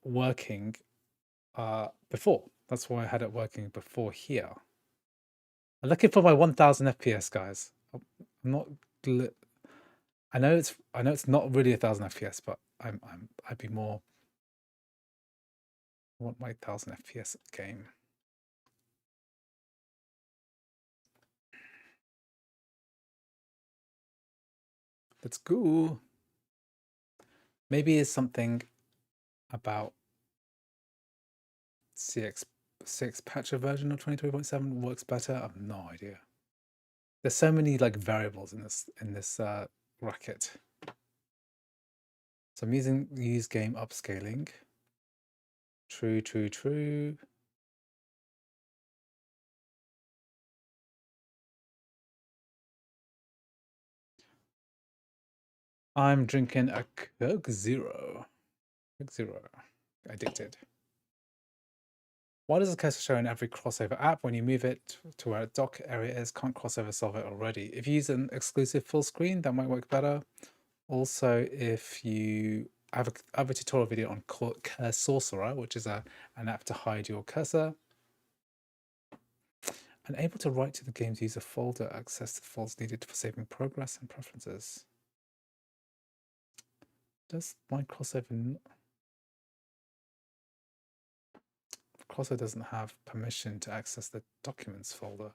working before. That's why I had it working before here. I'm looking for my 1000 FPS, guys. I'm not. I know it's not really 1000 FPS, but I'd be more. I want my 1000 FPS game. Let's go. Maybe it's something about CX6 patcher version of 23.7 works better. I have no idea. There's so many like variables in this racket. So I'm using use game upscaling. True, true, true. I'm drinking a Coke Zero. Coke Zero. Addicted. Why does the cursor show in every crossover app when you move it to where a dock area is? Can't crossover solve it already? If you use an exclusive full screen, that might work better. Also, if you have a tutorial video on Cursorcerer, which is an app to hide your cursor. Unable to write to the game's user folder, access the files needed for saving progress and preferences. Does my crossover doesn't have permission to access the documents folder?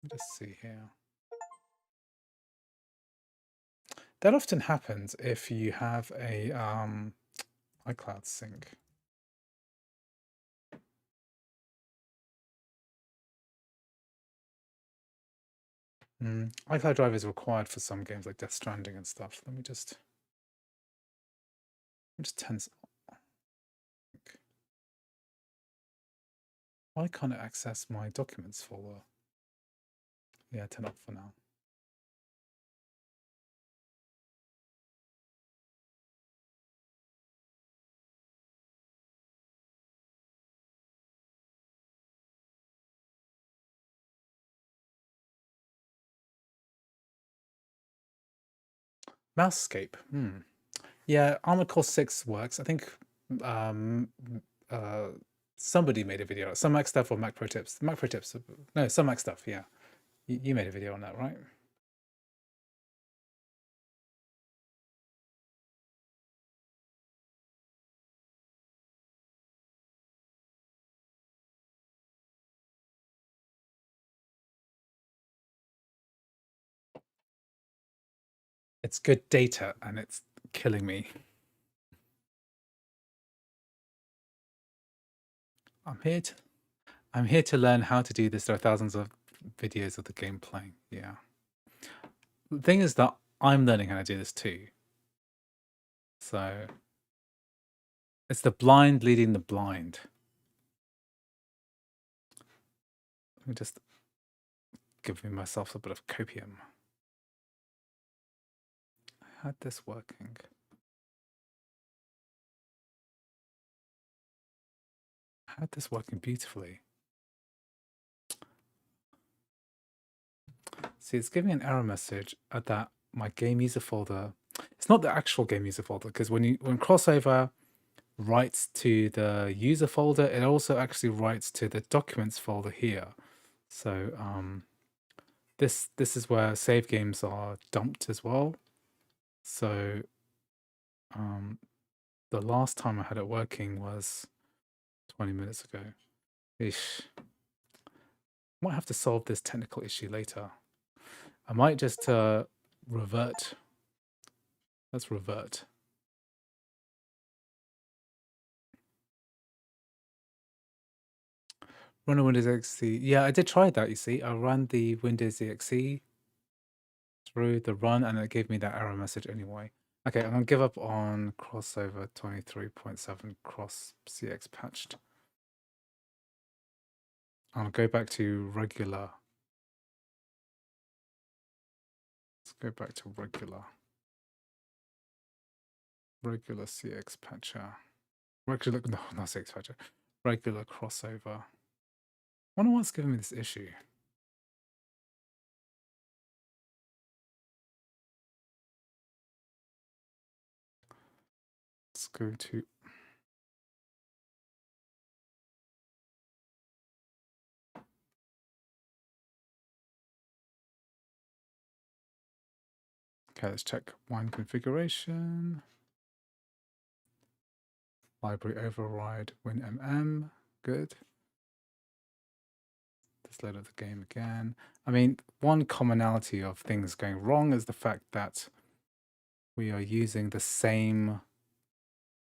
Let me just see here. That often happens if you have a iCloud sync. iCloud Drive is required for some games like Death Stranding and stuff. Let me just tense. Why can't it access my documents folder? Yeah, turn off for now. Mousescape. Yeah, Armored Core 6 works. I think somebody made a video. Some Mac stuff or Mac Pro Tips. Mac Pro Tips. No, some Mac stuff, yeah. You made a video on that, right? It's good data and it's killing me. I'm here to learn how to do this. There are thousands of videos of the game playing. Yeah. The thing is that I'm learning how to do this too. So it's the blind leading the blind. Let me just give myself a bit of copium. I had this working. I had this working beautifully. See, it's giving an error message that my game user folder. It's not the actual game user folder because when crossover writes to the user folder, it also actually writes to the documents folder here. So this is where save games are dumped as well. So the last time I had it working was 20 minutes ago. Ish. Might have to solve this technical issue later. I might just revert. Let's revert. Run a Windows exe. Yeah, I did try that, you see. I ran the Windows exe through the run and it gave me that error message anyway. Okay, I'm going to give up on crossover 23.7 cross CX patched. I'll go back to regular. Let's go back to regular. Regular CX patcher. Regular, no, not CX patcher. Regular crossover. I wonder what's giving me this issue. Let's go to okay, let's check wine configuration. Library override WinMM. Good. Let's load up the game again. I mean, one commonality of things going wrong is the fact that we are using the same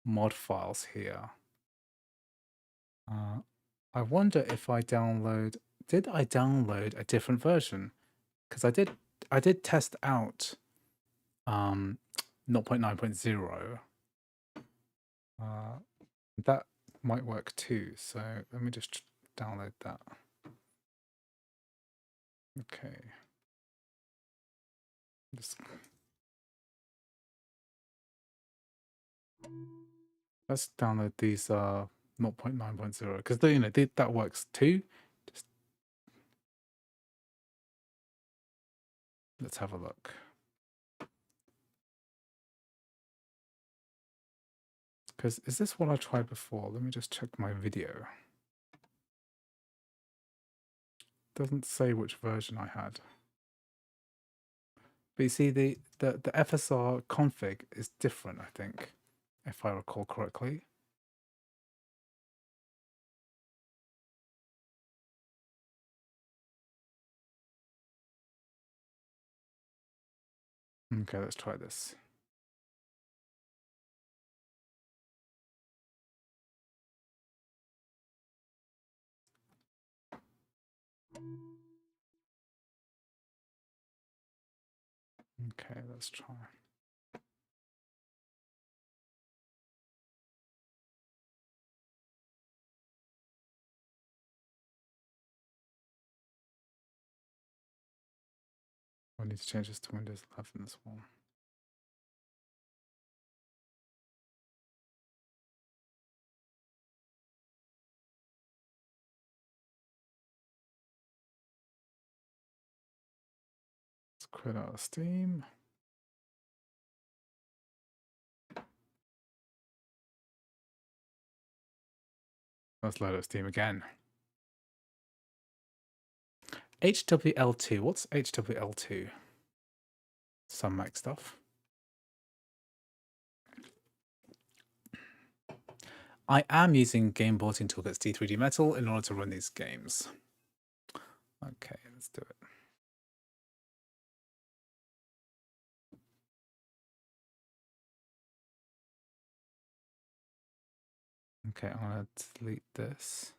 mod files here. I wonder if I download... Did I download a different version? Because I did test out 0.9.0. That might work too. So let me just download that. Okay. Let's download these 0.9.0 because that works too. Just let's have a look. Because is this what I tried before? Let me just check my video. Doesn't say which version I had. But you see, the FSR config is different, I think, if I recall correctly. Okay, let's try this. Okay, let's try. I need to change this to Windows 11 as well. Let's quit out of Steam. Let's load up Steam again. HWL2. What's HWL2? Some Mac stuff. I am using Game Porting Toolkit's D3D Metal in order to run these games. Okay, let's do it. Okay, I'm going to delete this.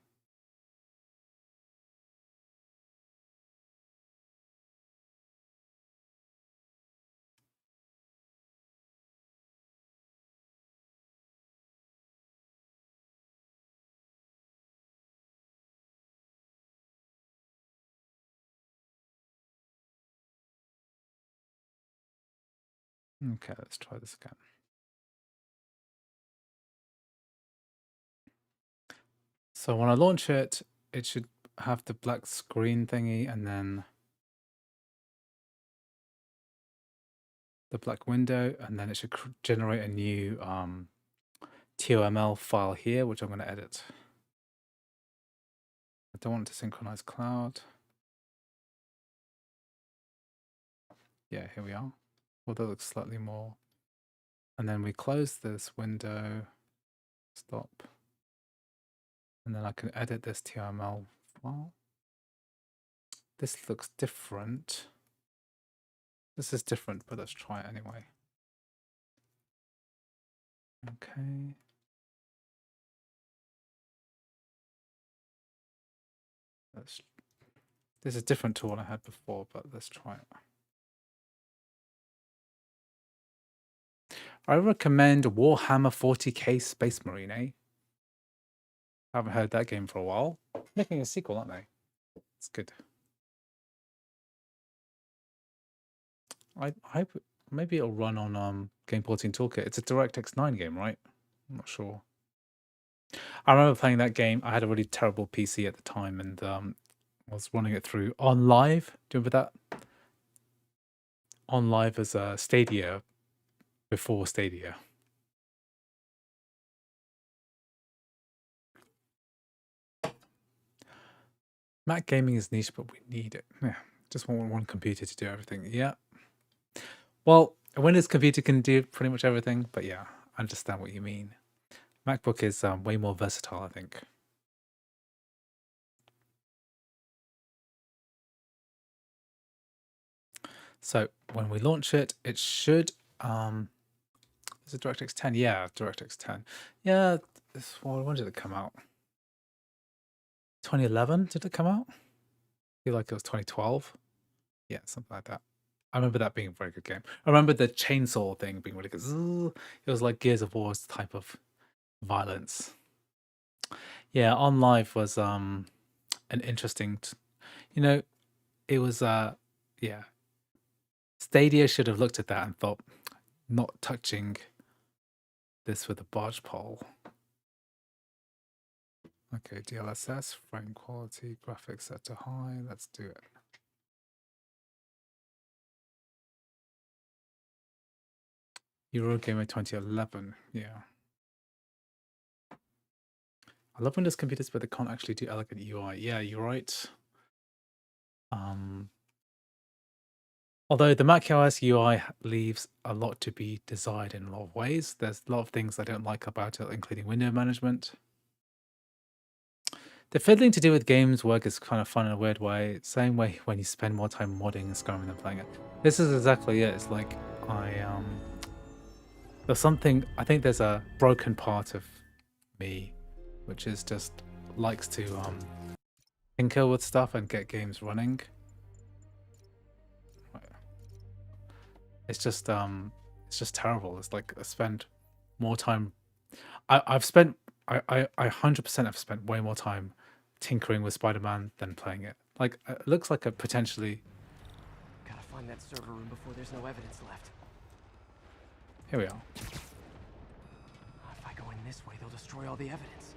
Okay, let's try this again. So when I launch it, it should have the black screen thingy and then the black window, and then it should generate a new TOML file here, which I'm going to edit. I don't want to synchronize cloud. Yeah, here we are. Well, that looks slightly more. And then we close this window, stop. And then I can edit this TOML file. This looks different. This is different, but let's try it anyway. Okay. This is different to what I had before, but let's try it. I recommend Warhammer 40k Space Marine, eh? I haven't heard that game for a while. Making a sequel, aren't they? It's good. Maybe it'll run on Game Porting Toolkit. It's a DirectX 9 game, right? I'm not sure. I remember playing that game. I had a really terrible PC at the time, and I was running it through on live. Do you remember that? On live as a Stadia before Stadia. Mac gaming is niche, but we need it. Yeah, just want one computer to do everything. Yeah. Well, a Windows computer can do pretty much everything, but yeah, I understand what you mean. MacBook is way more versatile, I think. So when we launch it, it should is it DirectX 10? Yeah, DirectX 10. Yeah, well, when did it come out? 2011 did it come out? I feel like it was 2012. Yeah, something like that. I remember that being a very good game. I remember the chainsaw thing being really good. Zzz. It was like Gears of War's type of violence. Yeah, On Live was an interesting, you know, it was yeah. Stadia should have looked at that and thought, not touching this with a barge pole. Okay, DLSS, frame quality, graphics set to high. Let's do it. Eurogamer 2011. Yeah. I love Windows computers, but they can't actually do elegant UI. Yeah, you're right. Although the macOS UI leaves a lot to be desired in a lot of ways. There's a lot of things I don't like about it, including window management. The fiddling to do with games work is kind of fun in a weird way. Same way when you spend more time modding and scarring than playing it. This is exactly it. It's like there's something, I think there's a broken part of me, which is just likes to tinker with stuff and get games running. It's just terrible. It's like I spend more time. I've spent I 100% have spent way more time tinkering with Spider-Man than playing it. Like it looks like a potentially. Gotta find that server room before there's no evidence left. Here we are. If I go in this way, they'll destroy all the evidence.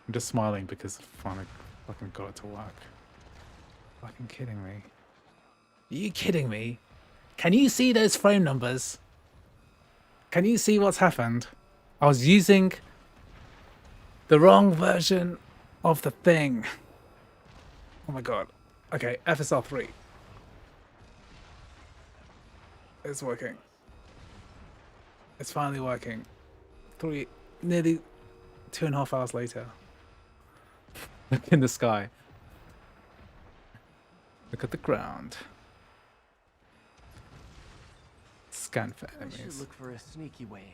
I'm just smiling because I finally fucking got it to work. Fucking kidding me? Are you kidding me? Can you see those frame numbers? Can you see what's happened? I was using the wrong version of the thing. Oh my god. Okay, FSR3. It's working. It's finally working. Nearly 2.5 hours later. Look in the sky. Look at the ground. Scan for I should enemies. look for a sneaky way in.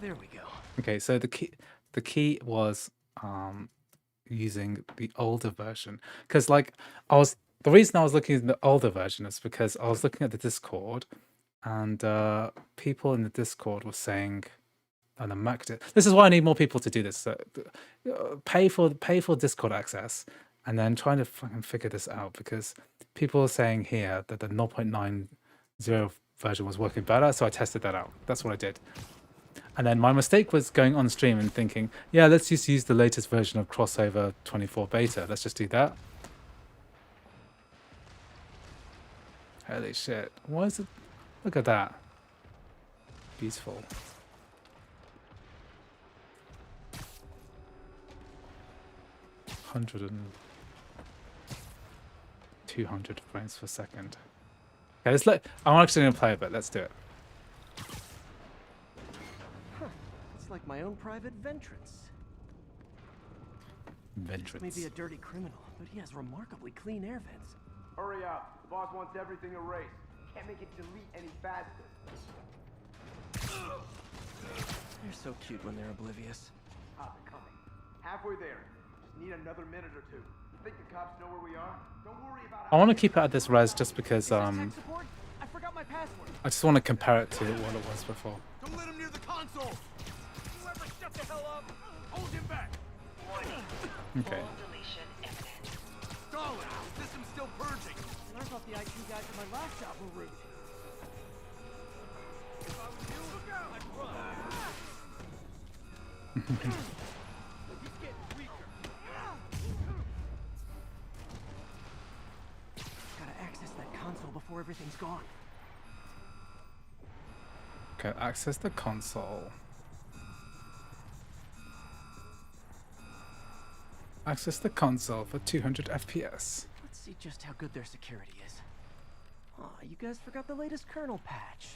There we go. Okay, so the key was using the older version, because like the reason I was looking at the older version is because I was looking at the Discord, and people in the Discord were saying, and the Mac. This is why I need more people to do this. So, pay for Discord access, and then trying to fucking figure this out, because people are saying here that the 0.90 version was working better, so I tested that out. That's what I did. And then my mistake was going on stream and thinking, yeah, let's just use the latest version of Crossover 24 beta. Let's just do that. Holy shit. Why is it? Look at that. Beautiful. Hundred and 200 frames per second. Okay, I'm actually going to play a bit. Let's do it. It's like my own private ventrance. Maybe a dirty criminal, but he has remarkably clean air vents. Hurry up. The boss wants everything erased. Can't make it delete any faster. They're so cute when they're oblivious. Ah, they're coming. Halfway there. Just need another minute or two. Think the cops know where we are? Don't worry about I want to keep it at this res just because Tech support? I forgot my password. I just want to compare it to what it was before. Don't let him near the console! Whoever shut the hell up! Hold him back! Okay. Darling, the system's still purging! I thought the IT guys at my last job were rude. If I was you, look out! I'd run. He's getting weaker. Gotta access that console before everything's gone. Okay, access the console. Access the console for 200 FPS. Let's see just how good their security is. Aw, you guys forgot the latest kernel patch.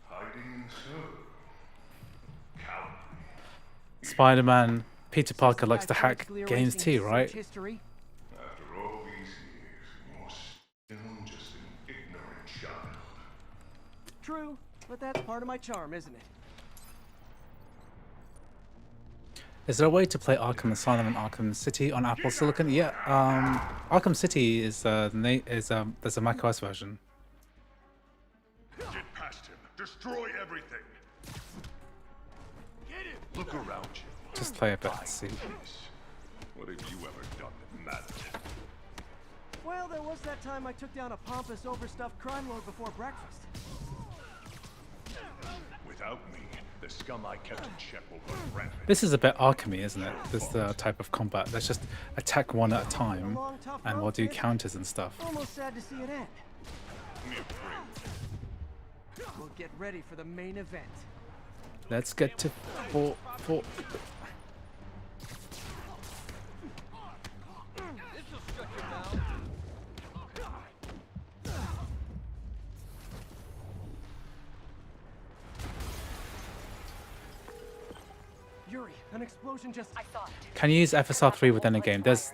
Hiding so. Cowardly. Spider-Man, Peter Parker Guy likes to hack frantically games erasing his too, right? search history. After all these years, you're still just an ignorant child. True, but that's part of my charm, isn't it? Is there a way to play Arkham Asylum and Arkham City on Apple Silicon? Yeah, Arkham City is there's a macOS version. Get past him. Destroy everything. Get him. Look around you. Just play a bit and see. What have you ever done that mattered? Well, there was that time I took down a pompous, overstuffed crime lord before breakfast. Without me, the scum I kept in check will run rampant. This is a bit Arkham-y, isn't it? This type of combat. Let's just attack one at a time, and we'll do counters and stuff. Almost sad to see it end. Me afraid. We'll get ready for the main event. Let's get to four. Yuri, an explosion just... I saw it. Can you use FSR3 within a game? There's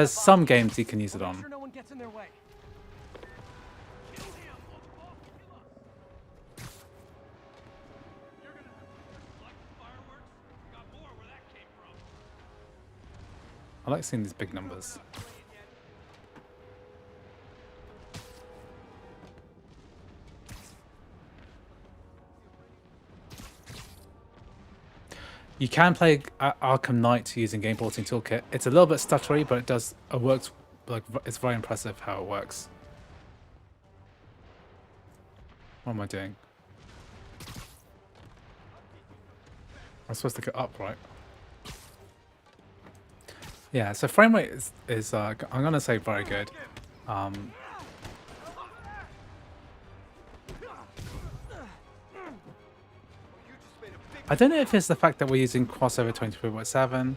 some games you can use it Make on. sure no one gets in their way. I like seeing these big numbers. You can play Arkham Knight using Game Porting Toolkit. It's a little bit stuttery, but it works. Like, it's very impressive how it works. What am I doing? I'm supposed to get up, right? Yeah, so frame rate is I'm gonna say very good. I don't know if it's the fact that we're using crossover 24/7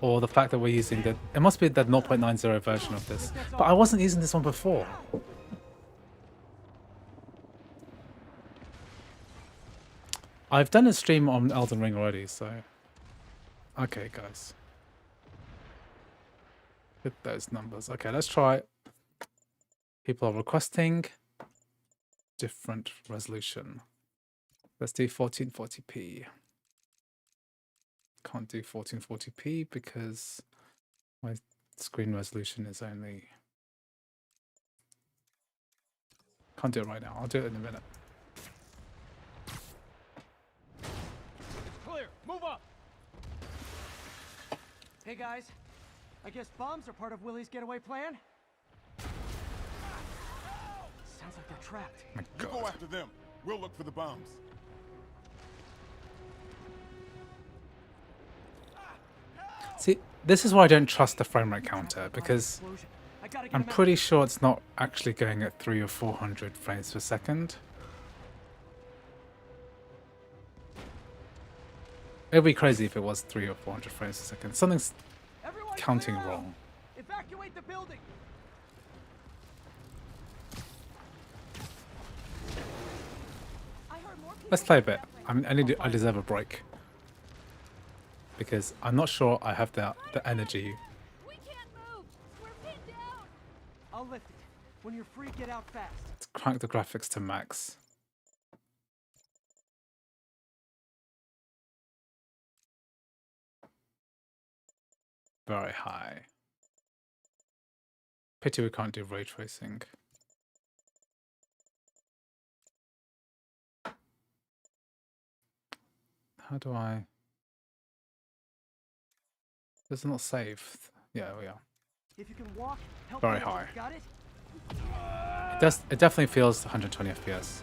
or the fact that we're using the... It must be the 0.90 version of this. But I wasn't using this one before. I've done a stream on Elden Ring already, so... Okay, guys. Hit those numbers. Okay, let's try it. People are requesting different resolution. Let's do 1440p. Can't do 1440p because my screen resolution is only... Can't do it right now. I'll do it in a minute. Clear, move up! Hey guys, I guess bombs are part of Willie's getaway plan? Sounds like they're trapped. My You go God. after them. We'll look for the bombs. See, this is why I don't trust the frame rate counter, because Explosion. I gotta get I'm him out. pretty sure it's not actually going at 300 or 400 frames per second. It'd be crazy if it was 300 or 400 frames per second. Something's Everyone counting clear out. wrong. Evacuate the building. I heard more people Let's play a going bit. that way. I mean, I deserve a break. Because I'm not sure I have the energy. We can't move. We're pinned down. I'll lift it. When you're free, get out fast. Let's crank the graphics to max. Very high. Pity we can't do ray tracing. How do I... Does it not save? Yeah, we are. If you can walk, help Very me out. high. Got it? It definitely feels 120 FPS.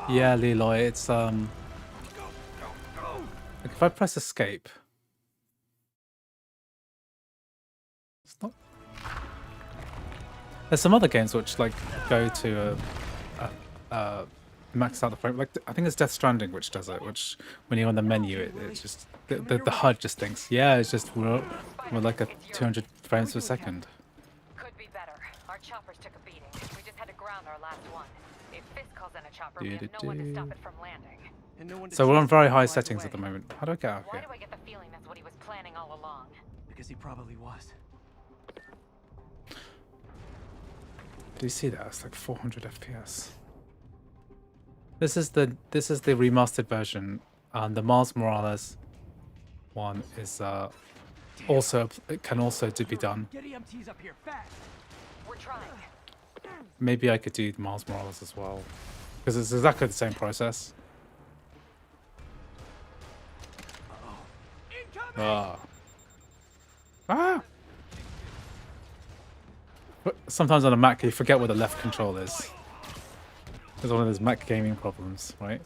Yeah, Leroy, it's like if I press escape, it's not. There's some other games which like go to max out the frame. Like I think it's Death Stranding which does it. Which when you're on the menu, it just the HUD just thinks, yeah, it's just we're like a 200 frames per second. Could be better. Our choppers took a beating. We just had to ground our last one. If Fisk calls in a chopper, we have no one to stop it from landing. And no one to So we're on chase very it high flies settings away. at the moment. How do I get out of Why here? do I get the feeling that's what he was planning all along? Because he probably was. Do you see that? It's like 400 FPS. This is the remastered version. The Miles Morales one is also it can also be done. Get EMTs up here fast. We're trying. Maybe I could do Miles Morales as well, because it's exactly the same process. Ah. Ah. But sometimes on a Mac you forget where the left control is. It's one of those Mac gaming problems, right?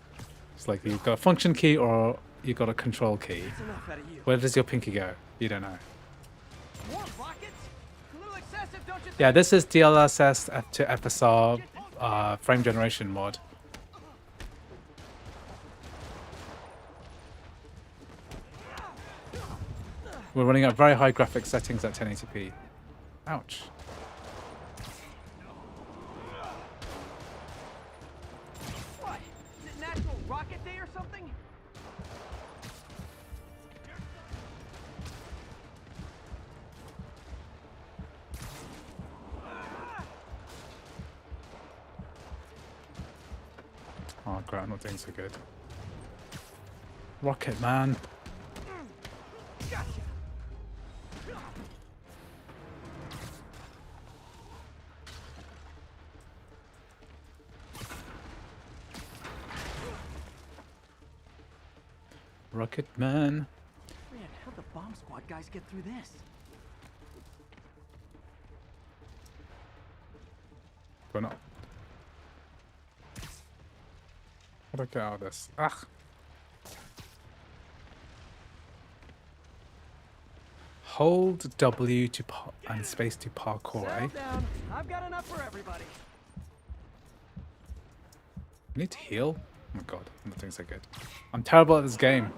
It's like you've got a function key or you've got a control key. That's enough out of you. Where does your pinky go? You don't know. More rockets? A little excessive, don't you think? Yeah, this is DLSS to FSR frame generation mod. We're running at very high graphics settings at 1080p. Ouch. What? Is it National Rocket Day or something? Oh, great, I'm not doing so good. Rocket Man. Gotcha. Rocket Man. Man, how'd the bomb squad guys get through this? Going up. How do I get out of this? Ah. Hold W to and space to parkour, eh? Settle down. I've got enough for everybody. I need to heal? Oh my god, I'm not doing so good. I'm terrible at this game.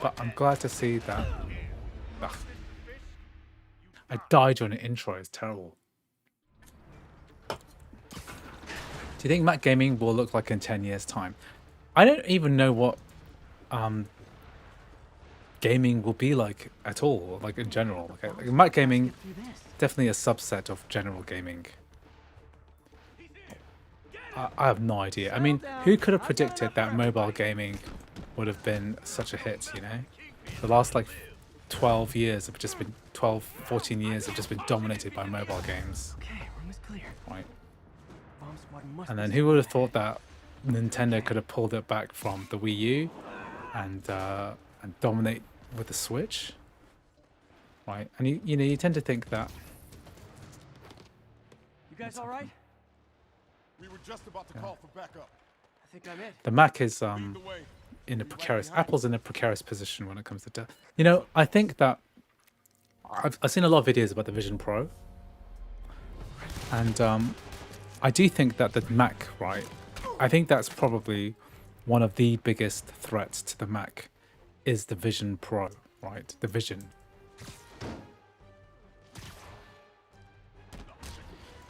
But I'm glad to see that. Ugh. I died during the intro, it's terrible. Do you think Mac gaming will look like in 10 years' time? I don't even know what gaming will be like at all, like in general. Like Mac gaming, Through this. definitely a subset of general gaming. I have no idea. I mean, who could have predicted that mobile gaming would have been such a hit, you know? The last like 12 years have just been 14 years have just been dominated by mobile games, Okay, room is clear. right? Bomb squad must And be then who would have thought that Nintendo could have pulled it back from the Wii U and dominate with the Switch, right? And you know, you tend to think that You guys all right? We were just about to call for backup. I think I'm it. the Mac is Lead the way. in a precarious Apple's in a precarious position when it comes to death. You know, I think that I've seen a lot of videos about the Vision Pro, and I do think that the Mac, right? I think that's probably one of the biggest threats to the Mac is the Vision Pro, right? The Vision.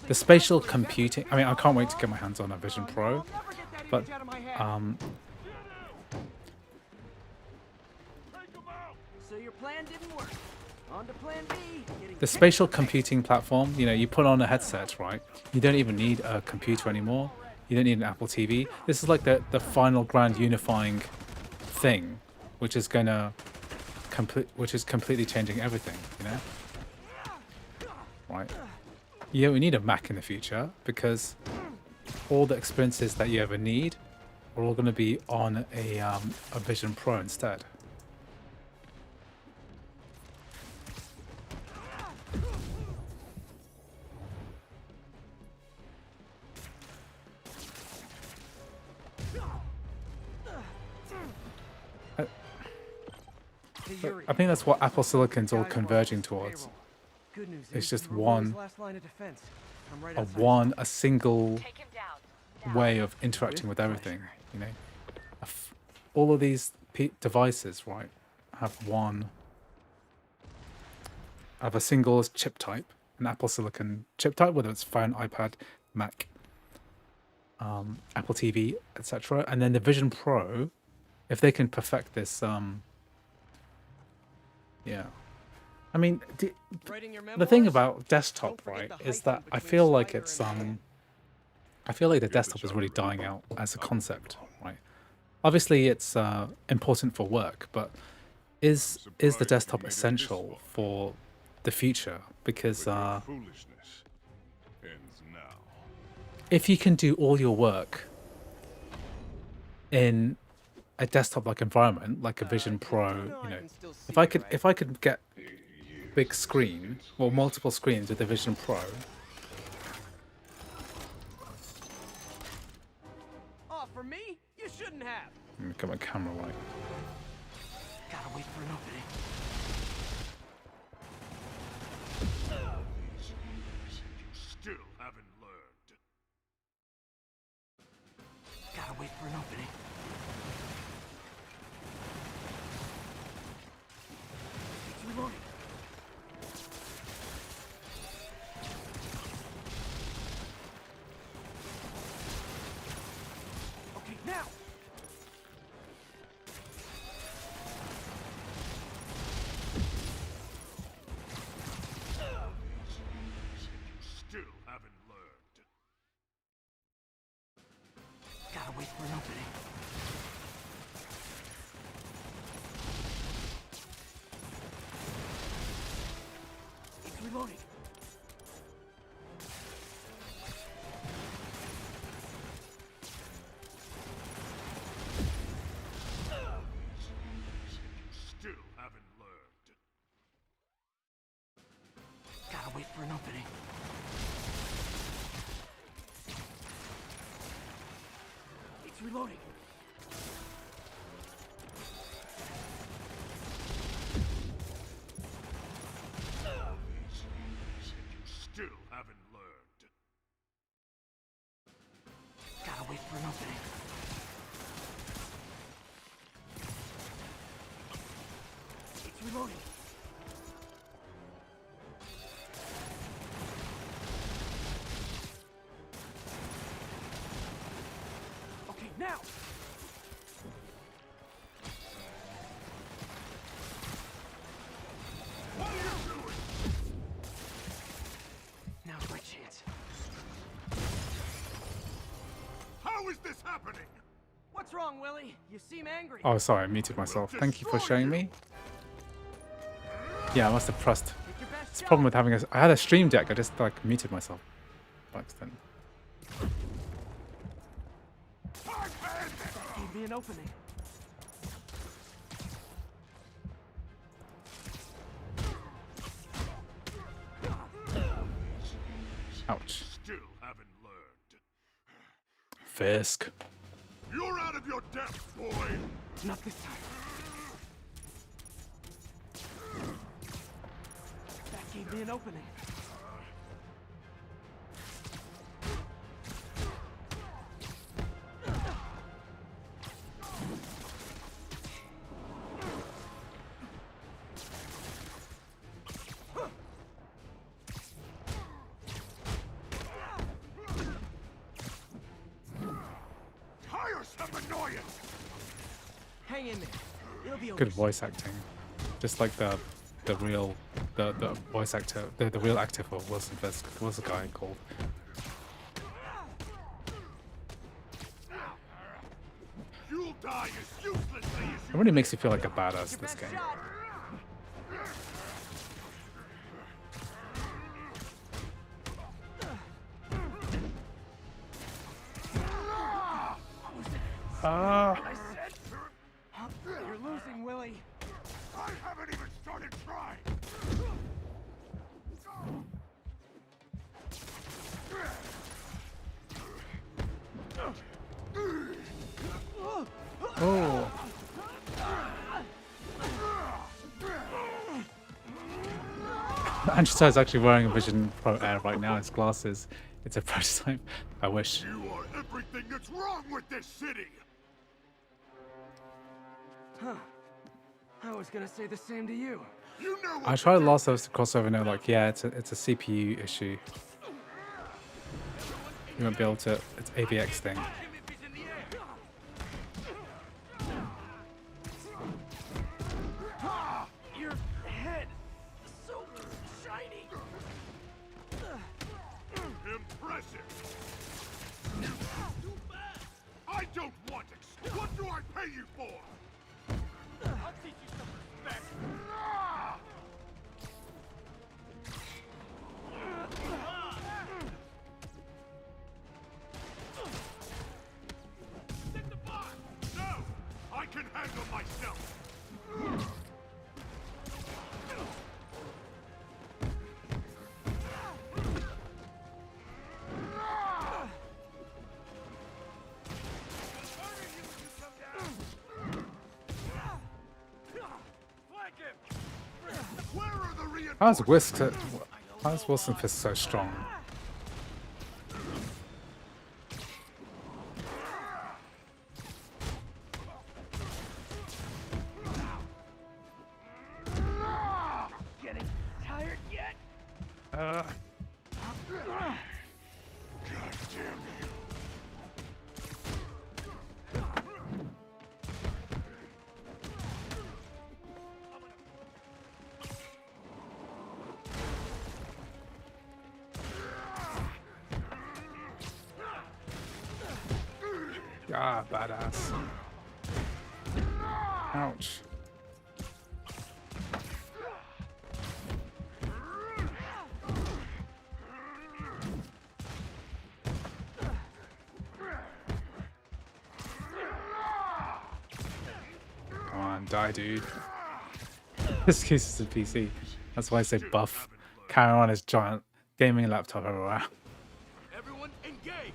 The spatial computing. I mean, I can't wait to get my hands on a Vision Pro, I'll never get that but image out of my head. So your plan didn't work. On to plan B. Getting the spatial computing platform, you know, you put on a headset, right? You don't even need a computer anymore. You don't need an Apple TV. This is like the final grand unifying thing, which is gonna completely changing everything, you know? Right? You don't need a Mac in the future because all the experiences that you ever need are all going to be on a Vision Pro instead. Hey, Yuri. I think that's what Apple Silicon's all converging towards. Good news It's is just we were Willie's one, last line of defense. I'm right a outside his one, place. a single Take him down. way of interacting with everything. You know, all of these devices, right, have a single chip type, an Apple Silicon chip type, whether it's phone, iPad, Mac, Apple TV, etc. And then the Vision Pro, if they can perfect this, yeah. I mean, Writing your the thing memoirs? about desktop, Don't forget right, the is hyphen that I between feel like spider it's and I feel like the desktop is really dying out as a concept, right? Obviously, it's important for work, but is the desktop essential for the future? Because Foolishness ends now. if you can do all your work in a desktop-like environment, like a Vision Pro, know you I know, can still see if I you, could right? if I could get big screen or multiple screens with the Vision Pro, Oh, for me? You shouldn't have. let me get my camera right. Gotta wait for an opening. Still haven't learned. Gotta wait for an opening. It's reloading. Okay, now. Still haven't learned. Gotta wait for an opening. It's reloading. Still haven't learned. Gotta wait for an opening. It's reloading. Still haven't learned. Gotta wait for an opening. It's reloading. Okay, now. What are you doing? Now's my chance. How is this happening? What's wrong, Willie? You seem angry. Oh, sorry, I muted myself. Thank you for showing me. Yeah, I must have pressed. Take your best It's the shot. problem with having I had a stream deck. I just like muted myself by accident. Gave me an opening. Ouch. Still haven't learned. Fisk. You're out of your depth, boy. Not this time. That gave me an opening. Tiresome annoyance. Hang in there. It'll be over. Good voice acting. Just like the real the voice actor, the real actor for Wilson Fisk. What was the guy called? You'll die as uselessly as It really makes you feel like a badass, Your this best game. shot. Ah. I said, you're losing, Willie. I haven't even started trying. Oh. Angela is actually wearing a Vision Pro Air right now. His glasses. It's a prototype. I wish. You are everything that's wrong with this city! Huh. I was gonna say the same to you. You know what I tried Last of Us to crossover and they're like, yeah, it's a CPU issue. You won't be able to. It's AVX thing. Your head, so shiny. Impressive! I don't want it! What do I pay you for? I'll teach you some respect. No! I can handle myself! Where are the reinforcements? How's Wilson Fisk so strong? Getting tired yet? God damn you. Ah, badass. Ouch. Come on, die, dude. This uses a PC. That's why I say buff. Carry on his giant gaming laptop everywhere. Everyone engage!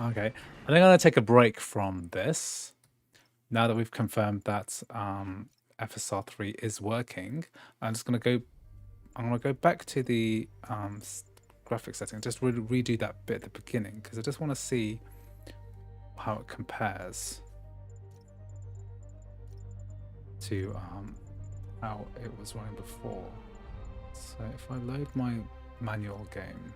Okay, I think I'm gonna take a break from this. Now that we've confirmed that FSR3 is working, I'm just gonna go. I'm gonna go back to the graphics setting, just redo that bit at the beginning because I just want to see how it compares to how it was running before. So if I load my manual game,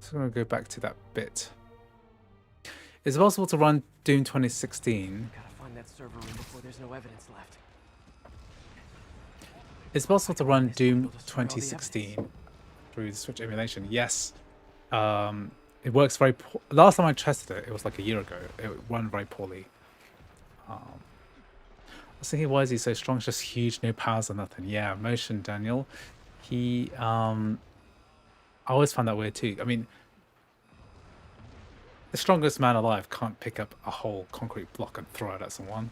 so I'm going to go back to that bit. Is it possible to run Doom 2016? Gotta find that server room before there's no evidence left. It's possible to run Doom We'll destroy all the 2016 through the Switch emulation. Yes. It works very poor. Last time I tested it, it was like a year ago. It ran very poorly. I was thinking, why is he so strong? It's just huge, no powers or nothing. Yeah, Motion Daniel. He, I always found that weird too. I mean, the strongest man alive can't pick up a whole concrete block and throw it at someone.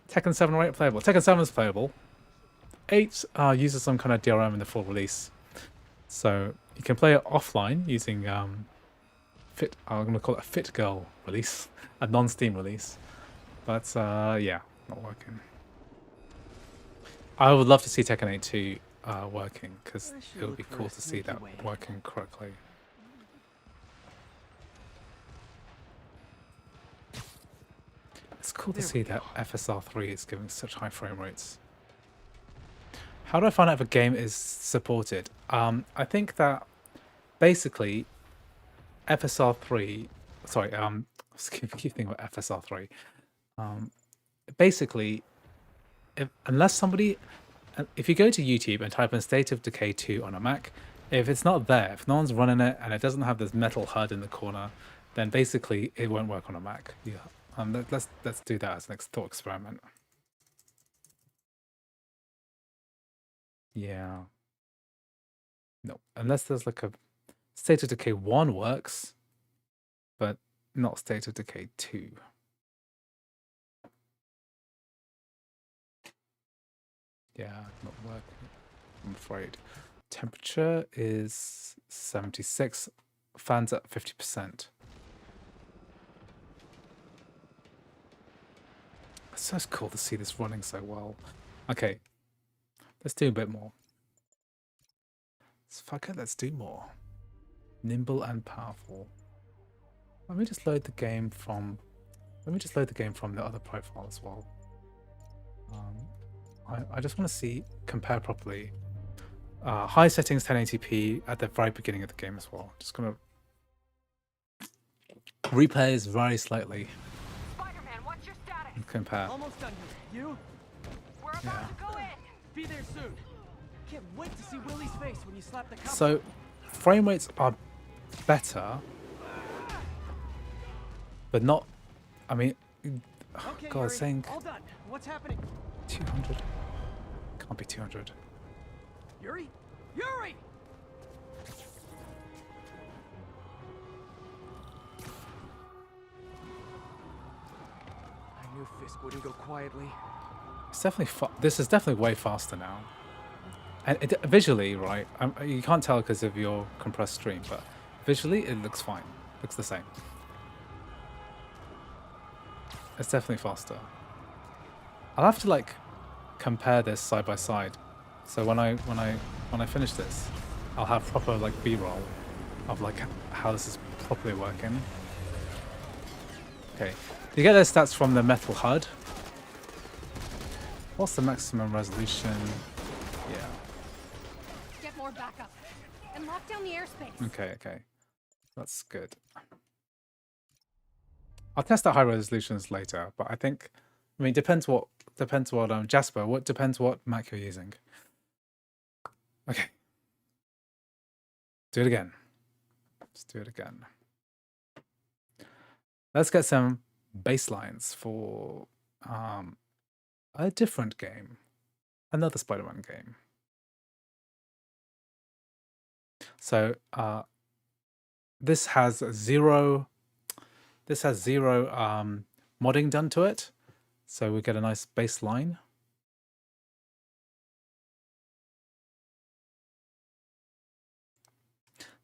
Tekken 7 or 8 playable. Tekken 7 is playable. 8 uses some kind of DRM in the full release. So you can play it offline using Fit. I'm going to call it a Fit Girl release, a non-Steam release. But yeah, not working. I would love to see Tekken 8 2 working because it would be cool to see that working correctly. It's cool to see that FSR3 is giving such high frame rates. How do I find out if a game is supported? I think that basically FSR3, sorry, I keep thinking about FSR3. Basically, if you go to YouTube and type in State of Decay 2 on a Mac, if it's not there, if no one's running it and it doesn't have this metal HUD in the corner, then basically it won't work on a Mac. Yeah. Let's do that as an thought experiment. Yeah. No, unless there's like a State of Decay 1 works, but not State of Decay 2. Yeah, not working, I'm afraid. Temperature is 76, fans at 50%. It's so cool to see this running so well. Okay, Let's do a bit more. Fuck it, let's do more. Nimble and powerful. Let me just load the game from. Let me just load the game from the other profile as well. I just want to see compare properly. High settings 1080p at the very beginning of the game as well. Just gonna replays very slightly Spider-Man, what's your status? and compare. Almost done here. You? We're about Yeah. to go in. Be there soon. Can't wait to see Willie's face when you slap the cop. So frame rates are better, but not. I mean, Okay, God, Yuri, saying all done. What's happening? 200 can't be 200. Yuri? Yuri! I knew Fisk wouldn't go quietly. It's definitely this is definitely way faster now, and visually, right? You can't tell because of your compressed stream, but visually it looks fine. Looks the same. It's definitely faster. I'll have to like compare this side by side. So when I finish this, I'll have proper like B-roll of like how this is properly working. Okay, you get those stats from the metal HUD. What's the maximum resolution? Yeah. Get more backup. And lock down the airspace. Okay. That's good. I'll test out high resolutions later, but I think, I mean, depends what Jasper. What depends what Mac you're using. Okay. Do it again. Let's do it again. Let's get some baselines for a different game, another Spider-Man game. So this has zero modding done to it, so we get a nice baseline.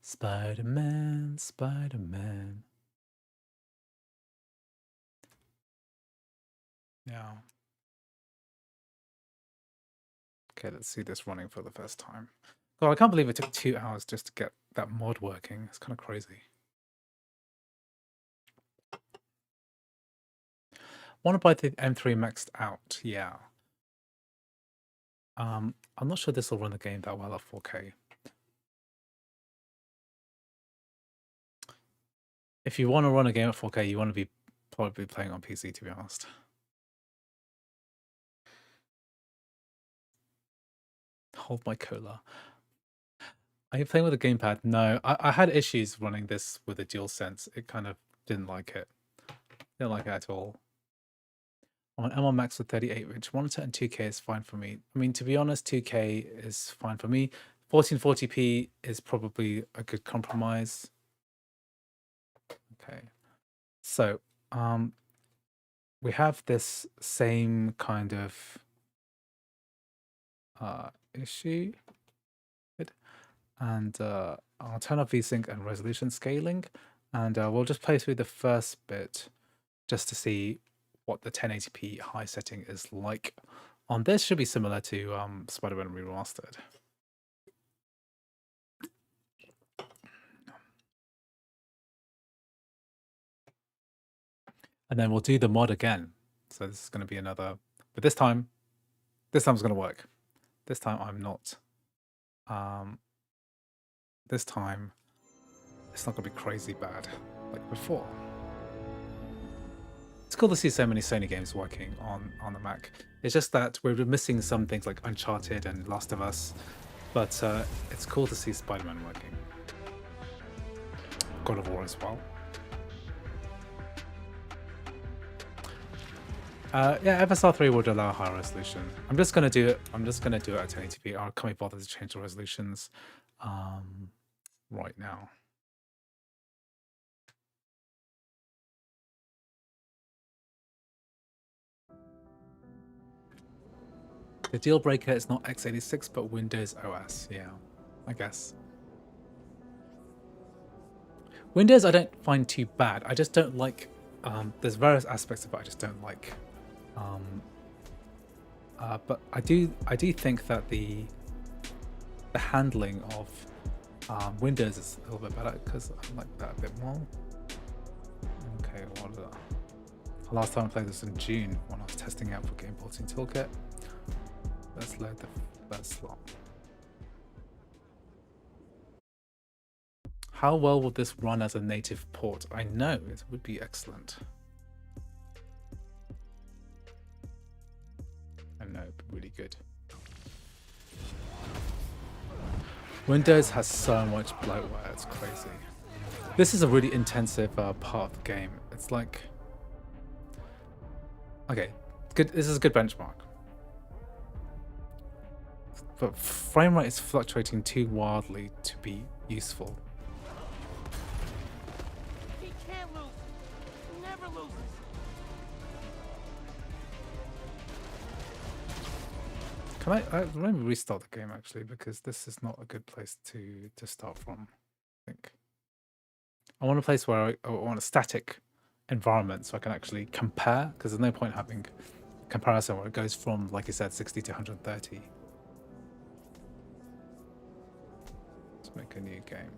Spider-Man, Spider-Man. Yeah. Okay, let's see this running for the first time. God, I can't believe it took 2 hours just to get that mod working. It's kind of crazy. Want to buy the M3 maxed out? Yeah. I'm not sure this will run the game that well at 4K. If you want to run a game at 4K, you want to be probably playing on PC, to be honest. Hold my cola. Are you playing with a gamepad? No, I had issues running this with a DualSense. It kind of didn't like it. Didn't like it at all. On M1 Max with 38-inch monitor and 2K is fine for me. I mean, to be honest, 2K is fine for me. 1440p is probably a good compromise. Okay, so we have this same kind of issue. And I'll turn off VSync and resolution scaling, and we'll just play through the first bit just to see what the 1080p high setting is like. On this should be similar to Spider-Man Remastered. And then we'll do the mod again. So this is going to be another, but this time's going to work. This time I'm not. This time it's not going to be crazy bad like before. It's cool to see so many Sony games working on the Mac. It's just that we're missing some things like Uncharted and Last of Us, but it's cool to see Spider-Man working. God of War as well. Yeah, FSR3 would allow higher resolution. I'm just gonna do it. I'm just gonna do it at 1080p. I can't be bothered to change the resolutions right now. The deal breaker is not x86 but Windows OS. Yeah, I guess. Windows I don't find too bad. I just don't like. There's various aspects of it I just don't like. But I do think that the handling of Windows is a little bit better because I like that a bit more. Okay, what is that? Last time I played this in June when I was testing out for Game Porting Toolkit. Let's load the first slot. How well will this run as a native port? I know it would be excellent. I know it'd be really good. Windows has so much bloatware, it's crazy. This is a really intensive part of the game. It's like, okay, good. This is a good benchmark. But frame rate is fluctuating too wildly to be useful. He can't lose. He never loses. Can I let me restart the game actually, because this is not a good place to start from, I think. I want a place where I want a static environment so I can actually compare, because there's no point having a comparison where it goes from, like you said, 60 to 130. Let's make a new game.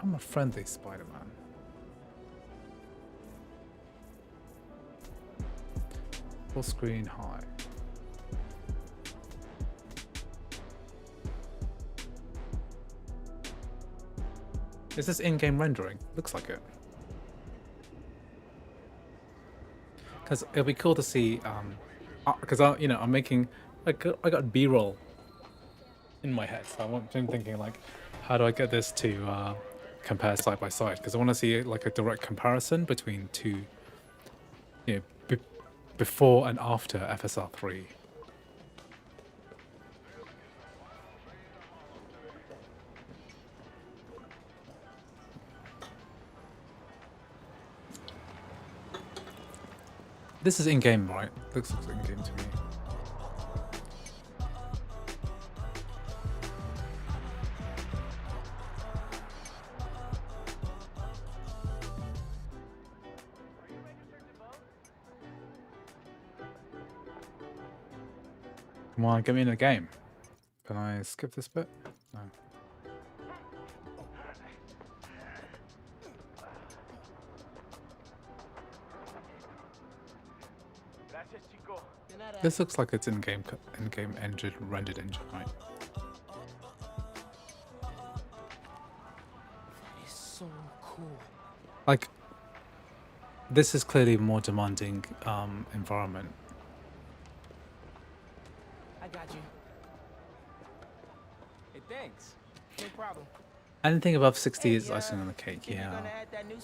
I'm a friendly Spider-Man. Full screen high. Is this in-game rendering? Looks like it. Because it'll be cool to see, because I'm making, I got B-roll in my head, so I'm thinking like, how do I get this to compare side by side? Because I want to see like a direct comparison between two, before and after FSR3. This is in-game, right? Looks like in-game to me. Come on, get me in the game. Can I skip this bit? No. This looks like it's in-game engine, rendered engine, right? That is so cool. Like, this is clearly a more demanding environment. I got you. Hey, thanks. No problem. Anything above 60 is icing on the cake, yeah.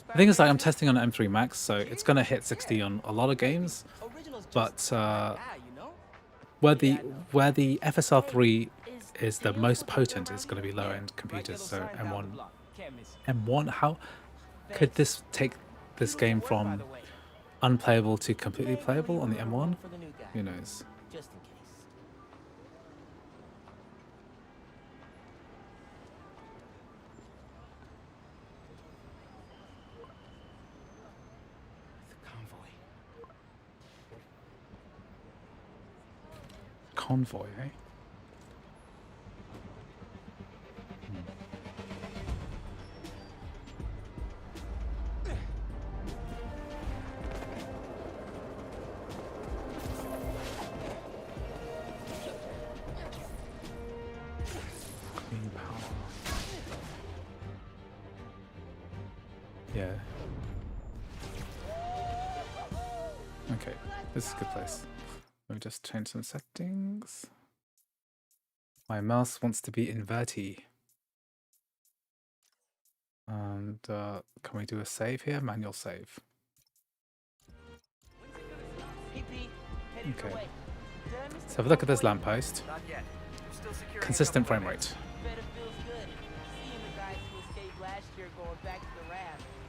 The thing is, like, I'm testing on M3 Max, so it's going to hit 60 on a lot of games, but where the FSR3 is the most potent is going to be low-end computers, so M1, how could this take this game from unplayable to completely playable on the M1? Who knows? Just in case. The convoy. Convoy, eh? Clean power. Yeah. Okay, this is a good place. Let me just change some settings. My mouse wants to be inverty. And can we do a save here? Manual save. Okay. Let's have a look at this lamppost. Consistent frame rate.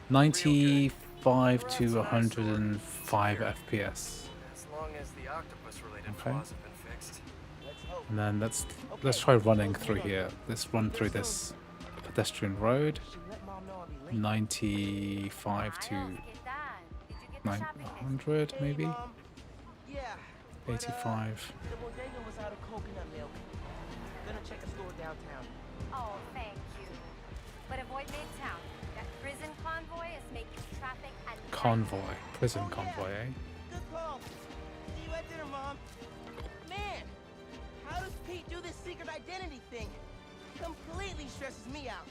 95 to 105 FPS. As long as the octopus-related Okay. flaws have been fixed. And then let's try running through here. Let's run through this pedestrian road. 95 to 900 maybe. Yeah, 85. The bodega was out of coconut milk. Gonna check a store downtown. Oh, thank you. But avoid Midtown. That prison convoy is making traffic a Convoy. Prison Oh, yeah. convoy, eh? Good call. See you at dinner, Mom. Man, how does Pete do this secret identity thing? Completely stresses me out.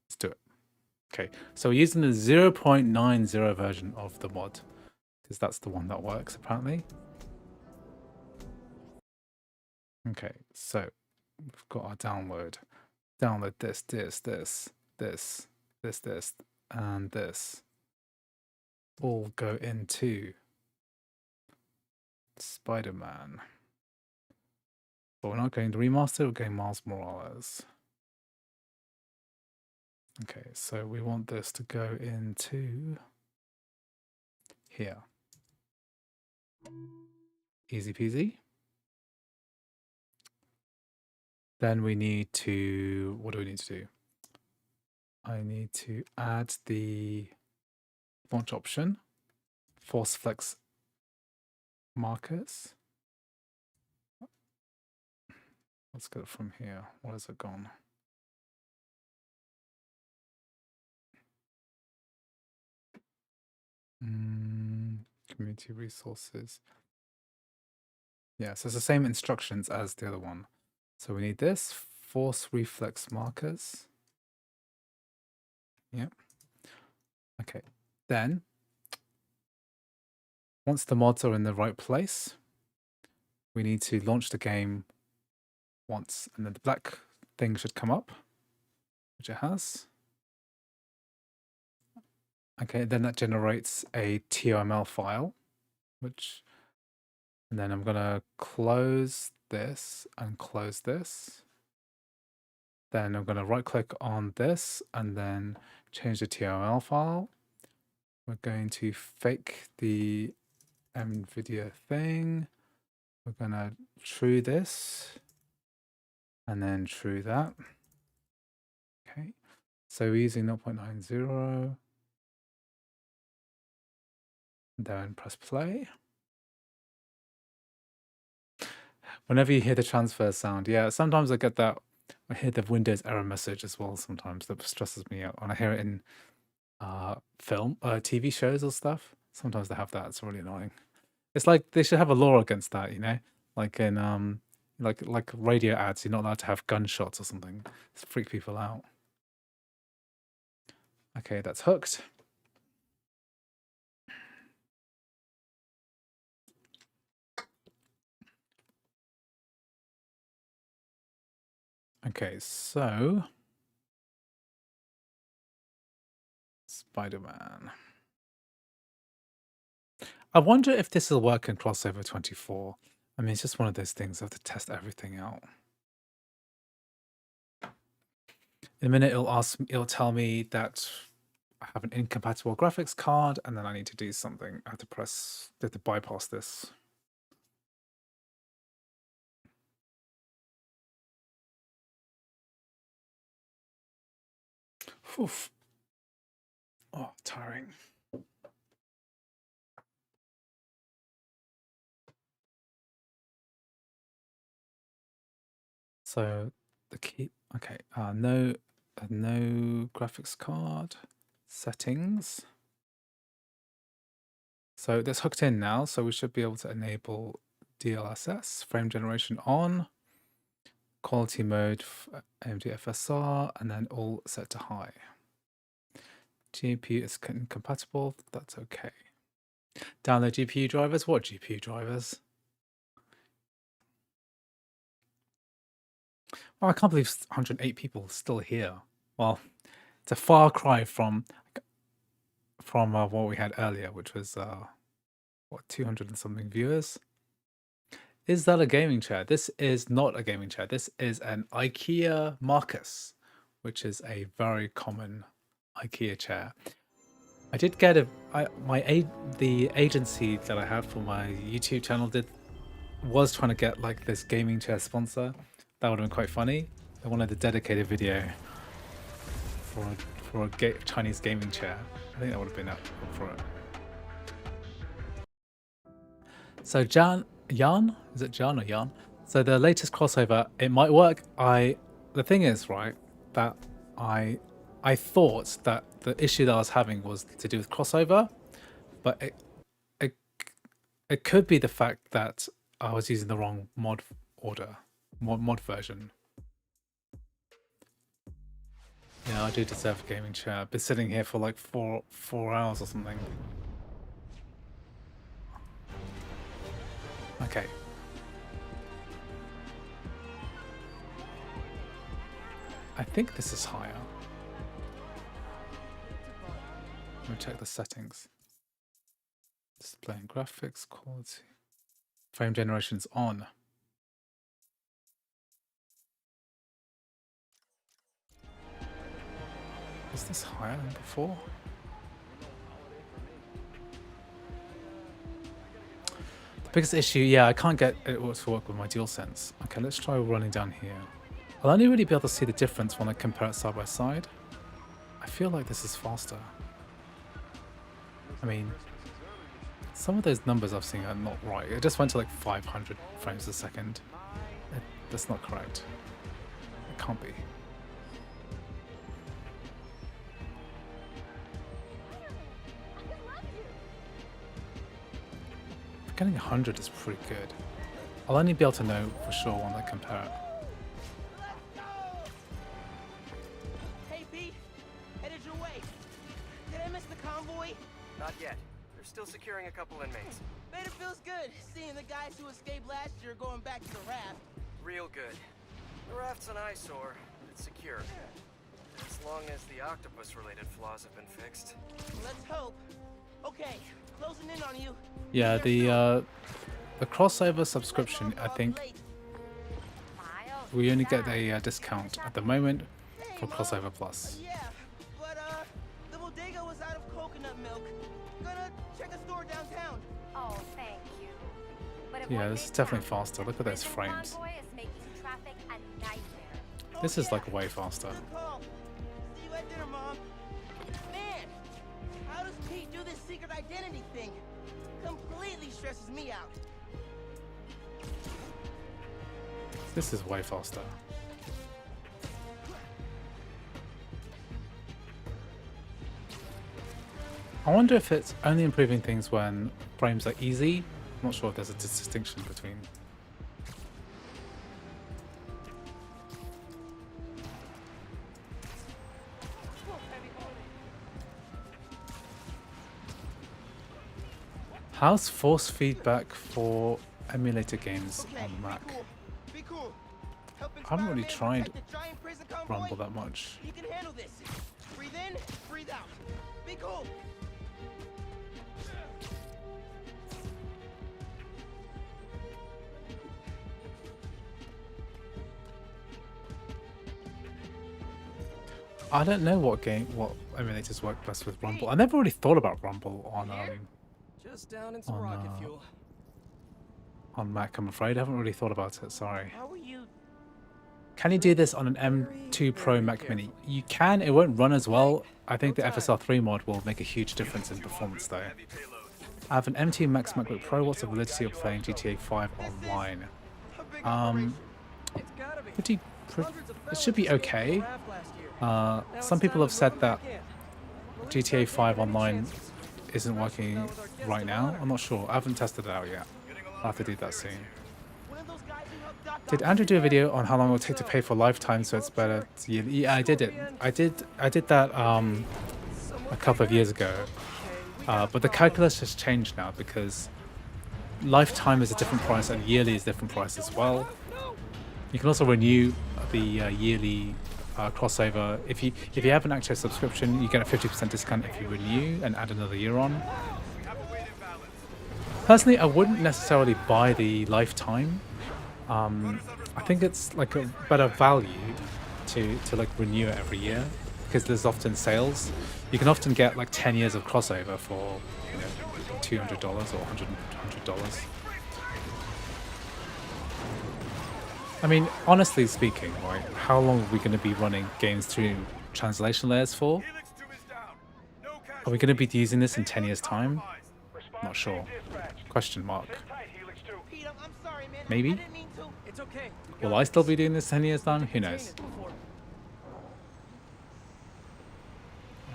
Let's do it. Okay, so we're using the 0.90 version of the mod because that's the one that works apparently. Okay, so we've got our download. Download this, and this. All go into Spider-Man. But we're not going to remaster, we're going Miles Morales. Okay, so we want this to go into here. Easy peasy. Then we need to, what do we need to do? I need to add the launch option, force flex markers. Let's go from here. Where has it gone? Community resources. Yeah, so it's the same instructions as the other one. So we need this, force reflex markers. Yep. Okay, then once the mods are in the right place, we need to launch the game once, and then the black thing should come up, which it has. Okay, then that generates a TOML file, which, and then I'm gonna close this and close this. Then I'm gonna right click on this and then change the TOML file. We're going to fake the NVIDIA thing. We're gonna true this and then true that. Okay, so we're using 0.90. Then press play. Whenever you hear the transfer sound, yeah, sometimes I get that. I hear the Windows error message as well sometimes. That stresses me out. And I hear it in film, TV shows or stuff. Sometimes they have that. It's really annoying. It's like they should have a law against that, you know? Like in like radio ads, you're not allowed to have gunshots or something. It's freak people out. Okay, that's hooked. Okay, so Spider-Man. I wonder if this will work in crossover 24. I mean, it's just one of those things. I have to test everything out. In a minute, it'll tell me that I have an incompatible graphics card, and then I need to do something. I have to bypass this. Oof. Oh, tiring. So the key, okay, no graphics card settings. So that's hooked in now, so we should be able to enable DLSS, frame generation on, quality mode, AMD FSR, and then all set to high. GPU is incompatible, that's okay. Download GPU drivers? What GPU drivers? Oh, I can't believe 108 people still here. Well, it's a far cry from what we had earlier, which was what, 200 and something viewers. Is that a gaming chair? This is not a gaming chair. This is an IKEA Marcus, which is a very common IKEA chair. I did get the agency that I have for my YouTube channel was trying to get like this gaming chair sponsor. That would have been quite funny. They wanted a dedicated video for a Chinese gaming chair. I think that would have been up for it. So Jan, is it Jan or Jan? So the latest crossover, it might work. The thing is, right, that I thought that the issue that I was having was to do with crossover, but it could be the fact that I was using the wrong mod version. Yeah, I do deserve a gaming chair. I've been sitting here for like four hours or something. Okay. I think this is higher. Let me check the settings. Display and graphics, quality. Frame generation's on. Is this higher than before? The biggest issue, yeah, I can't get it to work with my DualSense. Okay, let's try running down here. I'll only really be able to see the difference when I compare it side by side. I feel like this is faster. I mean, some of those numbers I've seen are not right. It just went to like 500 frames a second. That's not correct. It can't be. Getting 100 is pretty good. I'll only be able to know for sure when I compare it. Hey, Pete. Headed your way. Did I miss the convoy? Not yet. They're still securing a couple inmates. Bet it feels good seeing the guys who escaped last year going back to the raft. Real good. The raft's an eyesore, but it's secure. As long as the octopus-related flaws have been fixed. Let's hope. Okay, closing in on you. Yeah, the crossover subscription, I think we only get a discount at the moment for crossover plus. Yeah, but the bodega was out of coconut milk. Gonna check a store downtown. Oh, thank you. But Yeah, this is definitely faster. Look at those frames. This is like way faster. Good call. See you at dinner, Mom. Man, how does Pete do this secret identity thing? Completely stresses me out. This is way faster. I wonder if it's only improving things when frames are easy. I'm not sure if there's a distinction between. How's force feedback for emulator games on Mac? Be cool. I haven't really tried Rumble that much. You can handle this. Breathe in, breathe out. Be cool. I don't know what emulators work best with Rumble. I never really thought about Rumble Just down in some rocket fuel. on Mac, I'm afraid. I haven't really thought about it, sorry. How are you? Can you do this on an M2 Pro Mac Mini? You can, it won't run as well. I think the FSR3 mod will make a huge difference in performance though. I have an M2 Max MacBook Pro. What's the validity of playing GTA 5 online? It should be okay. Some people have said that GTA 5 online isn't working right now. I'm not sure. I haven't tested it out yet. I'll have to do that soon. One of those guys who helped Doc Did Ock Andrew do a figure out video on how long it will take to pay for lifetime so it's better to Yeah, I did it. I did that a couple of years ago. But the calculus has changed now because lifetime is a different price and yearly is a different price as well. You can also renew the yearly crossover. If you have an active subscription, you get a 50% discount if you renew and add another year on. Personally, I wouldn't necessarily buy the lifetime. I think it's like a better value to like renew it every year because there's often sales. You can often get like 10 years of crossover for $200 or $100. I mean, honestly speaking, right, how long are we going to be running games through translation layers for? Are we going to be using this in 10 years' time? Not sure. Question mark. Pete, I'm sorry, man. Maybe? I didn't mean to. It's okay. Will I still be doing this 10 years' time? Who knows?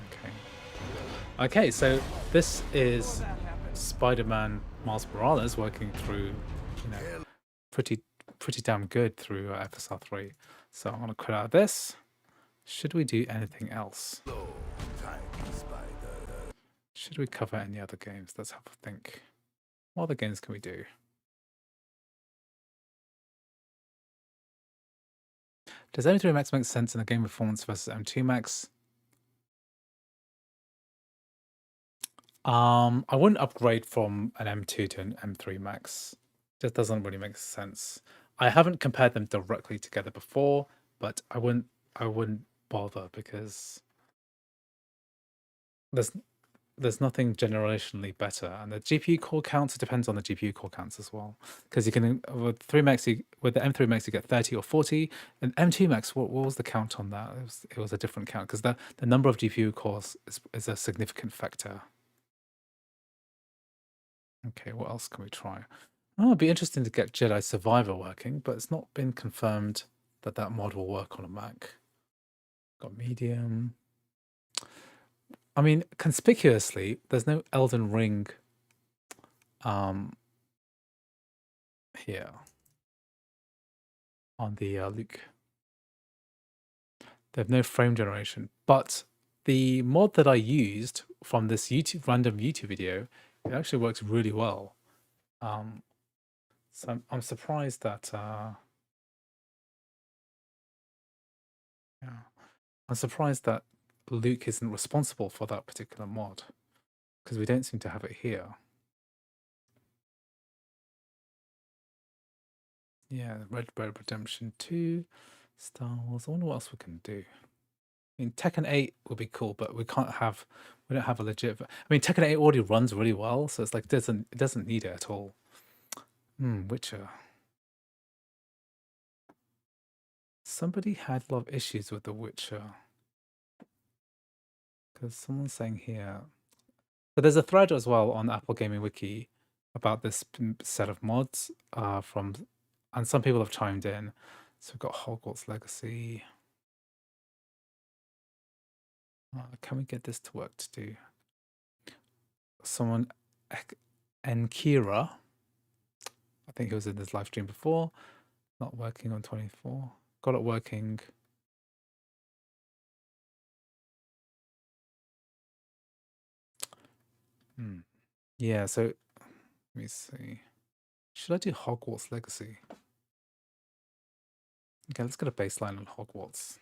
Okay. Okay, so this is Spider-Man Miles Morales working through, pretty damn good through FSR3. So I'm going to quit out of this. Should we do anything else? Should we cover any other games? Let's have a think. What other games can we do? Does M3 Max make sense in the game performance versus M2 Max? I wouldn't upgrade from an M2 to an M3 Max. Just doesn't really make sense. I haven't compared them directly together before, but I wouldn't bother because there's nothing generationally better, and the GPU core counts, it depends on the GPU core counts as well, because you can with the M3 Max you get 30 or 40, and M2 Max, what was the count on that? It was a different count because the number of GPU cores is a significant factor. Okay, what else can we try? Oh, it'd be interesting to get Jedi Survivor working, but it's not been confirmed that that mod will work on a Mac. Got medium. I mean, conspicuously, there's no Elden Ring here on the Luke. They have no frame generation, but the mod that I used from this random YouTube video, it actually works really well. So I'm surprised that I'm surprised that Luke isn't responsible for that particular mod because we don't seem to have it here. Yeah, Red Dead Redemption 2, Star Wars. I wonder what else we can do. I mean, Tekken 8 would be cool, but we don't have a legit. I mean, Tekken 8 already runs really well, so it's like it doesn't need it at all. Witcher. Somebody had a lot of issues with The Witcher. Because someone's saying here. But there's a thread as well on Apple Gaming Wiki about this set of mods and some people have chimed in. So we've got Hogwarts Legacy. Can we get this to work to do? Someone, Enkira, I think he was in this live stream before, not working on 24. Got it working. Yeah, so let me see. Should I do Hogwarts Legacy? Okay, let's get a baseline on Hogwarts.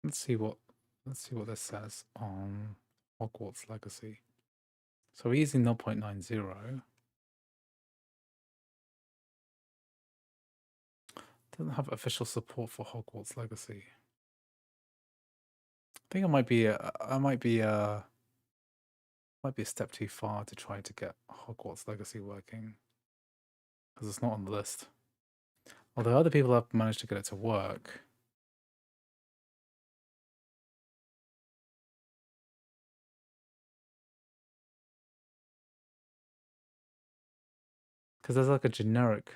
Let's see what this says on Hogwarts Legacy. So we're using 0.90. Doesn't have official support for Hogwarts Legacy. I think it might be a step too far to try to get Hogwarts Legacy working because it's not on the list. Although other people have managed to get it to work. there's like a generic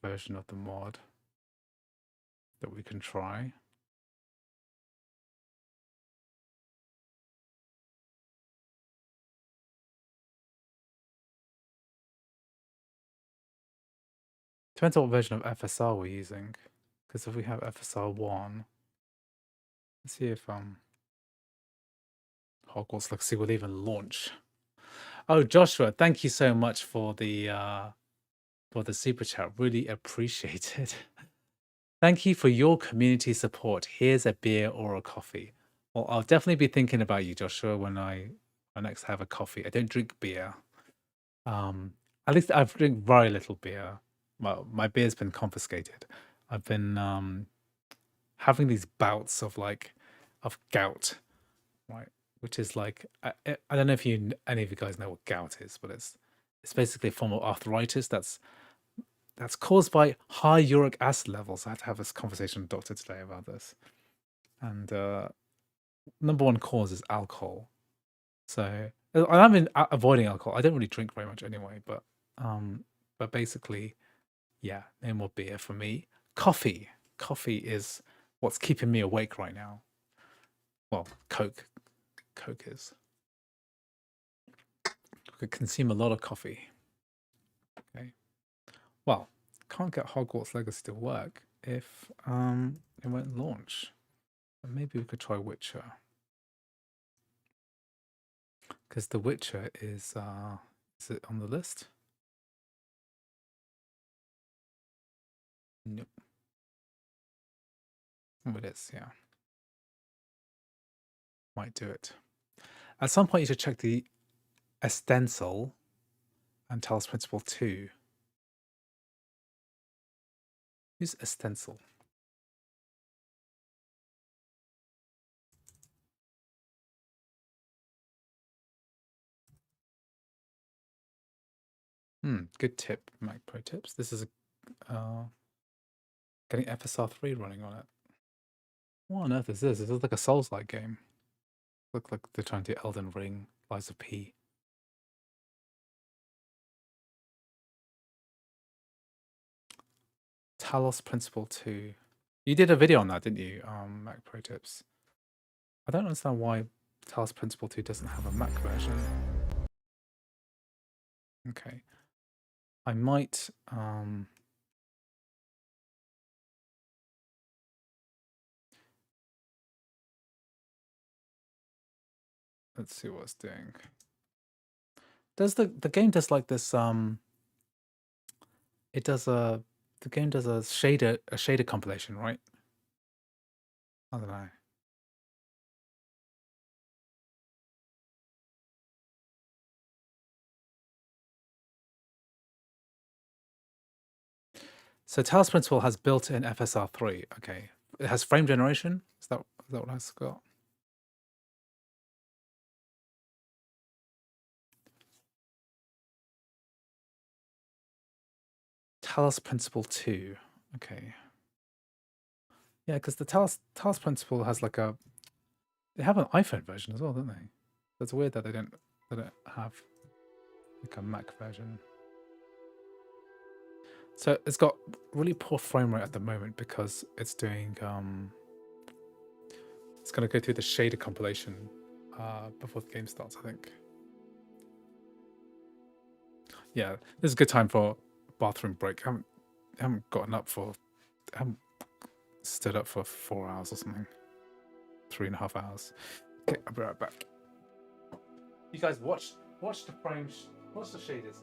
version of the mod that we can try. Depends on what version of FSR we're using. Because if we have FSR1, let's see if Hogwarts Legacy will even launch. Oh, Joshua, thank you so much for the super chat. Really appreciate it. Thank you for your community support. Here's a beer or a coffee. Well, I'll definitely be thinking about you, Joshua, when I next have a coffee. I don't drink beer. At least I've drink very little beer. Well, my beer's been confiscated. I've been having these bouts of gout, right? Which is like I don't know if any of you guys know what gout is, but it's basically a form of arthritis that's caused by high uric acid levels. I had to have this conversation with a doctor today about this, and number one cause is alcohol. So I've been avoiding alcohol. I don't really drink very much anyway, but basically, yeah, no more beer for me. Coffee is what's keeping me awake right now. Well, Coke is. I could consume a lot of coffee. Okay. Well, can't get Hogwarts Legacy to work if it won't launch. But maybe we could try Witcher. Because The Witcher is it on the list? Nope. Oh, it is, yeah. Might do it. At some point you should check the Stencil and Talos Principle 2. Use Stencil. Good tip, Mac Pro Tips. This is getting FSR3 running on it. What on earth is this? This is like a Souls-like game. Look like they're trying to do Elden Ring, Lies of P. Talos Principle 2. You did a video on that, didn't you? Mac Pro Tips. I don't understand why Talos Principle 2 doesn't have a Mac version. Okay. I might let's see what it's doing. Does the game does like this it does the game does a shader compilation, right? I don't know. So Talos Principle has built-in FSR3. Okay. It has frame generation. Is that what it's got? Talos Principle 2. Okay. Yeah, because the Talos Principle has like they have an iPhone version as well, don't they? That's weird that they don't have like a Mac version. So it's got really poor frame rate at the moment because it's doing it's gonna go through the shader compilation before the game starts, I think. Yeah, this is a good time for a bathroom break. I haven't gotten up I haven't stood up for 4 hours or something. 3.5 hours. Okay, I'll be right back. You guys watch the frames, watch the shaders.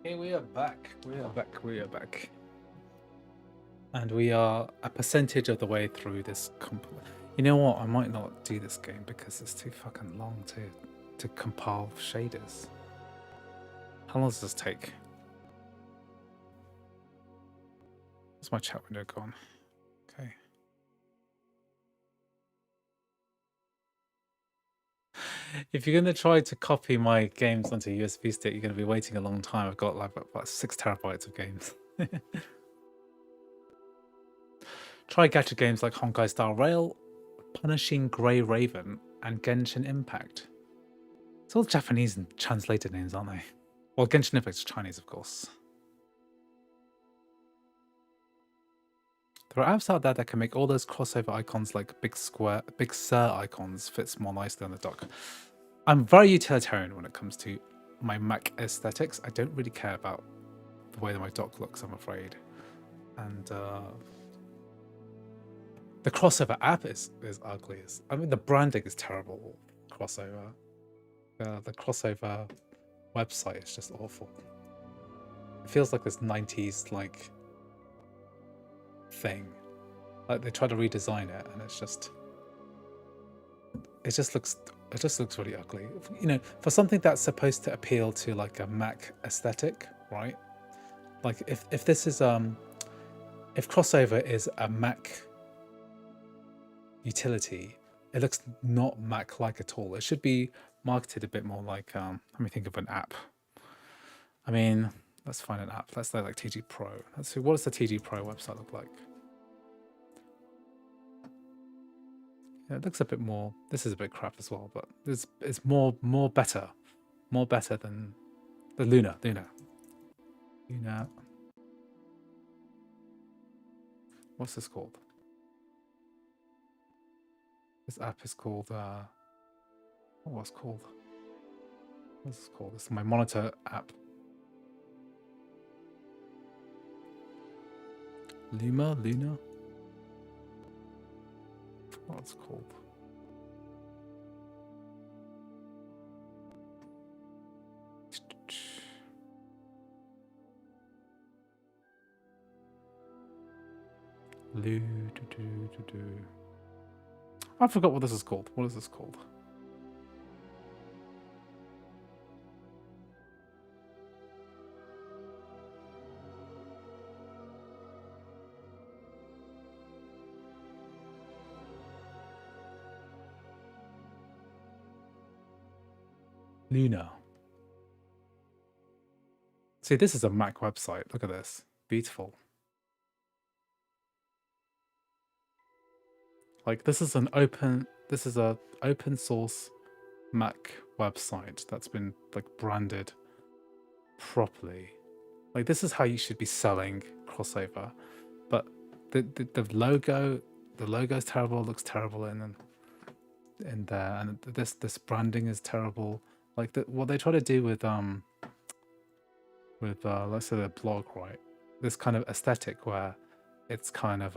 Hey, we are back. We are back. We are back. And we are a percentage of the way through this You know what? I might not do this game because it's too fucking long to compile shaders. How long does this take? Where's my chat window gone? Okay. If you're going to try to copy my games onto a USB stick, you're going to be waiting a long time. I've got like about 6 terabytes of games. Try gacha games like Honkai Star Rail, Punishing Grey Raven, and Genshin Impact. It's all Japanese and translated names, aren't they? Well, Genshin Impact is Chinese, of course. There are apps out there that can make all those crossover icons like big Sur icons fits more nicely on the dock. I'm very utilitarian when it comes to my Mac aesthetics. I don't really care about the way that my dock looks, I'm afraid. And the crossover app is ugly. I mean, the branding is terrible. Crossover. The crossover website is just awful. It feels like this 90s like thing. Like they try to redesign it, and it just looks really ugly. You know, for something that's supposed to appeal to like a Mac aesthetic, right? Like if this is if crossover is a Mac utility, it looks not Mac-like at all. It should be marketed a bit more like let me think of an app. I mean, let's find an app. Let's say like TG Pro. Let's see, what does the TG Pro website look like? Yeah, it looks a bit more. This is a bit crap as well, but it's more better than the Luna. What's this called? This app is called what's called? What's this called? This is my monitor app. Luna? What's it called? I forgot what this is called. What is this called? Luna. See, this is a Mac website. Look at this. Beautiful. Like this is a open source Mac website that's been like branded properly. Like this is how you should be selling crossover. But the logo's terrible, looks terrible in there, and this branding is terrible. Like what they try to do with let's say their blog, right? This kind of aesthetic where it's kind of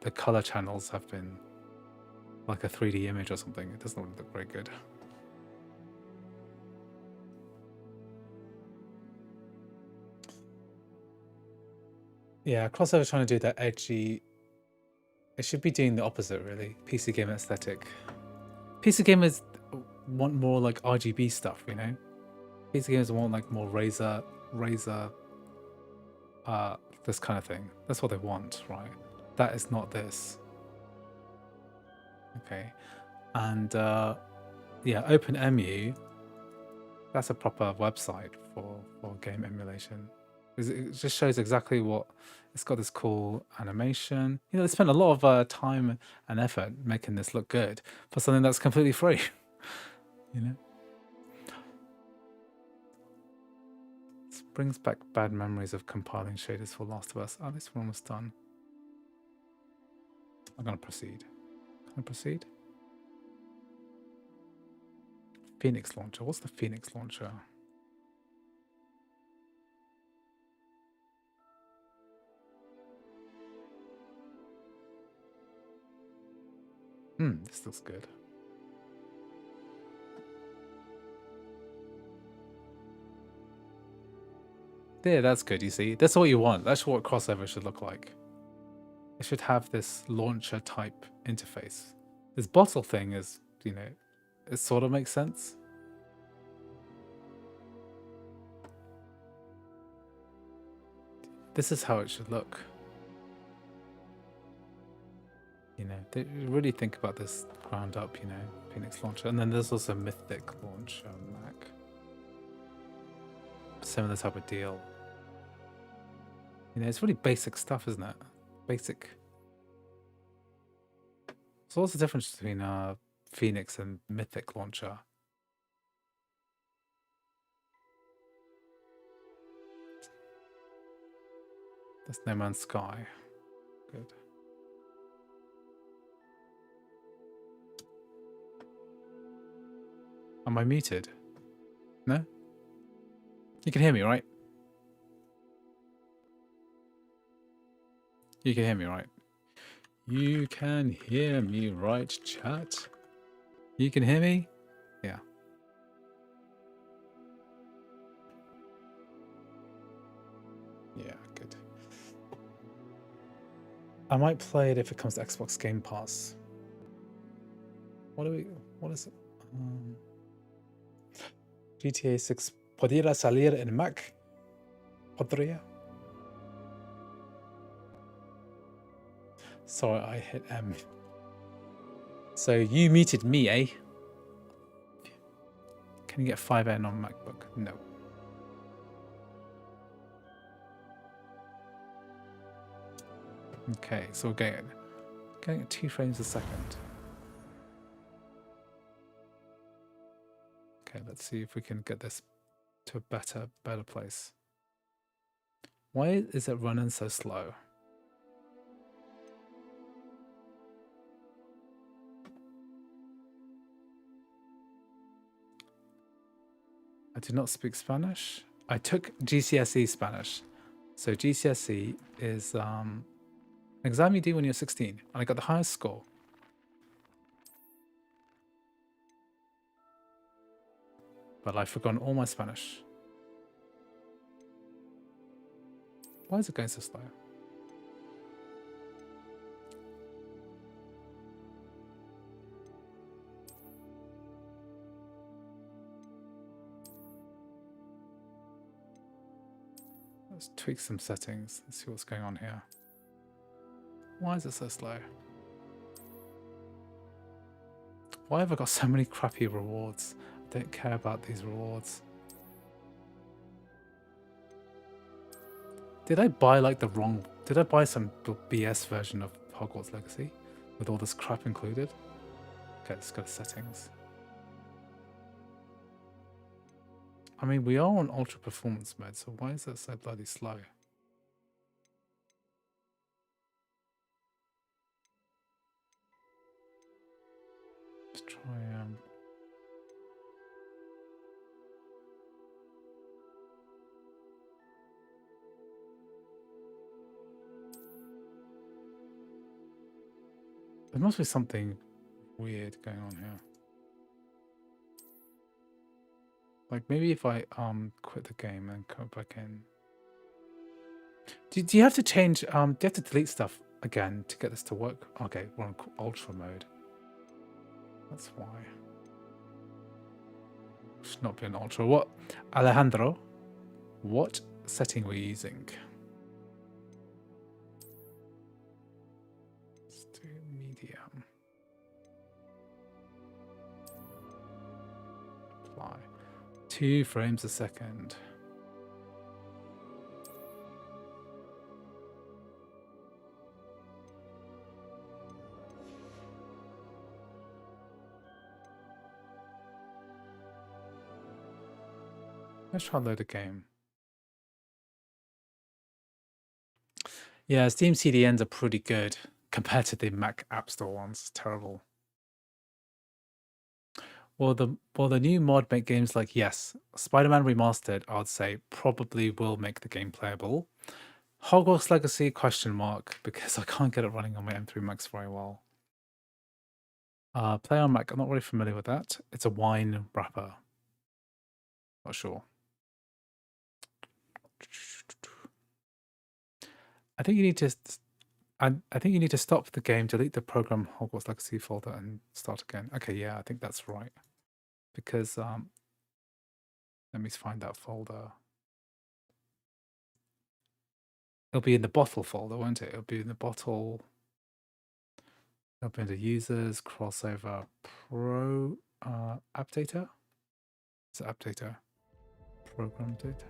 the color channels have been like a 3D image or something. It doesn't look very good. Yeah, crossover trying to do that edgy. It should be doing the opposite, really. PC game aesthetic. PC gamers want more like RGB stuff, you know. PC gamers want like more razor, this kind of thing. That's what they want, right? That is not this. Okay, and yeah, OpenEMU. That's a proper website for game emulation. It just shows exactly what it's got. This cool animation. You know, they spent a lot of time and effort making this look good for something that's completely free. You know, this brings back bad memories of compiling shaders for Last of Us. Oh, this one was done. I'm gonna proceed. Can I proceed? Phoenix launcher. What's the Phoenix launcher? This looks good. There, that's good, you see. That's what you want. That's what crossover should look like. It should have this launcher type interface. This bottle thing is, you know, it sort of makes sense. This is how it should look. You know, they really think about this ground up, you know, Phoenix launcher. And then there's also Mythic launcher on Mac. Similar type of deal. You know, it's really basic stuff, isn't it? Basic. So what's the difference between Phoenix and Mythic launcher? That's No Man's Sky. Good. Am I muted? No? You can hear me, right? You can hear me, right? You can hear me, right, chat? You can hear me? Yeah. Yeah, good. I might play it if it comes to Xbox Game Pass. What is it? GTA 6 podría salir en Mac? Podría? Sorry, I hit M. So you muted me, eh? Can you get 5N on MacBook? No. Okay, so we're getting at 2 frames a second. Okay, let's see if we can get this to a better place. Why is it running so slow? I do not speak Spanish. I took GCSE Spanish. So GCSE is an exam you do when you're 16, and I got the highest score. But I've forgotten all my Spanish. Why is it going so slow? Let's tweak some settings. Let's see what's going on here. Why is it so slow? Why have I got so many crappy rewards? I don't care about these rewards. Did I buy like the wrong... Did I buy some BS version of Hogwarts Legacy? With all this crap included? Okay, let's go to settings. I mean, we are on ultra performance mode, so why is that so bloody slow? Let's try there must be something weird going on here. Like maybe if I quit the game and come back in. Do you have to change? Do you have to delete stuff again to get this to work? Okay, we're on ultra mode. That's why. Should not be an ultra. What, Alejandro? What setting were you using? Let's do medium. Apply. 2 frames a second. Let's try and load a game. Yeah, Steam CDNs are pretty good compared to the Mac App Store ones. It's terrible. Well, the new mod make games like, yes, Spider-Man Remastered, I'd say probably will make the game playable. Hogwarts Legacy, question mark, because I can't get it running on my M3 Max very well. Play on Mac, I'm not really familiar with that. It's a wine wrapper. Not sure. I think you need to. I think you need to stop the game, delete the program Hogwarts Legacy folder, and start again. Okay, yeah, I think that's right. Because let me find that folder. It'll be in the bottle folder, won't it? It'll be in the bottle. It'll be under users, crossover, pro, app data. It's app data, program data.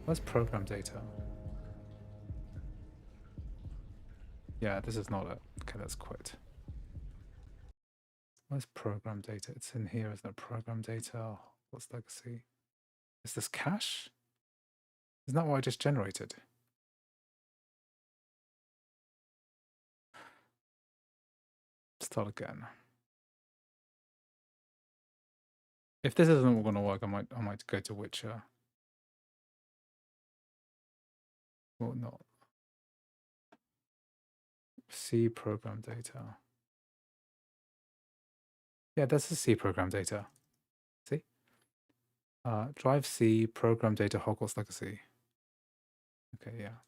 Where's program data? Yeah, this is not it. Okay, let's quit. Where's program data? It's in here, isn't it? Program data. What's legacy? Is this cache? Isn't that what I just generated? Start again. If this isn't going to work, I might go to Witcher. Or not. C program data. Yeah, that's the C program data. See? Drive C program data Hogwarts Legacy. Okay, yeah.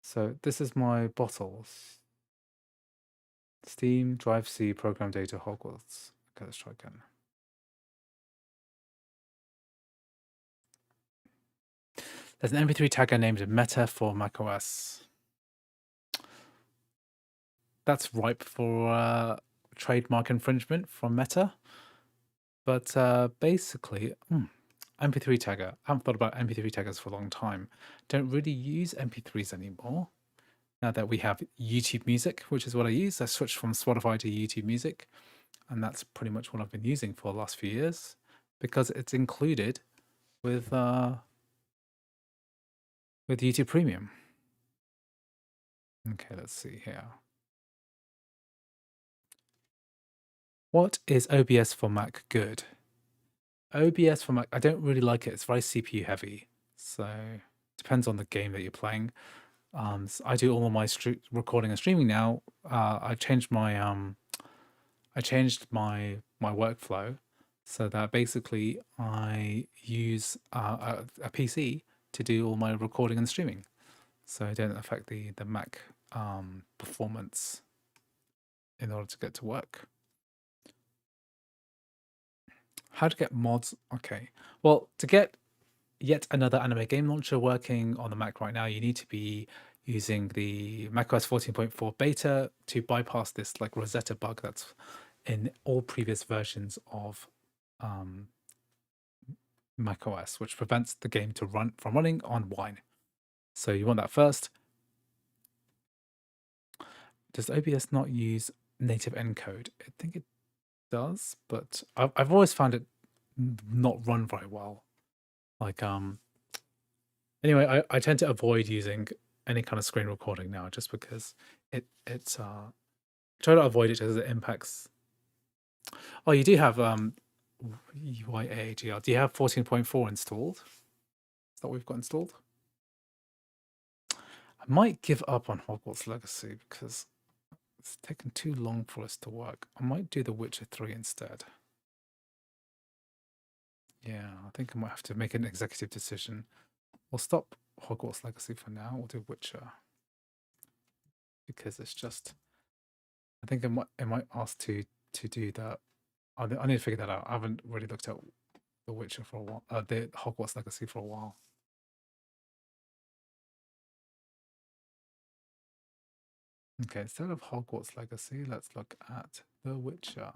So this is my bottles. Steam, Drive C, program data, Hogwarts. Okay, let's try again. There's an MP3 tagger named Meta for macOS. That's ripe for trademark infringement from Meta. But basically, MP3 tagger. I haven't thought about MP3 taggers for a long time. Don't really use MP3s anymore. Now that we have YouTube Music, which is what I use. I switched from Spotify to YouTube Music. And that's pretty much what I've been using for the last few years. Because it's included with YouTube Premium. Okay, let's see here. What is OBS for Mac good? OBS for Mac, I don't really like it. It's very CPU heavy. So depends on the game that you're playing. So I do all of my recording and streaming now. I changed my workflow so that basically I use a PC to do all my recording and streaming. So I don't affect the Mac performance in order to get to work. How to get mods? Okay. Well, to get yet another anime game launcher working on the Mac right now, you need to be using the macOS 14.4 beta to bypass this like Rosetta bug that's in all previous versions of macOS, which prevents the game to run from running on Wine. So you want that first. Does OBS not use native encode? I think it does, but I've always found it not run very well. Like anyway, I tend to avoid using any kind of screen recording now just because it's try to avoid it because it impacts. Oh, you do have UIAGR. Do you have 14.4 installed? Is that what we've got installed? I might give up on Hogwarts Legacy because it's taken too long for us to work. I might do The Witcher 3 instead. Yeah, I think I might have to make an executive decision. We'll stop Hogwarts Legacy for now. We'll do Witcher. Because it's just... I think it might ask to do that. I need to figure that out. I haven't really looked at The Witcher for a while. The Hogwarts Legacy for a while. Okay, instead of Hogwarts Legacy, let's look at The Witcher.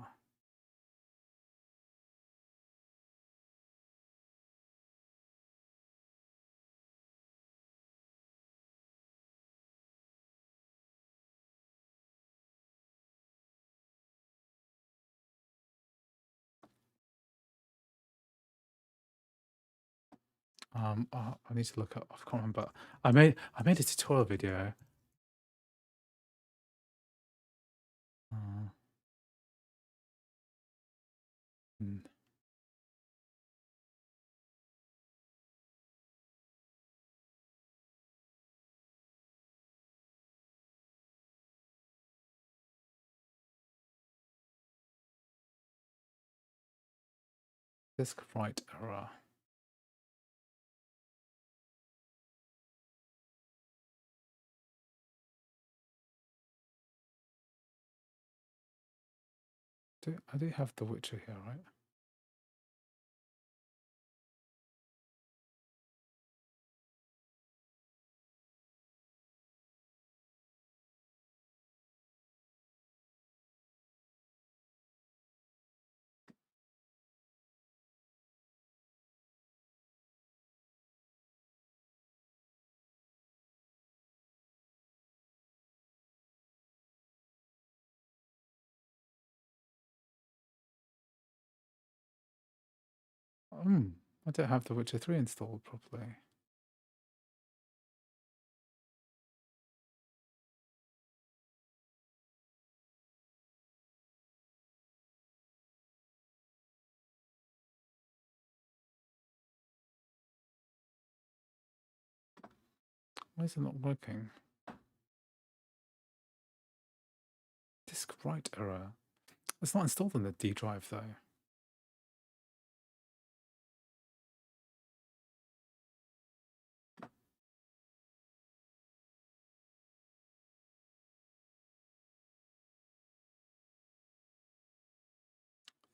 I need to look up. I can't remember. I made a tutorial video. Hmm. Disk write error. I do have The Witcher here, right? I don't have The Witcher 3 installed properly. Why is it not working? Disk write error. It's not installed on the D drive though.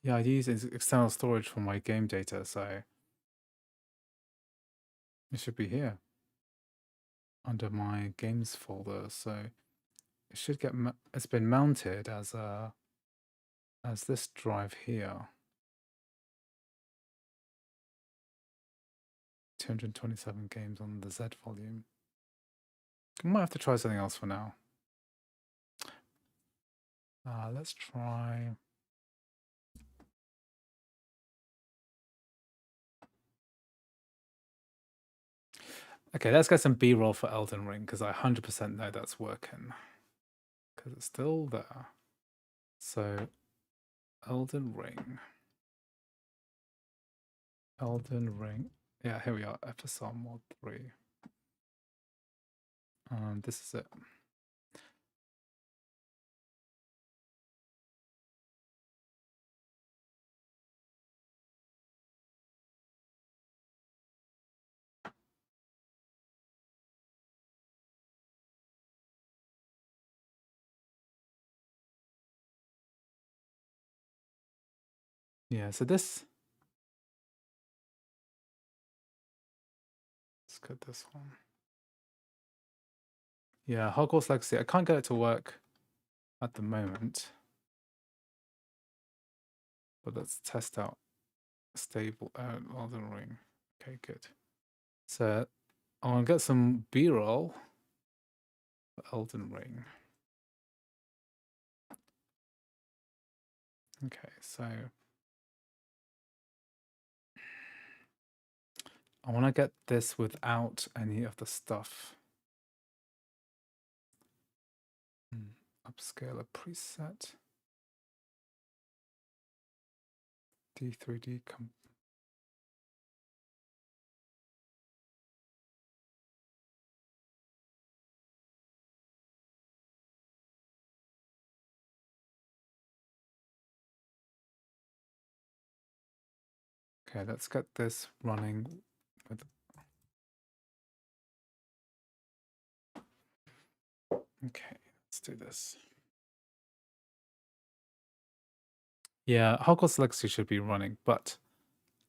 Yeah, I use external storage for my game data, so it should be here under my games folder. So it should get it's been mounted as this drive here. 227 games on the Z volume. I might have to try something else for now. Let's try. Okay, let's get some B-roll for Elden Ring because I 100% know that's working because it's still there. So Elden Ring. Yeah, here we are, FSR mod 3. This is it. Yeah, so let's get this one. Yeah, Hogwarts Legacy. I can't get it to work at the moment. But let's test out stable Elden Ring. Okay, good. So I'll get some B-roll for Elden Ring. Okay, so I want to get this without any of the stuff. Upscaler preset. D3D Okay, let's get this running with. Okay, let's do this. Yeah, Hogwarts Legacy should be running, but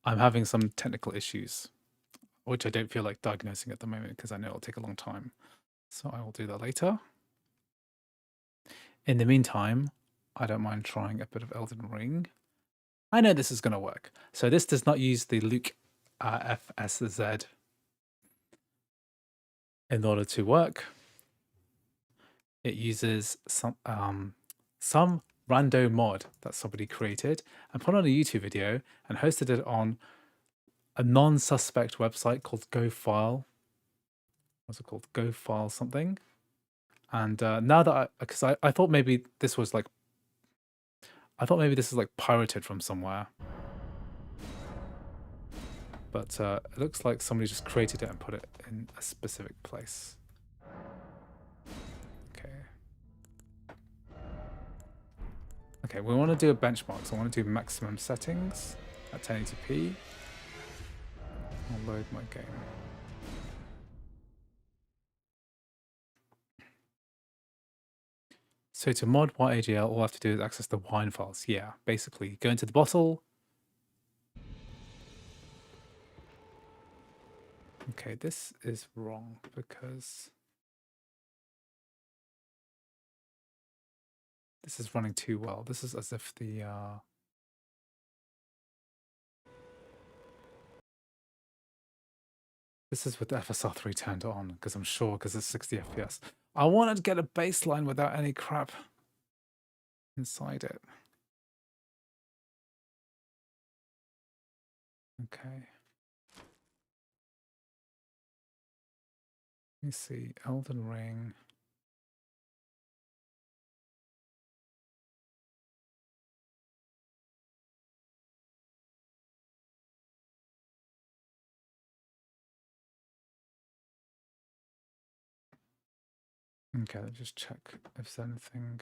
I'm having some technical issues, which I don't feel like diagnosing at the moment because I know it'll take a long time. So I will do that later. In the meantime, I don't mind trying a bit of Elden Ring. I know this is going to work. So this does not use the Luke FSZ in order to work. It uses some rando mod that somebody created and put on a YouTube video and hosted it on a non-suspect website called GoFile. What's it called? GoFile something. And now that because I thought maybe this was like pirated from somewhere. But it looks like somebody just created it and put it in a specific place. Okay. Okay, we want to do a benchmark. So I want to do maximum settings at 1080p. I'll load my game. So to mod YAGL, all I have to do is access the wine files. Yeah, basically, go into the bottle. Okay, this is wrong because this is running too well. This is as if the this is with the FSR3 turned on, because I'm sure, because it's 60 FPS. I wanted to get a baseline without any crap inside it. Okay. Let me see, Elden Ring. Okay, let's just check if there's anything.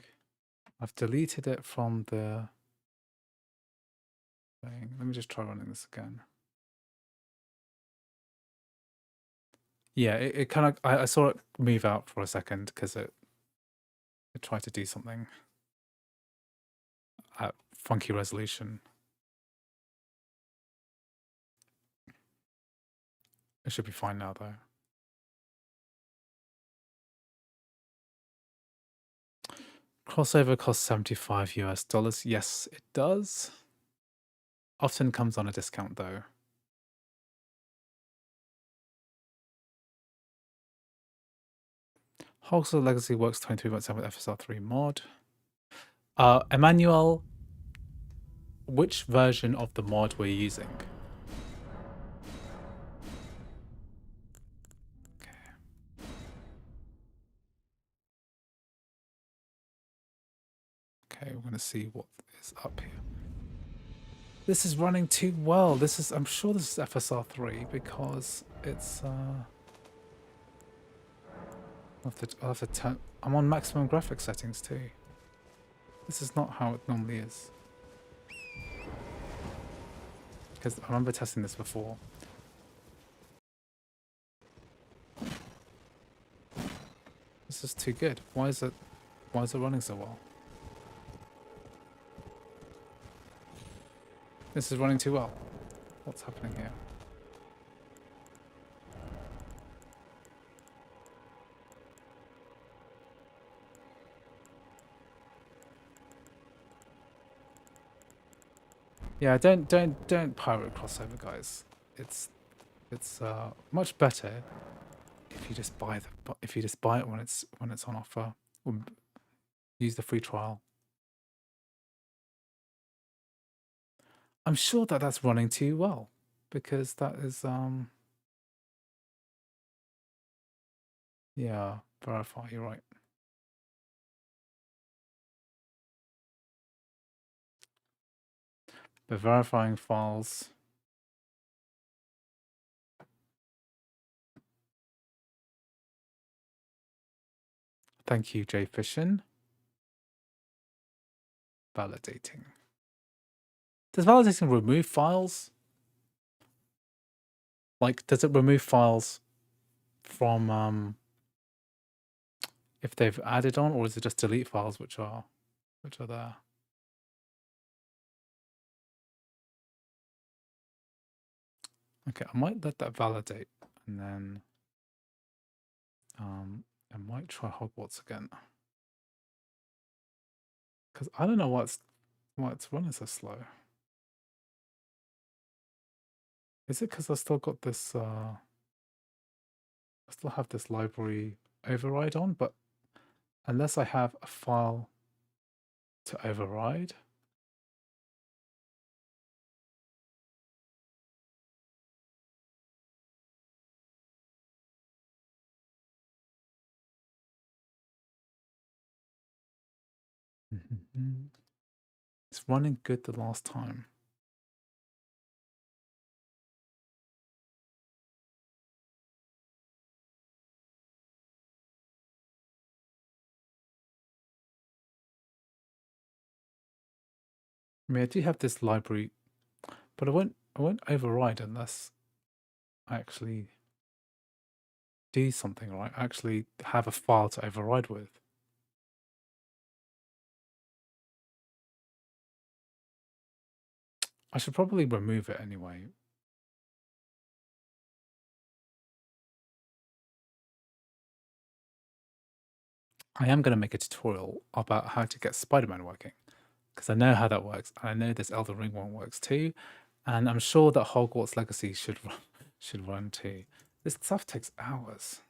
I've deleted it from the thing. Let me just try running this again. Yeah, it kind of, I saw it move out for a second because it tried to do something at funky resolution. It should be fine now though. Crossover costs $75 US. Yes, it does. Often comes on a discount though. Hogwarts Legacy works 23.7 with FSR3 mod. Emmanuel, which version of the mod we're using? Okay, we're gonna see what is up here. This is running too well. This is, I'm sure this is FSR3 because it's I'll have to turn, I'm on maximum graphics settings too. This is not how it normally is. Because I remember testing this before. This is too good. Why is it running so well? This is running too well. What's happening here? Yeah, don't pirate crossover, guys. It's much better if you just buy it when it's on offer, or use the free trial. I'm sure that that's running too well because that is yeah, verify, you're right. But verifying files. Thank you, Jay Fishin. Validating. Does validating remove files? Like, does it remove files from if they've added on, or is it just delete files which are there? Okay, I might let that validate, and then I might try Hogwarts again. Because I don't know why it's running so slow. Is it because I still got this I still have this library override on, but unless I have a file to override. It's running good the last time. I mean, I do have this library. But I won't override unless I actually do something, right? I actually have a file to override with. I should probably remove it anyway. I am going to make a tutorial about how to get Spider-Man working, because I know how that works, and I know this Elden Ring one works too, and I'm sure that Hogwarts Legacy should should run too. This stuff takes hours.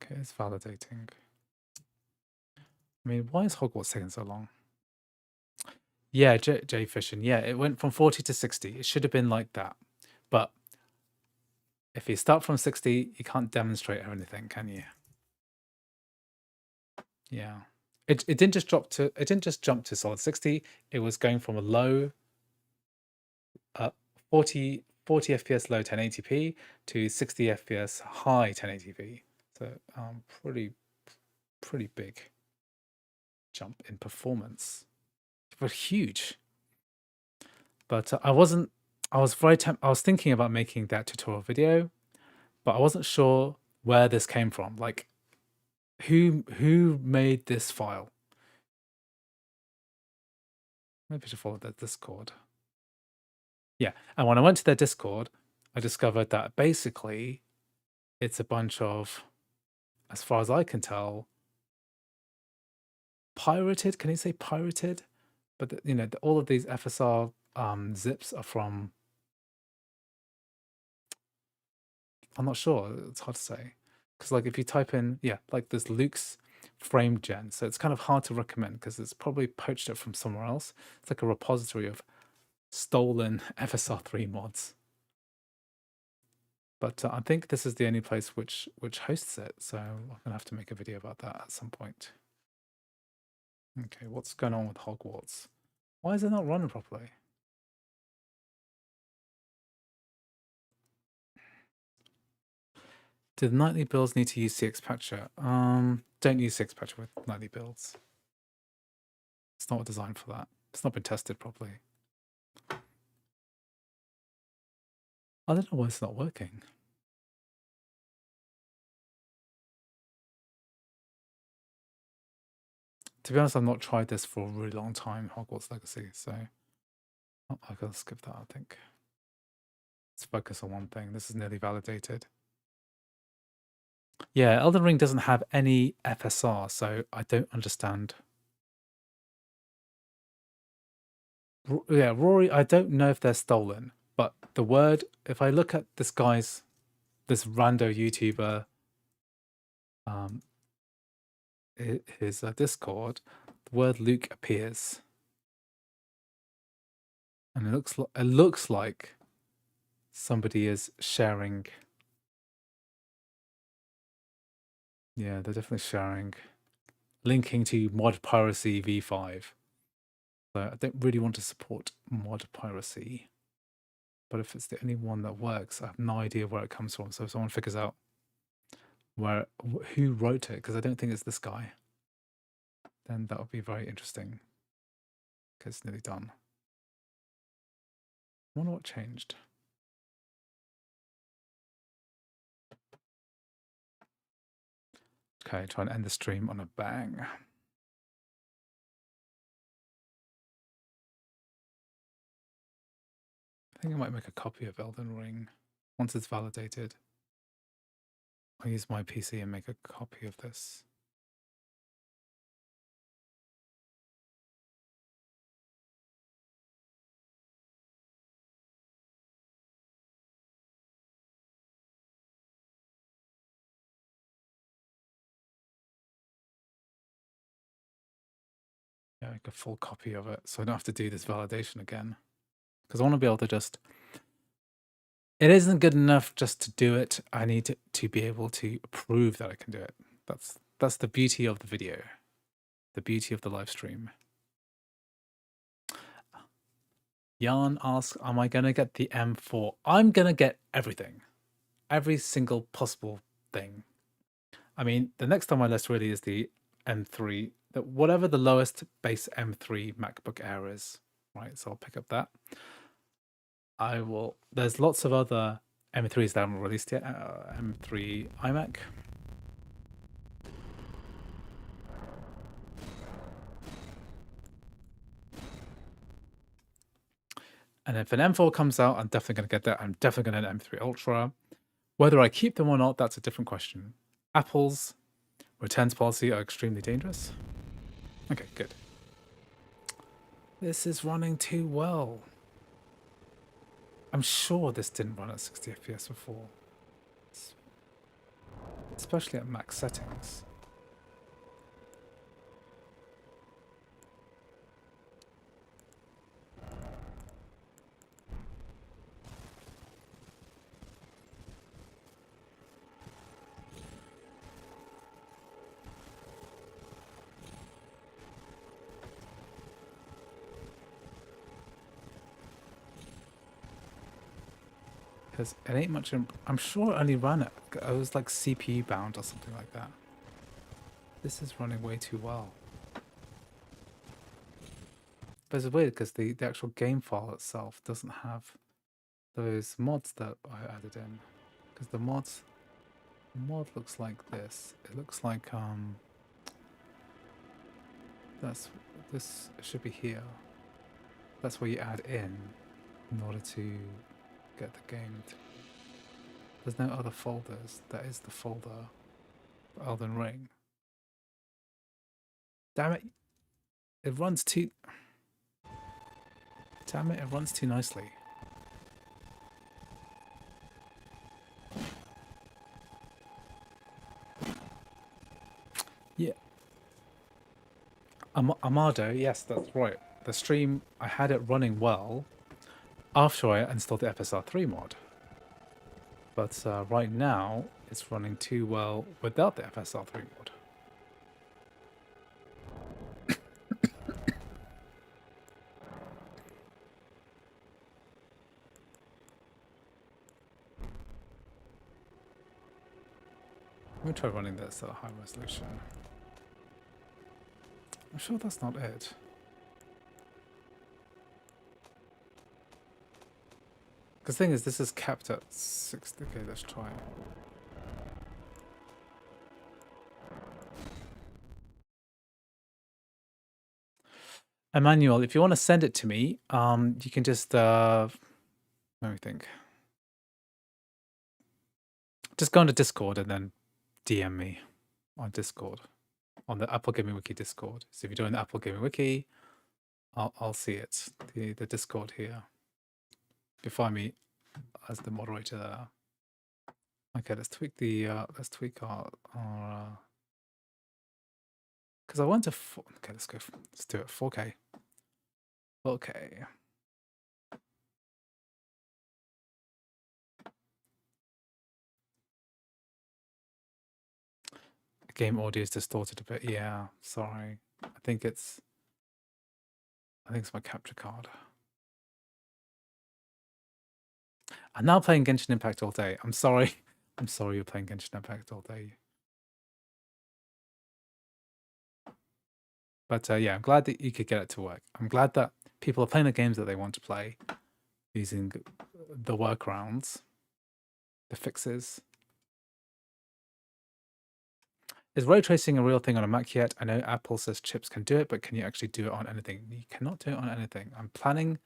Okay, it's validating. I mean, why is Hogwarts taking so long? Yeah, J Fission. Yeah, it went from 40 to 60. It should have been like that. But if you start from 60, you can't demonstrate anything, can you? Yeah. It didn't just jump to solid 60. It was going from a low 40 FPS low 1080p to 60 FPS high 1080p. So pretty big jump in performance. But huge. But I was thinking about making that tutorial video, but I wasn't sure where this came from. Like, who made this file? Maybe I should follow their Discord. Yeah, and when I went to their Discord, I discovered that basically it's a bunch of, as far as I can tell, pirated. Can you say pirated? But all of these FSR zips are from. I'm not sure. It's hard to say because, like, if you type in, yeah, like this Luke's frame gen, so it's kind of hard to recommend because it's probably poached it from somewhere else. It's like a repository of stolen FSR3 mods. But I think this is the only place which hosts it, so I'm gonna have to make a video about that at some point. Okay, what's going on with Hogwarts? Why is it not running properly? Do the nightly builds need to use CX Patcher? Don't use CX Patcher with nightly builds. It's not designed for that. It's not been tested properly. I don't know why it's not working. To be honest, I've not tried this for a really long time, Hogwarts Legacy, so I gotta skip that, I think. Let's focus on one thing. This is nearly validated. Yeah, Elden Ring doesn't have any FSR, so I don't understand. Yeah, Rory, I don't know if they're stolen, but the word, if I look at this rando YouTuber, his Discord, the word Luke appears. And it looks like somebody is sharing. Yeah, they're definitely sharing, linking to mod piracy v5. So I don't really want to support mod piracy, but if it's the only one that works, I have no idea where it comes from. So if someone figures out who wrote it, because I don't think it's this guy, then that would be very interesting. Okay, it's nearly done. I wonder what changed. Okay, try and end the stream on a bang. I think I might make a copy of Elden Ring once it's validated. I'll use my PC and make a copy of this. Yeah, make a full copy of it so I don't have to do this validation again. Because I want to be able to just... It isn't good enough just to do it. I need to be able to prove that I can do it. That's the beauty of the video. The beauty of the live stream. Jan asks, am I going to get the M4? I'm going to get everything. Every single possible thing. I mean, the next on my list really is the M3. Whatever the lowest base M3 MacBook Air is, right? So I'll pick up that. I will. There's lots of other M3s that haven't released yet. M3 iMac. And if an M4 comes out, I'm definitely going to get that. I'm definitely going to get an M3 Ultra. Whether I keep them or not, that's a different question. Apple's returns policy are extremely dangerous. Okay, good. This is running too well. I'm sure this didn't run at 60 FPS before. Especially at max settings. Because it ain't much. I'm sure it only ran it. It was like CPU bound or something like that. This is running way too well. But it's weird because the actual game file itself doesn't have those mods that I added in. Because the mod looks like this. It looks like this should be here. That's where you add in order to get the game. There's no other folders. That is the folder for Elden Ring. Damn it! It runs too. Damn it! It runs too nicely. Yeah. Amado, yes, that's right. The stream, I had it running well after I installed the FSR3 mod. But right now, it's running too well without the FSR3 mod. Let me try running this at a high resolution. I'm sure that's not it. Because the thing is, this is capped at 60. Okay, let's try it. Emmanuel, if you want to send it to me, you can just let me think. Just go into Discord and then DM me on Discord, on the Apple Gaming Wiki Discord. So if you're doing the Apple Gaming Wiki, I'll see it. The Discord here. You find me as the moderator there. Okay, let's tweak the let's tweak our because I went to okay, let's do it 4K. Okay. Game audio is distorted a bit. Yeah, sorry. I think it's my capture card. I'm now playing Genshin Impact all day. I'm sorry. I'm sorry you're playing Genshin Impact all day. But yeah, I'm glad that you could get it to work. I'm glad that people are playing the games that they want to play using the workarounds, the fixes. Is ray tracing a real thing on a Mac yet? I know Apple says chips can do it, but can you actually do it on anything? You cannot do it on anything. I'm planning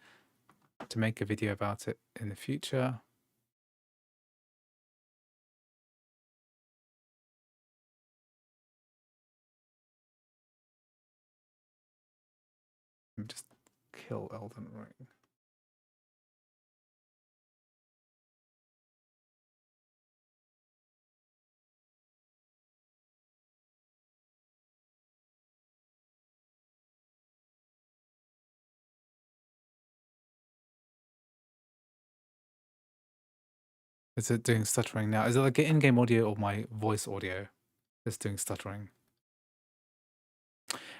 to make a video about it in the future. Let me just kill Elden Ring. Is it doing stuttering now? Is it like in-game audio or my voice audio that's doing stuttering?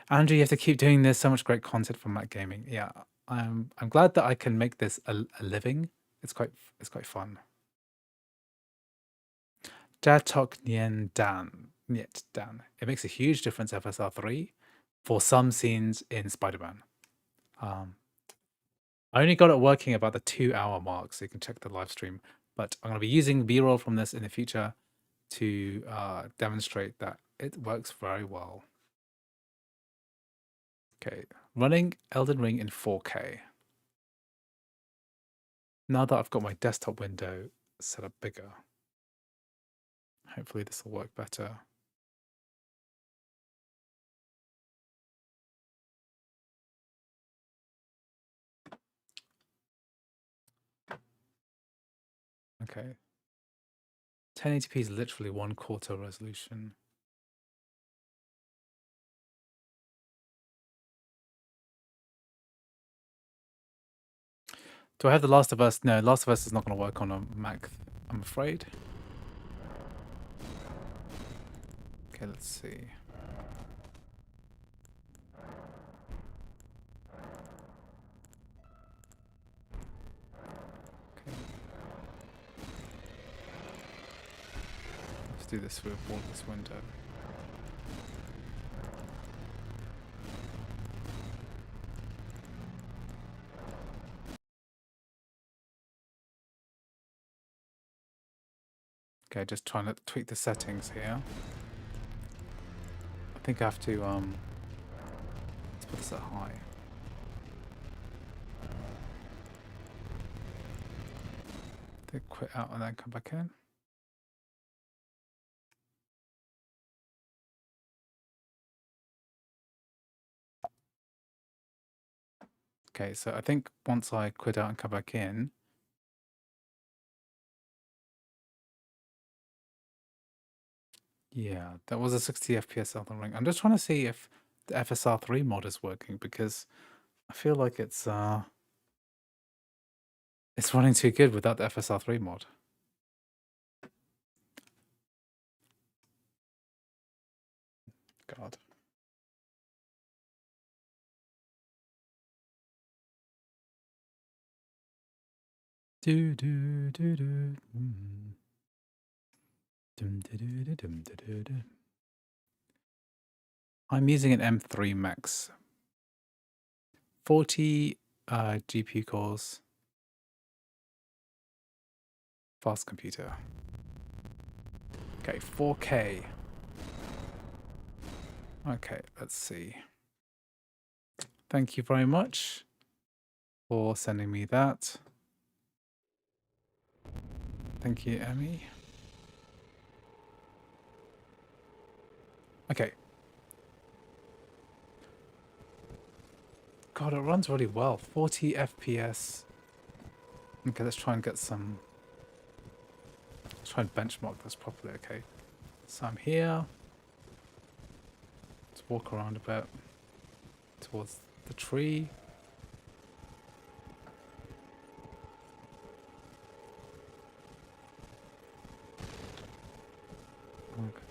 Andrew, you have to keep doing this. So much great content from Mac Gaming. Yeah, I'm glad that I can make this a living. It's quite fun. Datok Nien Dan. Niet Dan. It makes a huge difference FSR3 for some scenes in Spider-Man. I only got it working about the 2-hour mark, so you can check the live stream. But I'm going to be using B-roll from this in the future to demonstrate that it works very well. Okay, running Elden Ring in 4K. Now that I've got my desktop window set up bigger, hopefully this will work better. Okay. 1080p is literally 1/4 resolution. Do I have The Last of Us? No, Last of Us is not going to work on a Mac, I'm afraid. Okay, let's see. Okay. Let's do this with this window. Okay, just trying to tweak the settings here. I think I have to let's put this at high. Then quit out and then come back in. Okay, so I think once I quit out and come back in, yeah, that was a 60 FPS Elden Ring. I'm just trying to see if the FSR3 mod is working because I feel like it's running too good without the FSR3 mod. God. Do do do do. Dum, do, do, do, dum, do, do, do. I'm using an M3 Max. 40 GPU cores. Fast computer. Okay, 4K. Okay, let's see. Thank you very much for sending me that. Thank you, Emmy. Okay. God, it runs really well. 40 FPS. Okay, let's try and get some... Let's try and benchmark this properly, okay. So I'm here. Let's walk around a bit towards the tree. Okay.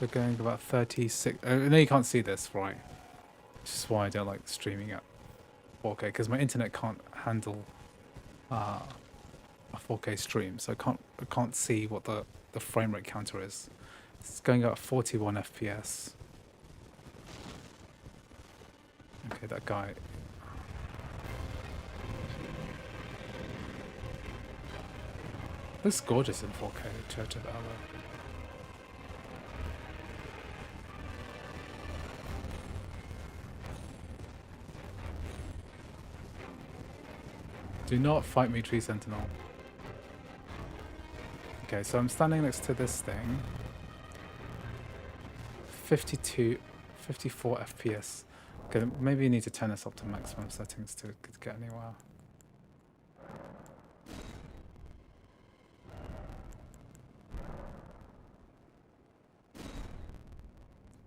So going about 36... no, you can't see this, right? Which is why I don't like streaming at 4K, because my internet can't handle a 4K stream, so I can't see what the frame rate counter is. It's going at 41 FPS. Okay, that guy. Looks gorgeous in 4K, Church of Allah. Do not fight me, Tree Sentinel. Okay, so I'm standing next to this thing. 54 FPS. Okay, maybe you need to turn this up to maximum settings to get anywhere.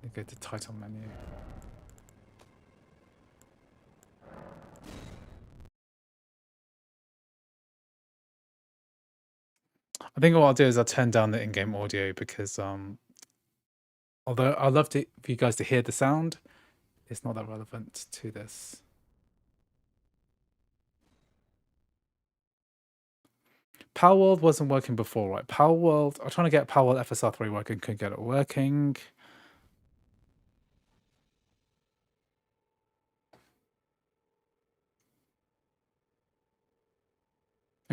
You go to title menu. I think what I'll do is I'll turn down the in-game audio because although I'd love for you guys to hear the sound, it's not that relevant to this. Power World wasn't working before, right? Power World, I'm trying to get Power World FSR3 working, couldn't get it working.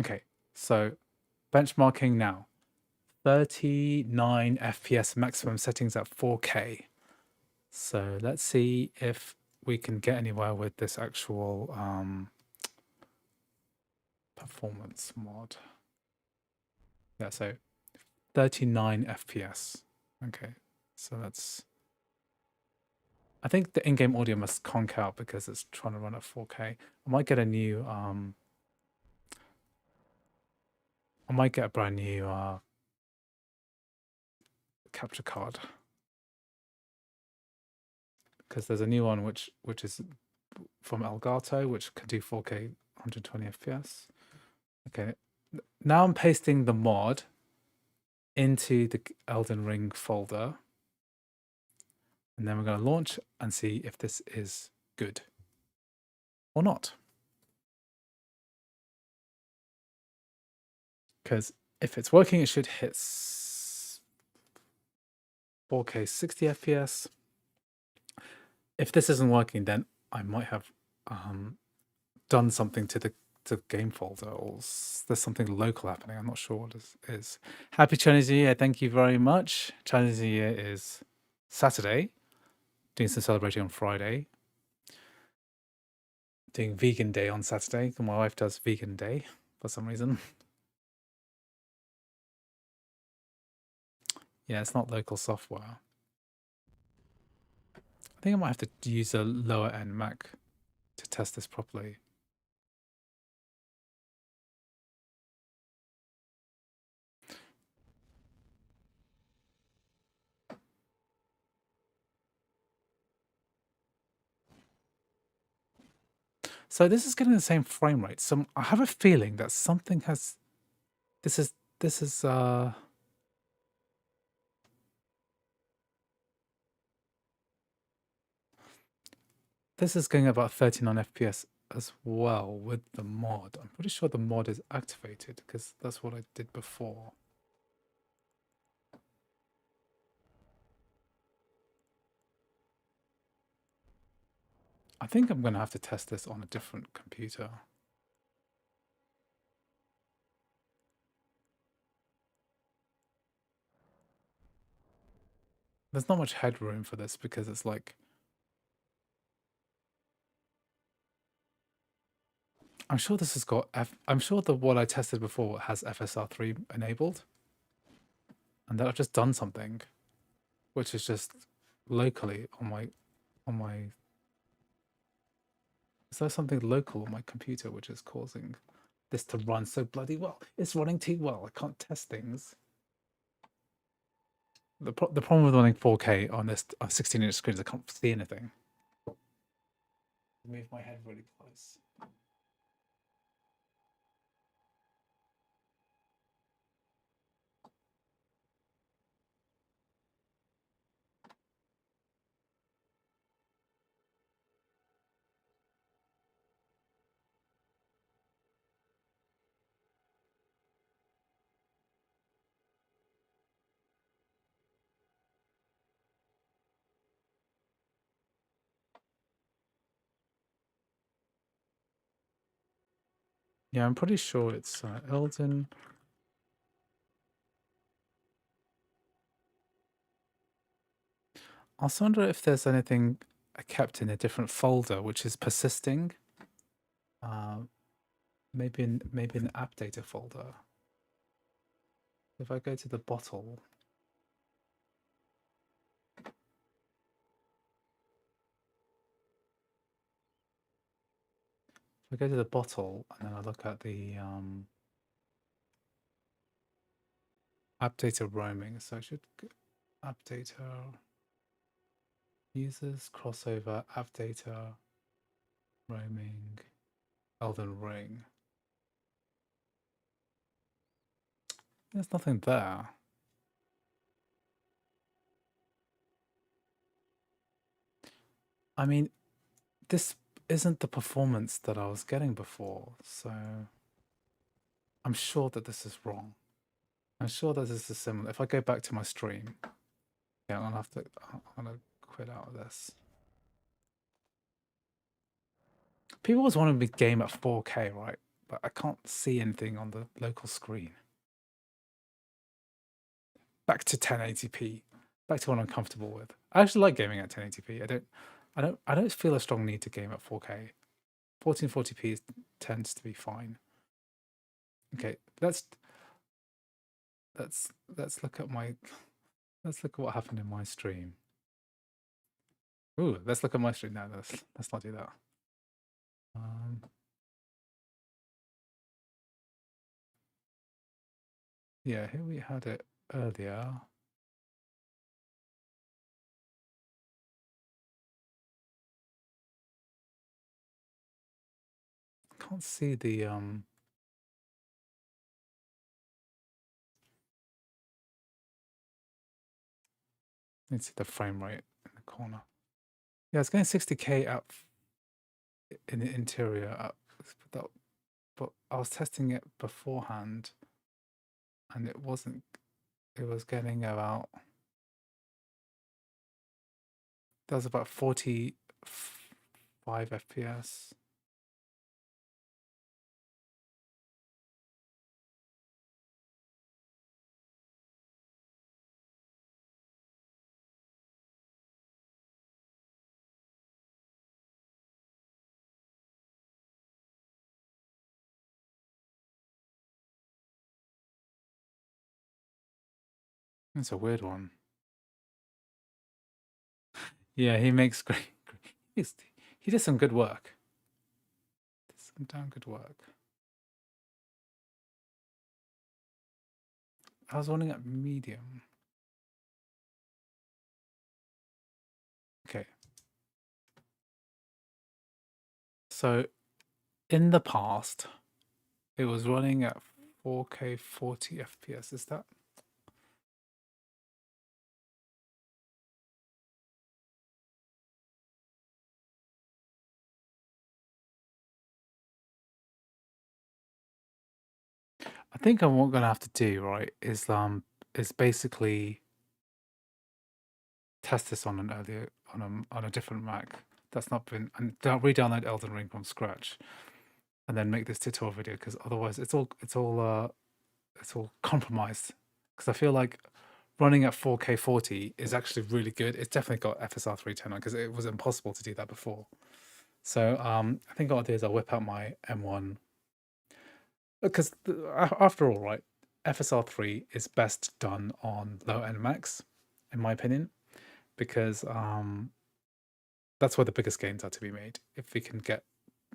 Okay, so benchmarking now. 39 FPS maximum settings at 4K. So let's see if we can get anywhere with this actual performance mod. Yeah, so 39 FPS. Okay, so that's... I think the in-game audio must conk out because it's trying to run at 4K. I might get a new... I might get a brand new capture card. Because there's a new one which is from Elgato, which can do 4K 120 FPS. Okay, now I'm pasting the mod into the Elden Ring folder. And then we're going to launch and see if this is good or not. Because if it's working, it should hit 4K 60 FPS. If this isn't working, then I might have done something to the game folder, or there's something local happening. I'm not sure what this is. Happy Chinese New Year. Thank you very much. Chinese New Year is Saturday. Doing some celebrating on Friday. Doing vegan day on Saturday. My wife does vegan day for some reason. Yeah, it's not local software. I think I might have to use a lower end Mac to test this properly. So this is getting the same frame rate. So I have a feeling that something has... This is this is going about 39 FPS as well with the mod. I'm pretty sure the mod is activated because that's what I did before. I think I'm going to have to test this on a different computer. There's not much headroom for this because it's like... I'm sure this has got I'm sure the one I tested before has FSR3 enabled. And then I've just done something which is just locally on my is there something local on my computer which is causing this to run so bloody well? It's running too well. I can't test things. The problem with running 4K on this 16-inch screen is I can't see anything. Move my head really close. Yeah, I'm pretty sure it's Elden. I also wonder if there's anything I kept in a different folder which is persisting. Maybe in the app data folder. If I go to the bottle, and then I look at the app data roaming, so I should app data users crossover app data roaming Elden Ring. There's nothing there. I mean, this isn't the performance that I was getting before, so I'm sure that this is wrong. I'm sure that this is similar. If I go back to my stream, yeah, I'm gonna quit out of this. People always want to be game at 4K, right? but I can't see anything on the local screen. Back to 1080p. Back to what I'm comfortable with. I actually like gaming at 1080p. I don't feel a strong need to game at 4K. 1440p tends to be fine. Okay, let's look at what happened in my stream. Ooh, let's look at my stream now. Let's not do that. Yeah, here we had it earlier. Can't see the let's see the frame rate in the corner. Yeah, it's getting 60k up in the interior up, but I was testing it beforehand and it wasn't. It was getting about. That was about 45 FPS. It's a weird one. Yeah, he makes great. He did some good work. Did some damn good work. I was running at medium. Okay. So in the past, it was running at 4K 40 FPS. Is that? I think what I'm gonna have to do, right, is basically test this on on a different Mac that's not been, and re-download Elden Ring from scratch, and then make this tutorial video, because otherwise it's all compromised. Because I feel like running at 4K 40 is actually really good. It's definitely got FSR3 turned on because it was impossible to do that before. So I think what I'll do is I'll whip out my M1, because after all, right, FSR3 is best done on low-end Macs, in my opinion, because that's where the biggest gains are to be made. If we can get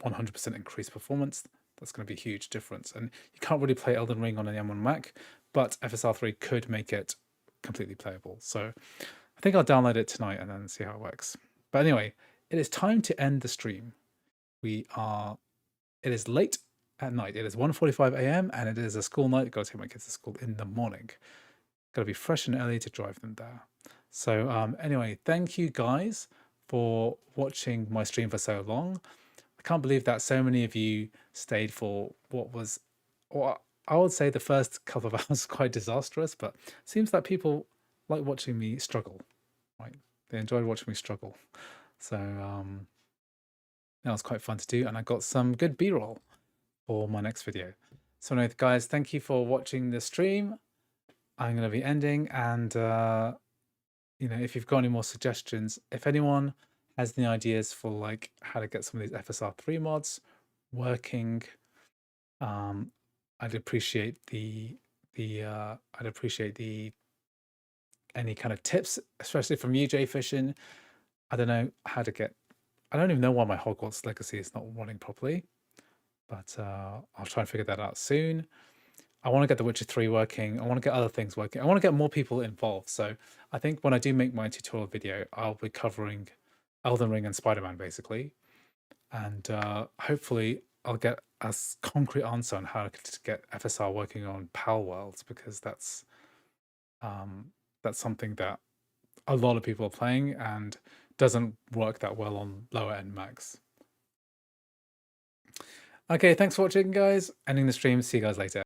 100% increased performance, that's going to be a huge difference. And you can't really play Elden Ring on an M1 Mac, but FSR3 could make it completely playable. So I think I'll download it tonight and then see how it works. But anyway, it is time to end the stream. It is late at night. It is 1:45 a.m. and it is a school night. I've got to take my kids to school in the morning. Got to be fresh and early to drive them there. So anyway, thank you guys for watching my stream for so long. I can't believe that so many of you stayed for what was, or I would say the first couple of hours quite disastrous, but it seems that people like watching me struggle, right? They enjoyed watching me struggle. So that was quite fun to do, and I got some good B-roll for my next video. So anyway, guys, thank you for watching the stream. I'm going to be ending, and if you've got any more suggestions, if anyone has any ideas for like how to get some of these FSR3 mods working, I'd appreciate any kind of tips, especially from you, Jay Fishin. I don't know how to get. I don't even know why my Hogwarts Legacy is not running properly, but I'll try and figure that out soon. I want to get The Witcher 3 working. I want to get other things working. I want to get more people involved. So I think when I do make my tutorial video, I'll be covering Elden Ring and Spider-Man basically. And hopefully I'll get a concrete answer on how to get FSR working on Pal Worlds, because that's something that a lot of people are playing and doesn't work that well on lower end Macs. Okay, thanks for watching, guys. Ending the stream. See you guys later.